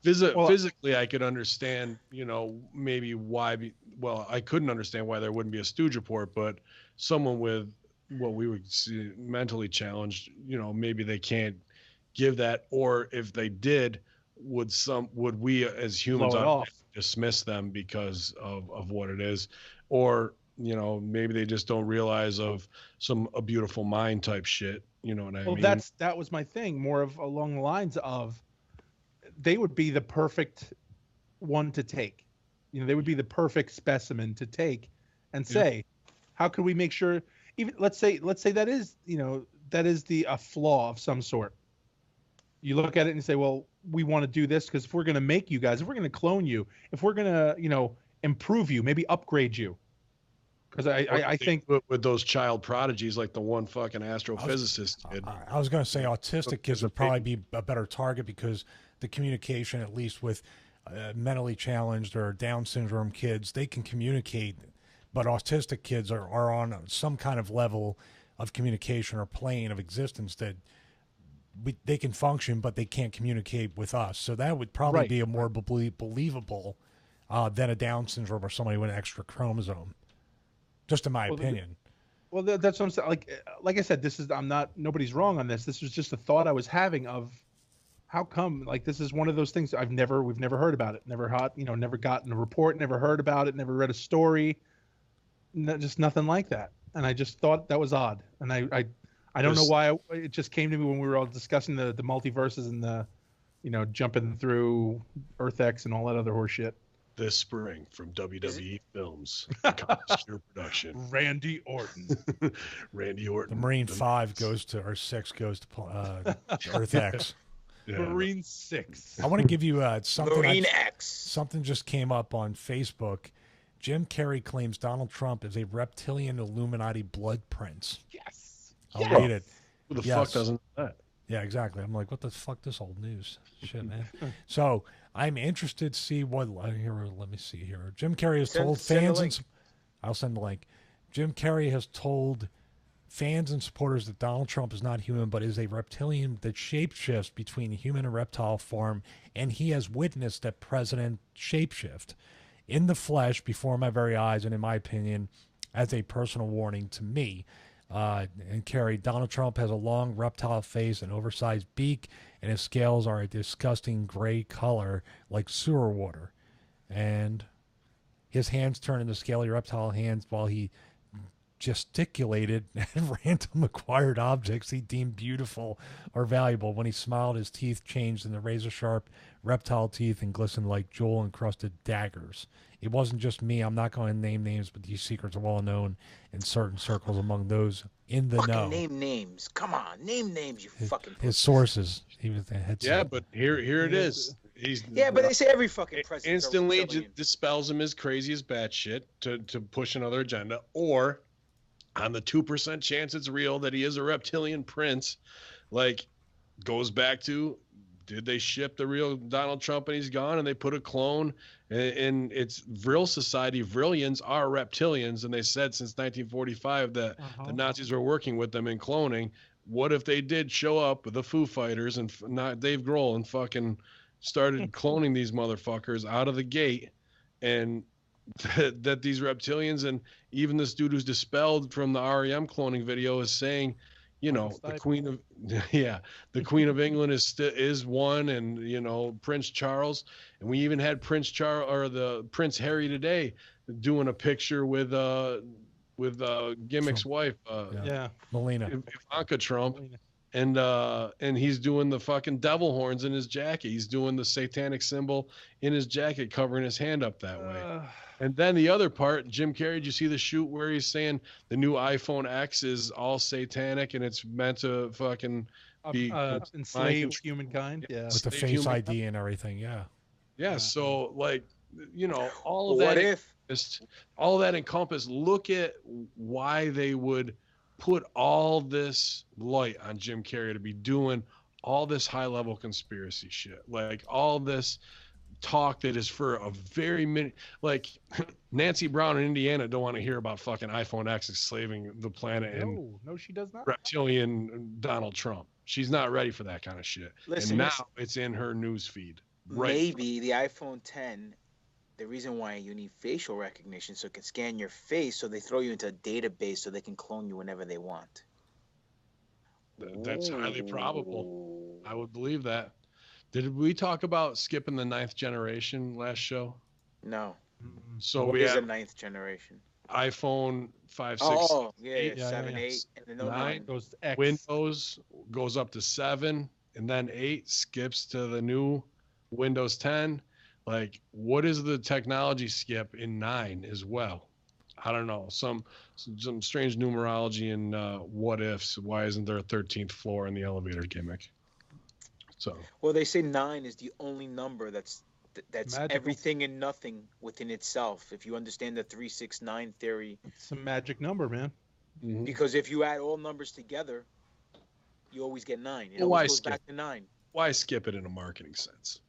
S1: Physically, I could understand, you know, maybe why. Well, I couldn't understand why there wouldn't be a Stooge report, but someone with what we would see mentally challenged, you know, maybe they can't give that, or if they did, would we as humans dismiss them because of what it is, or, you know, maybe they just don't realize of a beautiful mind type shit. You know what I mean?
S4: Well, that was my thing, more of along the lines of they would be the perfect one to take. You know, they would be the perfect specimen to take and say, how could we make sure, even let's say that is, you know, that is a flaw of some sort. You look at it and you say, well, we want to do this because if we're going to make you guys, if we're going to clone you, if we're going to, you know, improve you, maybe upgrade you. Because I think
S1: with those child prodigies, like the one fucking astrophysicist did.
S2: I was going to say autistic kids would probably be a better target because the communication, at least with mentally challenged or Down syndrome kids, they can communicate. But autistic kids are on some kind of level of communication or plane of existence that they can function, but they can't communicate with us. So that would probably be a more believable than a Down syndrome or somebody with an extra chromosome. Just in my opinion.
S4: Well, that's what I'm saying. Like I said, nobody's wrong on this. This was just a thought I was having of how come, like, this is one of those things we've never heard about it. Never gotten a report, never heard about it, never read a story. Just nothing like that. And I just thought that was odd. And I don't know why it just came to me when we were all discussing the multiverses and the, you know, jumping through Earth X and all that other horse shit.
S1: This spring from WWE Films, Conspiracy production.
S4: Randy Orton.
S1: Randy Orton.
S2: The Marine 5 goes to, or 6 goes to Earth X.
S1: Yeah.
S4: Marine 6.
S2: I want to give you something.
S5: Marine X.
S2: Something just came up on Facebook. Jim Carrey claims Donald Trump is a reptilian Illuminati blood prince.
S4: Yes.
S2: I'll read it.
S1: Who the fuck doesn't know that?
S2: Yeah, exactly. I'm like, what the fuck? This old news shit, man. So I'm interested to see what. Here, let me see here. Jim Carrey has told fans and I'll send the link. Jim Carrey has told fans and supporters that Donald Trump is not human, but is a reptilian that shapeshifts between human and reptile form, and he has witnessed that president shapeshift in the flesh before my very eyes, and in my opinion, as a personal warning to me. And Carrie, Donald Trump has a long reptile face, an oversized beak, and his scales are a disgusting gray color like sewer water. And his hands turn into scaly reptile hands while he gesticulated at random acquired objects he deemed beautiful or valuable. When he smiled, his teeth changed into razor-sharp reptile teeth and glistened like jewel-encrusted daggers. It wasn't just me. I'm not going to name names, but these secrets are well known in certain circles among those in the know.
S5: Name names. Come on, name names, you fucking.
S2: His sources. He was the head.
S1: Yeah, but here it is.
S5: But they say every fucking president
S1: instantly dispels him as crazy as batshit to push another agenda, or on the 2% chance it's real that he is a reptilian prince, like, goes back to, did they ship the real Donald Trump and he's gone, and they put a clone, and it's Vril society. Vrillians are reptilians, and they said since 1945 that the Nazis were working with them in cloning. What if they did show up with the Foo Fighters and not Dave Grohl and fucking started cloning these motherfuckers out of the gate, and that these reptilians, and even this dude who's dispelled from the REM cloning video is saying, you know, the Queen of the Queen of England is one, and you know, Prince Charles, and we even had Prince Prince Harry today doing a picture with Gimmick's wife,
S2: Melina,
S1: Ivanka Trump. And he's doing the fucking devil horns in his jacket. He's doing the satanic symbol in his jacket, covering his hand up that way. And then the other part, Jim Carrey, did you see the shoot where he's saying the new iPhone X is all satanic and it's meant to fucking be
S4: enslave humankind? Yeah,
S2: with the Face ID and everything.
S1: Yeah. So like, you know, all of that. All of that encompassed. Look at why they would put all this light on Jim Carrey to be doing all this high level conspiracy shit, like all this talk that is for a very minute. Like Nancy Brown in Indiana don't want to hear about fucking iPhone X enslaving the planet and
S4: no, she does not.
S1: Reptilian Donald Trump. She's not ready for that kind of shit. Listen, and now it's in her news feed. Right.
S5: Maybe the iPhone 10. The reason why you need facial recognition so it can scan your face, so they throw you into a database so they can clone you whenever they want.
S1: That's highly probable. I would believe that. Did we talk about skipping the 9th generation last show?
S5: No.
S1: So
S5: what
S1: we
S5: is
S1: have
S5: the 9th generation?
S1: iPhone 5, 6,
S5: 7, 8, and then 9
S4: goes to X.
S1: Windows goes up to 7, and then 8 skips to the new Windows 10. Like, what is the technology skip in 9 as well? I don't know. Some strange numerology and what ifs. Why isn't there a 13th floor in the elevator gimmick? So.
S5: Well, they say 9 is the only number that's magical. Everything and nothing within itself. If you understand the 369 theory,
S4: it's a magic number, man.
S1: Mm-hmm.
S5: Because if you add all numbers together, you always get 9. It always goes back to 9.
S1: Why skip it in a marketing sense?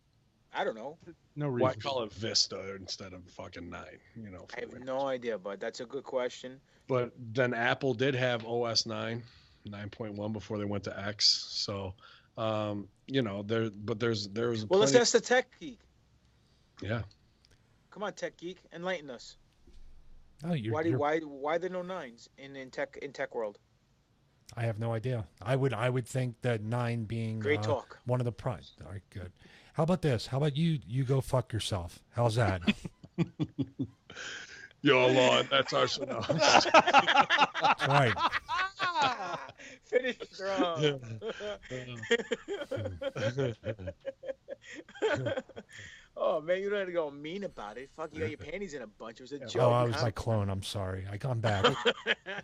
S5: I don't know.
S4: No reason.
S1: Why call it Vista instead of fucking 9? You know.
S5: I have no idea, but that's a good question.
S1: But then Apple did have OS 9, 9.1 before they went to X. So, you know, there's.
S5: Well, let's ask the tech geek.
S1: Yeah.
S5: Come on, tech geek, enlighten us.
S2: Oh,
S5: why there no 9s in tech world?
S2: I have no idea. I would think that 9 being
S5: great talk.
S2: One of the prize. All right, good. How about this? How about you go fuck yourself? How's that?
S1: Yo, Lord, that's our show.
S2: That's right.
S5: Finish strong. Oh man, you don't have to go mean about it. Fuck, you got your panties in a bunch. It was a joke.
S2: Oh, I was my clone. I'm sorry. I come back.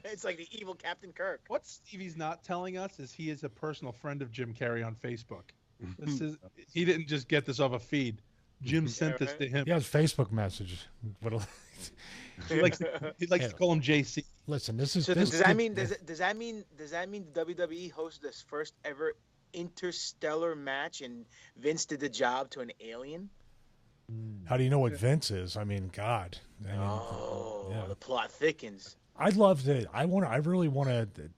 S5: It's like the evil Captain Kirk.
S4: What Stevie's not telling us is he is a personal friend of Jim Carrey on Facebook. He didn't just get this off a feed. Jim sent this to him.
S2: He has Facebook message.
S4: He likes to call him JC.
S2: Listen, this is.
S5: So does that mean the WWE hosted this first ever interstellar match and Vince did the job to an alien?
S2: How do you know what Vince is? I mean, God.
S5: The plot thickens.
S2: I'd love to. I really want to.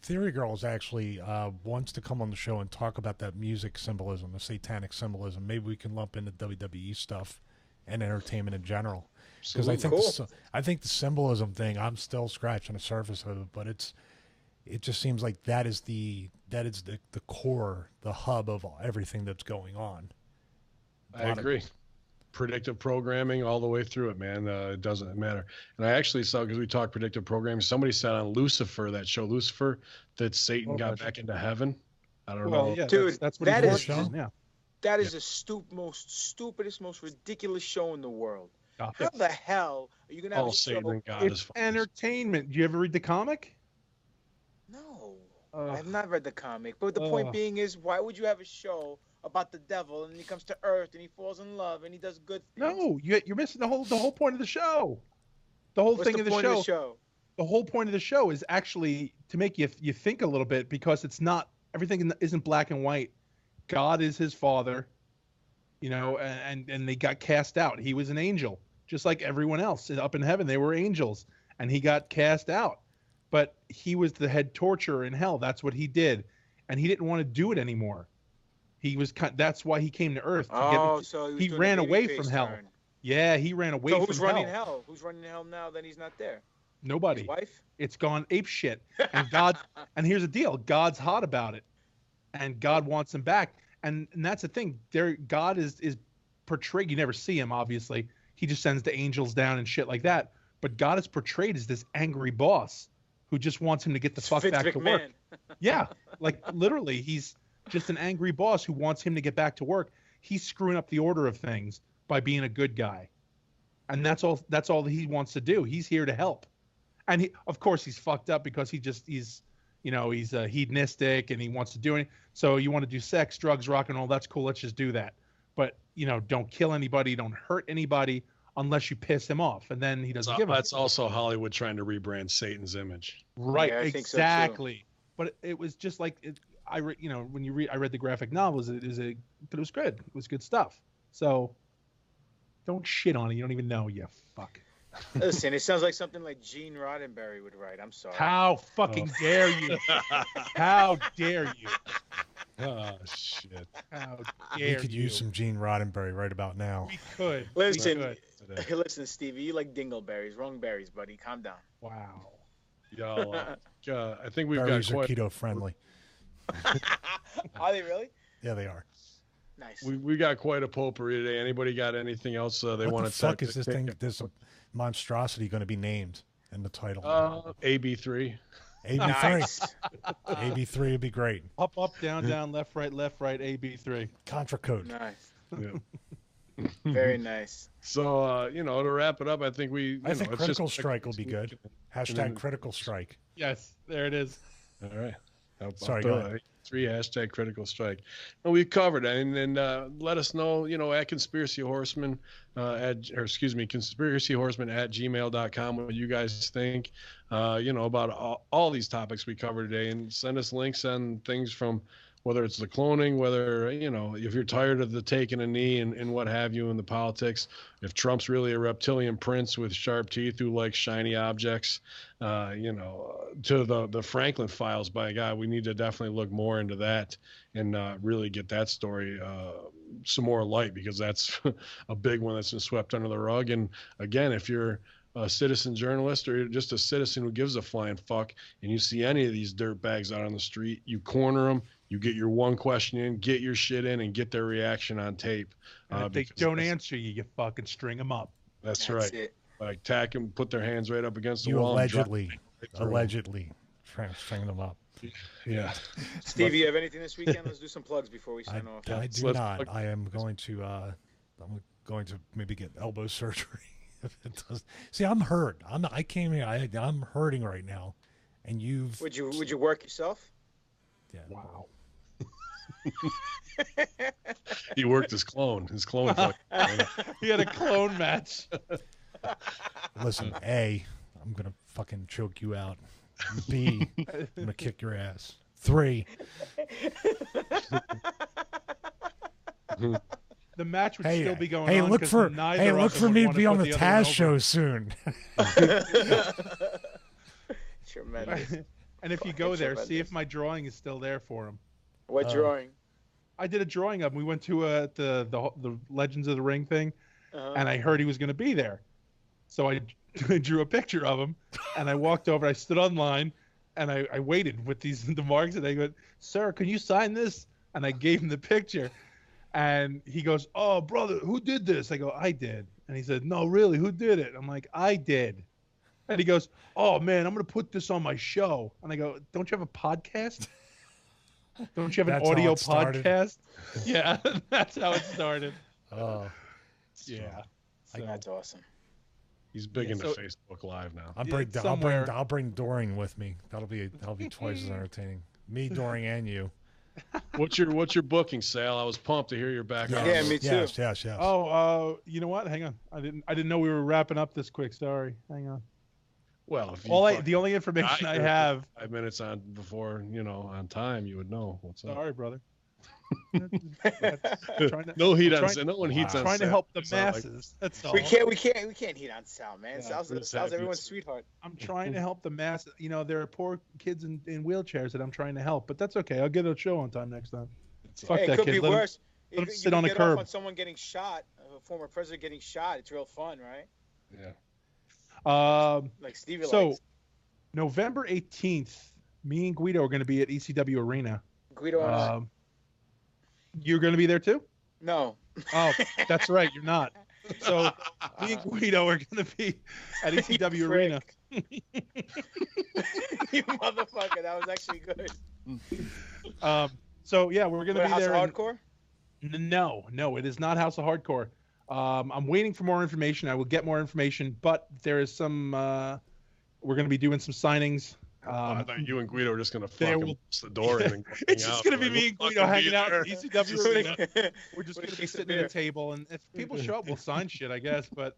S2: Theory Girls actually wants to come on the show and talk about that music symbolism, the satanic symbolism. Maybe we can lump into WWE stuff and entertainment in general. Because I think the symbolism thing, I'm still scratching the surface of it, but it just seems like that is the core, the hub of everything that's going on.
S1: I agree. Predictive programming all the way through it, man. It doesn't matter. And I actually saw, because we talked predictive programming, somebody said on Lucifer, that show Lucifer, that Satan got back into heaven. I don't know.
S4: Yeah,
S5: dude,
S4: that's what
S5: that is
S4: that
S5: is the most stupidest, most ridiculous show in the world. How the hell are you gonna have a show?
S4: It's entertainment. Do you ever read the comic?
S5: No, I've not read the comic. But the point being is, why would you have a show about the devil and he comes to Earth and he falls in love and he does good things?
S4: No, you're missing the whole point of the show. The whole thing of the show. The whole point of the show is actually to make you think a little bit, because it's not, everything isn't black and white. God is his father, you know, and they got cast out. He was an angel, just like everyone else up in heaven. They were angels, and he got cast out. But he was the head torturer in hell. That's what he did, and he didn't want to do it anymore. That's why he came to Earth.
S5: So
S4: he ran away from hell. Yeah, he ran away from hell.
S5: So who's running hell? Who's running hell now that he's not there?
S4: Nobody.
S5: His wife?
S4: It's gone ape shit. And and here's the deal. God's hot about it. And God wants him back. And that's the thing. God is portrayed. You never see him, obviously. He just sends the angels down and shit like that. But God is portrayed as this angry boss who just wants him to get the fuck back to work. Yeah. Like literally, he's just an angry boss who wants him to get back to work. He's screwing up the order of things by being a good guy. And that's all that he wants to do. He's here to help. And of course he's fucked up because he's hedonistic and he wants to do it. So you want to do sex, drugs, rock and roll, that's cool. Let's just do that. But, don't kill anybody, don't hurt anybody unless you piss him off. And then he doesn't give a
S1: That's also Hollywood trying to rebrand Satan's image.
S4: Right.
S5: Yeah, I
S4: exactly.
S5: think so too.
S4: But it was just like, I read the graphic novels, but it was good. It was good stuff. So don't shit on it. You don't even know. You fuck.
S5: Listen, it sounds like something like Gene Roddenberry would write. I'm sorry.
S4: How fucking dare you? How dare you?
S1: Oh, shit.
S4: How dare you?
S2: We could use some Gene Roddenberry right about now.
S4: We could.
S5: Listen, Stevie, you like dingleberries. Wrong berries, buddy. Calm down.
S4: Wow.
S1: Yo, I think we've
S2: Berries
S1: got
S2: are
S1: quite...
S2: keto friendly.
S5: Are they really?
S2: Yeah, they are.
S5: Nice.
S1: We got quite a potpourri today. Anybody got anything else they want to?
S2: What the fuck is this thing? This monstrosity going to be named in the title?
S1: AB3.
S2: AB3.
S5: Nice.
S2: AB3 would be great.
S4: Up, down, left, right, AB3.
S2: Contra code.
S5: Nice.
S1: Yeah.
S5: Very nice.
S1: So to wrap it up, I think
S2: I think critical strike will be good. Hashtag critical strike.
S4: Yes, there it is.
S1: All right.
S2: Sorry, go ahead.
S1: 3 hashtag critical strike. And we covered it. And let us know, at Conspiracy Horsemen Conspiracy Horsemen at gmail.com what you guys think, about all these topics we covered today, and send us links on things from whether it's the cloning, whether, if you're tired of the taking a knee and what have you in the politics, if Trump's really a reptilian prince with sharp teeth who likes shiny objects, to the Franklin files, by God, we need to definitely look more into that and really get that story some more light, because that's a big one that's been swept under the rug. And again, if you're a citizen journalist or just a citizen who gives a flying fuck and you see any of these dirtbags out on the street, you corner them, you get your one question in, get your shit in, and get their reaction on tape.
S4: And if they don't answer you, you fucking string them up.
S1: That's right.
S5: It.
S1: Like tack them, put their hands right up against the
S2: You
S1: wall.
S2: allegedly string them up.
S1: Yeah.
S5: Steve, you have anything this weekend? Let's do some plugs before we sign off.
S2: I do not. I am going to. I'm going to maybe get elbow surgery. If it does. See, I'm hurt. I came here. I'm hurting right now, and you've.
S5: Would you work yourself?
S2: Yeah.
S4: Wow.
S1: He worked his clone. His clone.
S4: He had a clone match.
S2: Listen, A, I'm gonna fucking choke you out. B, I'm gonna kick your ass. 3.
S4: The match would still be going on.
S2: Look for me to be on the Taz show soon.
S5: Tremendous.
S4: And if you go there, see if my drawing is still there for him.
S5: What drawing?
S4: I did a drawing of him. We went to the Legends of the Ring thing, and I heard he was going to be there. So I drew a picture of him, and I walked over. I stood online, and I waited with the marks, and I go, "Sir, can you sign this?" And I gave him the picture, and he goes, "Oh, brother, who did this?" I go, "I did." And he said, "No, really, who did it?" I'm like, "I did." And he goes, "Oh man, I'm going to put this on my show." And I go, "Don't you have a podcast? Don't you have an audio podcast?" Yeah, that's how it started.
S2: Oh,
S4: yeah.
S5: That's awesome.
S1: He's big into Facebook Live now.
S2: I'll bring Doring with me. That'll be twice as entertaining. Me, Doring, and you.
S1: What's your booking, Sal? I was pumped to hear your background.
S5: Yeah, me too.
S2: Yes.
S4: Oh, you know what? Hang on. I didn't know we were wrapping up this quick. Sorry. Hang on.
S1: Well, if
S4: the only information I have
S1: 5 minutes on before on time, you would know what's up.
S4: Sorry, brother.
S1: No heat on Sal. No one heats on Sal.
S4: Trying to help the masses. That's all.
S5: We can't heat on Sal, man. Sal's everyone's sweetheart.
S4: I'm trying to help the masses. There are poor kids in wheelchairs that I'm trying to help, but that's okay. I'll get a show on time next time. Fuck that
S5: it could
S4: kid.
S5: be worse.
S4: Let him
S5: You
S4: sit on a
S5: get
S4: curb.
S5: off on someone getting shot, a former president getting shot. It's real fun, right?
S1: Yeah.
S5: Like Stevie likes.
S4: November 18th, me and Guido are going to be at ECW Arena.
S5: Guido and I.
S4: You're going to be there too?
S5: No.
S4: Oh, that's right. You're not. So me and Guido are going to be at ECW Arena.
S5: You motherfucker. That was actually good.
S4: So yeah, we're going to be
S5: House
S4: there.
S5: Of Hardcore?
S4: No, it is not House of Hardcore. I'm waiting for more information. I will get more information, but there is some. We're going to be doing some signings.
S1: I thought you and Guido were just gonna fucking bust the door in. And
S4: it's just gonna be me and Guido hanging out at ECW Arena. We're just gonna be sitting at a table, and if people show up, we'll sign shit, I guess. But,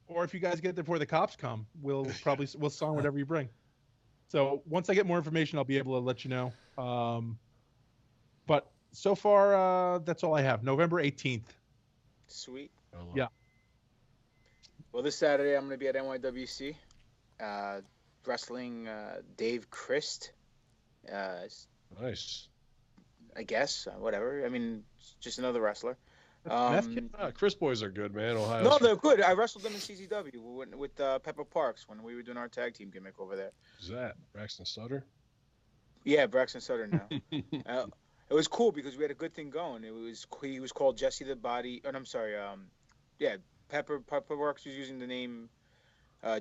S4: or if you guys get there before the cops come, we'll sign whatever you bring. So once I get more information, I'll be able to let you know. But so far, that's all I have. November 18th.
S5: Sweet.
S4: Yeah.
S5: Well, this Saturday I'm gonna be at NYWC. Wrestling Dave Christ.
S1: Nice.
S5: I guess. Whatever. I mean, just another wrestler.
S1: Chris boys are good, man. Ohio.
S5: No, they're good. I wrestled them in CZW with Pepper Parks when we were doing our tag team gimmick over there.
S1: Who's that? Braxton Sutter?
S5: Yeah, Braxton Sutter now. It was cool because we had a good thing going. He was called Jesse the Body. And I'm sorry. Pepper Parks was using the name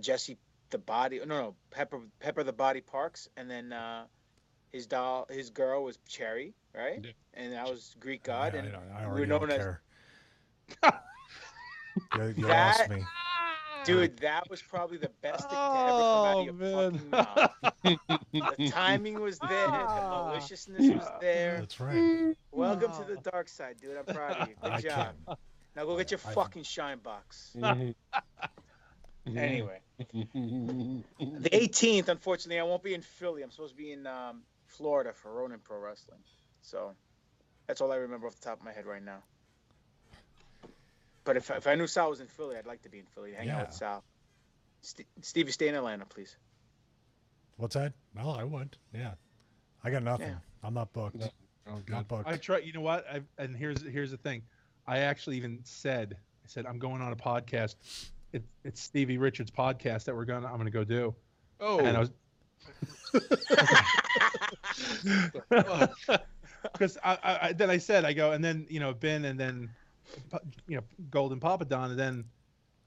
S5: Jesse the Body. No, Pepper the Body Parks, and then his girl was Cherry, right? Yeah. And I was Greek God, and we were known as.
S2: You lost me.
S5: Dude, that was probably the best thing to ever come out of your fucking mouth. The timing was there. The maliciousness was there.
S2: That's right.
S5: Welcome to the dark side, dude. I'm proud of you. Good job. Now go get your fucking shine box. Anyway. The 18th, unfortunately, I won't be in Philly. I'm supposed to be in Florida for Ronin Pro Wrestling. So that's all I remember off the top of my head right now. But if I knew Sal was in Philly, I'd like to be in Philly. Hang out with Sal. Stevie, stay in Atlanta, please.
S2: What's that? Well, I would. Yeah. I got nothing. Yeah. I'm not booked. No. Not booked.
S4: I try. You know what? And here's the thing. I actually even said, I'm going on a podcast. It's Stevie Richards' podcast that I'm gonna go do.
S1: Oh.
S4: And I was. Because then I said, I go, and then Ben, and then Golden Papadon, and then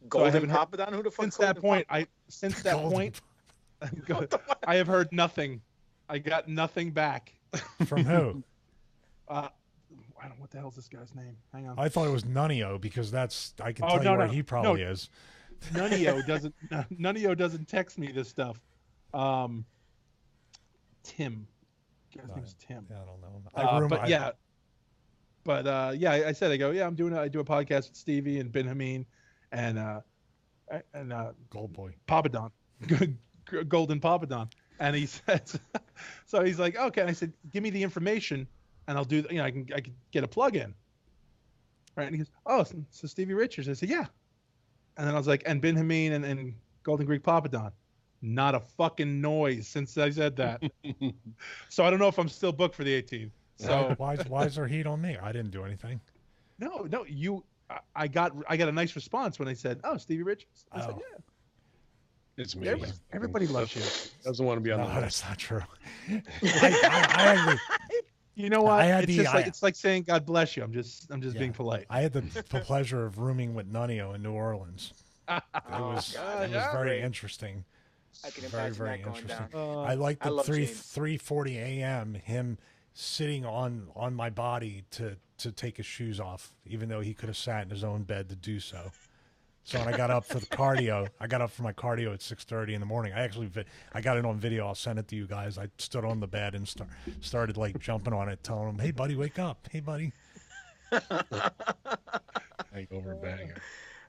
S5: Golden Papadon. Who the fuck?
S4: Since that point, I have heard nothing. I got nothing back.
S2: From who?
S4: I don't know what the hell's this guy's name. Hang on.
S2: I thought it was Nunio because I can tell you where he probably is.
S4: Nunio doesn't text me this stuff. Tim. His name's Tim.
S2: Yeah, I don't know.
S4: I said, I do a podcast with Stevie and Ben Hameen and
S2: Gold Boy
S4: Papadon, Golden Papadon, and he says, so he's like, okay. And I said, give me the information, and I'll do. I can get a plug in, right? And he goes, oh, so Stevie Richards. I said, yeah. And then I was like, and Ben Hameen and Golden Greek Papadon. Not a fucking noise since I said that. So I don't know if I'm still booked for the 18th. So
S2: why is there heat on me? I didn't do anything.
S4: No, you. I got a nice response when I said, "Oh, Stevie Richards." I said, "Yeah."
S1: It's me.
S4: Everybody loves you.
S1: Doesn't want to be on the list.
S2: That's not true. I
S4: you know what? It's like saying "God bless you." I'm just being polite.
S2: I had the pleasure of rooming with Nunio in New Orleans. It was very interesting.
S5: I can imagine very interesting.
S2: I like the 3:40 a.m. him sitting on my body to take his shoes off, even though he could have sat in his own bed to do so. So when I got up for the cardio, I got up for my cardio at 6:30 in the morning. I got it on video. I'll send it to you guys. I stood on the bed and started like jumping on it, telling him, "Hey, buddy, wake up! Hey, buddy."
S1: Hangover banger.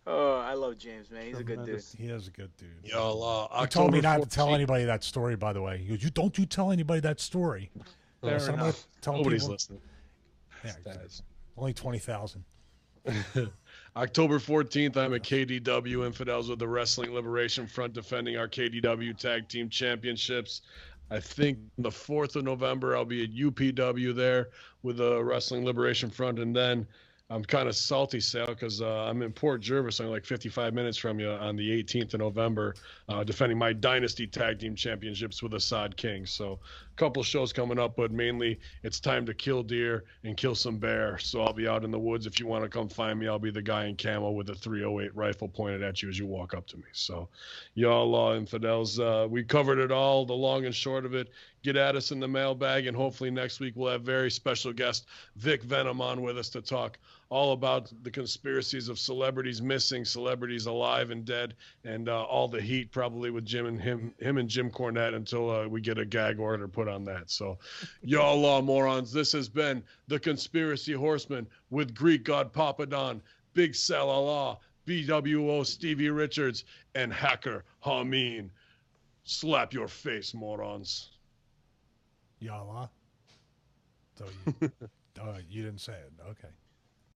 S5: Oh, I love James, man. He's a good dude.
S2: He is a good dude.
S1: Yo,
S2: he told me not to tell anybody that story, by the way. He goes, don't you tell anybody that story.
S1: Nobody's listening.
S2: Yeah, only 20,000.
S1: October 14th, I'm at KDW Infidels with the Wrestling Liberation Front defending our KDW Tag Team Championships. I think the 4th of November, I'll be at UPW there with the Wrestling Liberation Front. And then I'm kind of salty, Sal, because I'm in Port Jervis, only like 55 minutes from you on the 18th of November, defending my Dynasty Tag Team Championships with Assad King. So a couple shows coming up, but mainly it's time to kill deer and kill some bear. So I'll be out in the woods. If you want to come find me, I'll be the guy in camo with a 308 rifle pointed at you as you walk up to me. So y'all infidels, we covered it all, the long and short of it. Get at us in the mailbag, and hopefully next week we'll have very special guest Vic Venom on with us to talk all about the conspiracies of celebrities missing, celebrities alive and dead, and all the heat probably with him and Jim Cornette until we get a gag order put on that. So y'all morons, this has been the Conspiracy Horsemen with Greek God Papadon, Big Sal Allah, BWO Stevie Richards, and HackerHamin. Slap your face, morons.
S2: Yalla. So you didn't say it. Okay.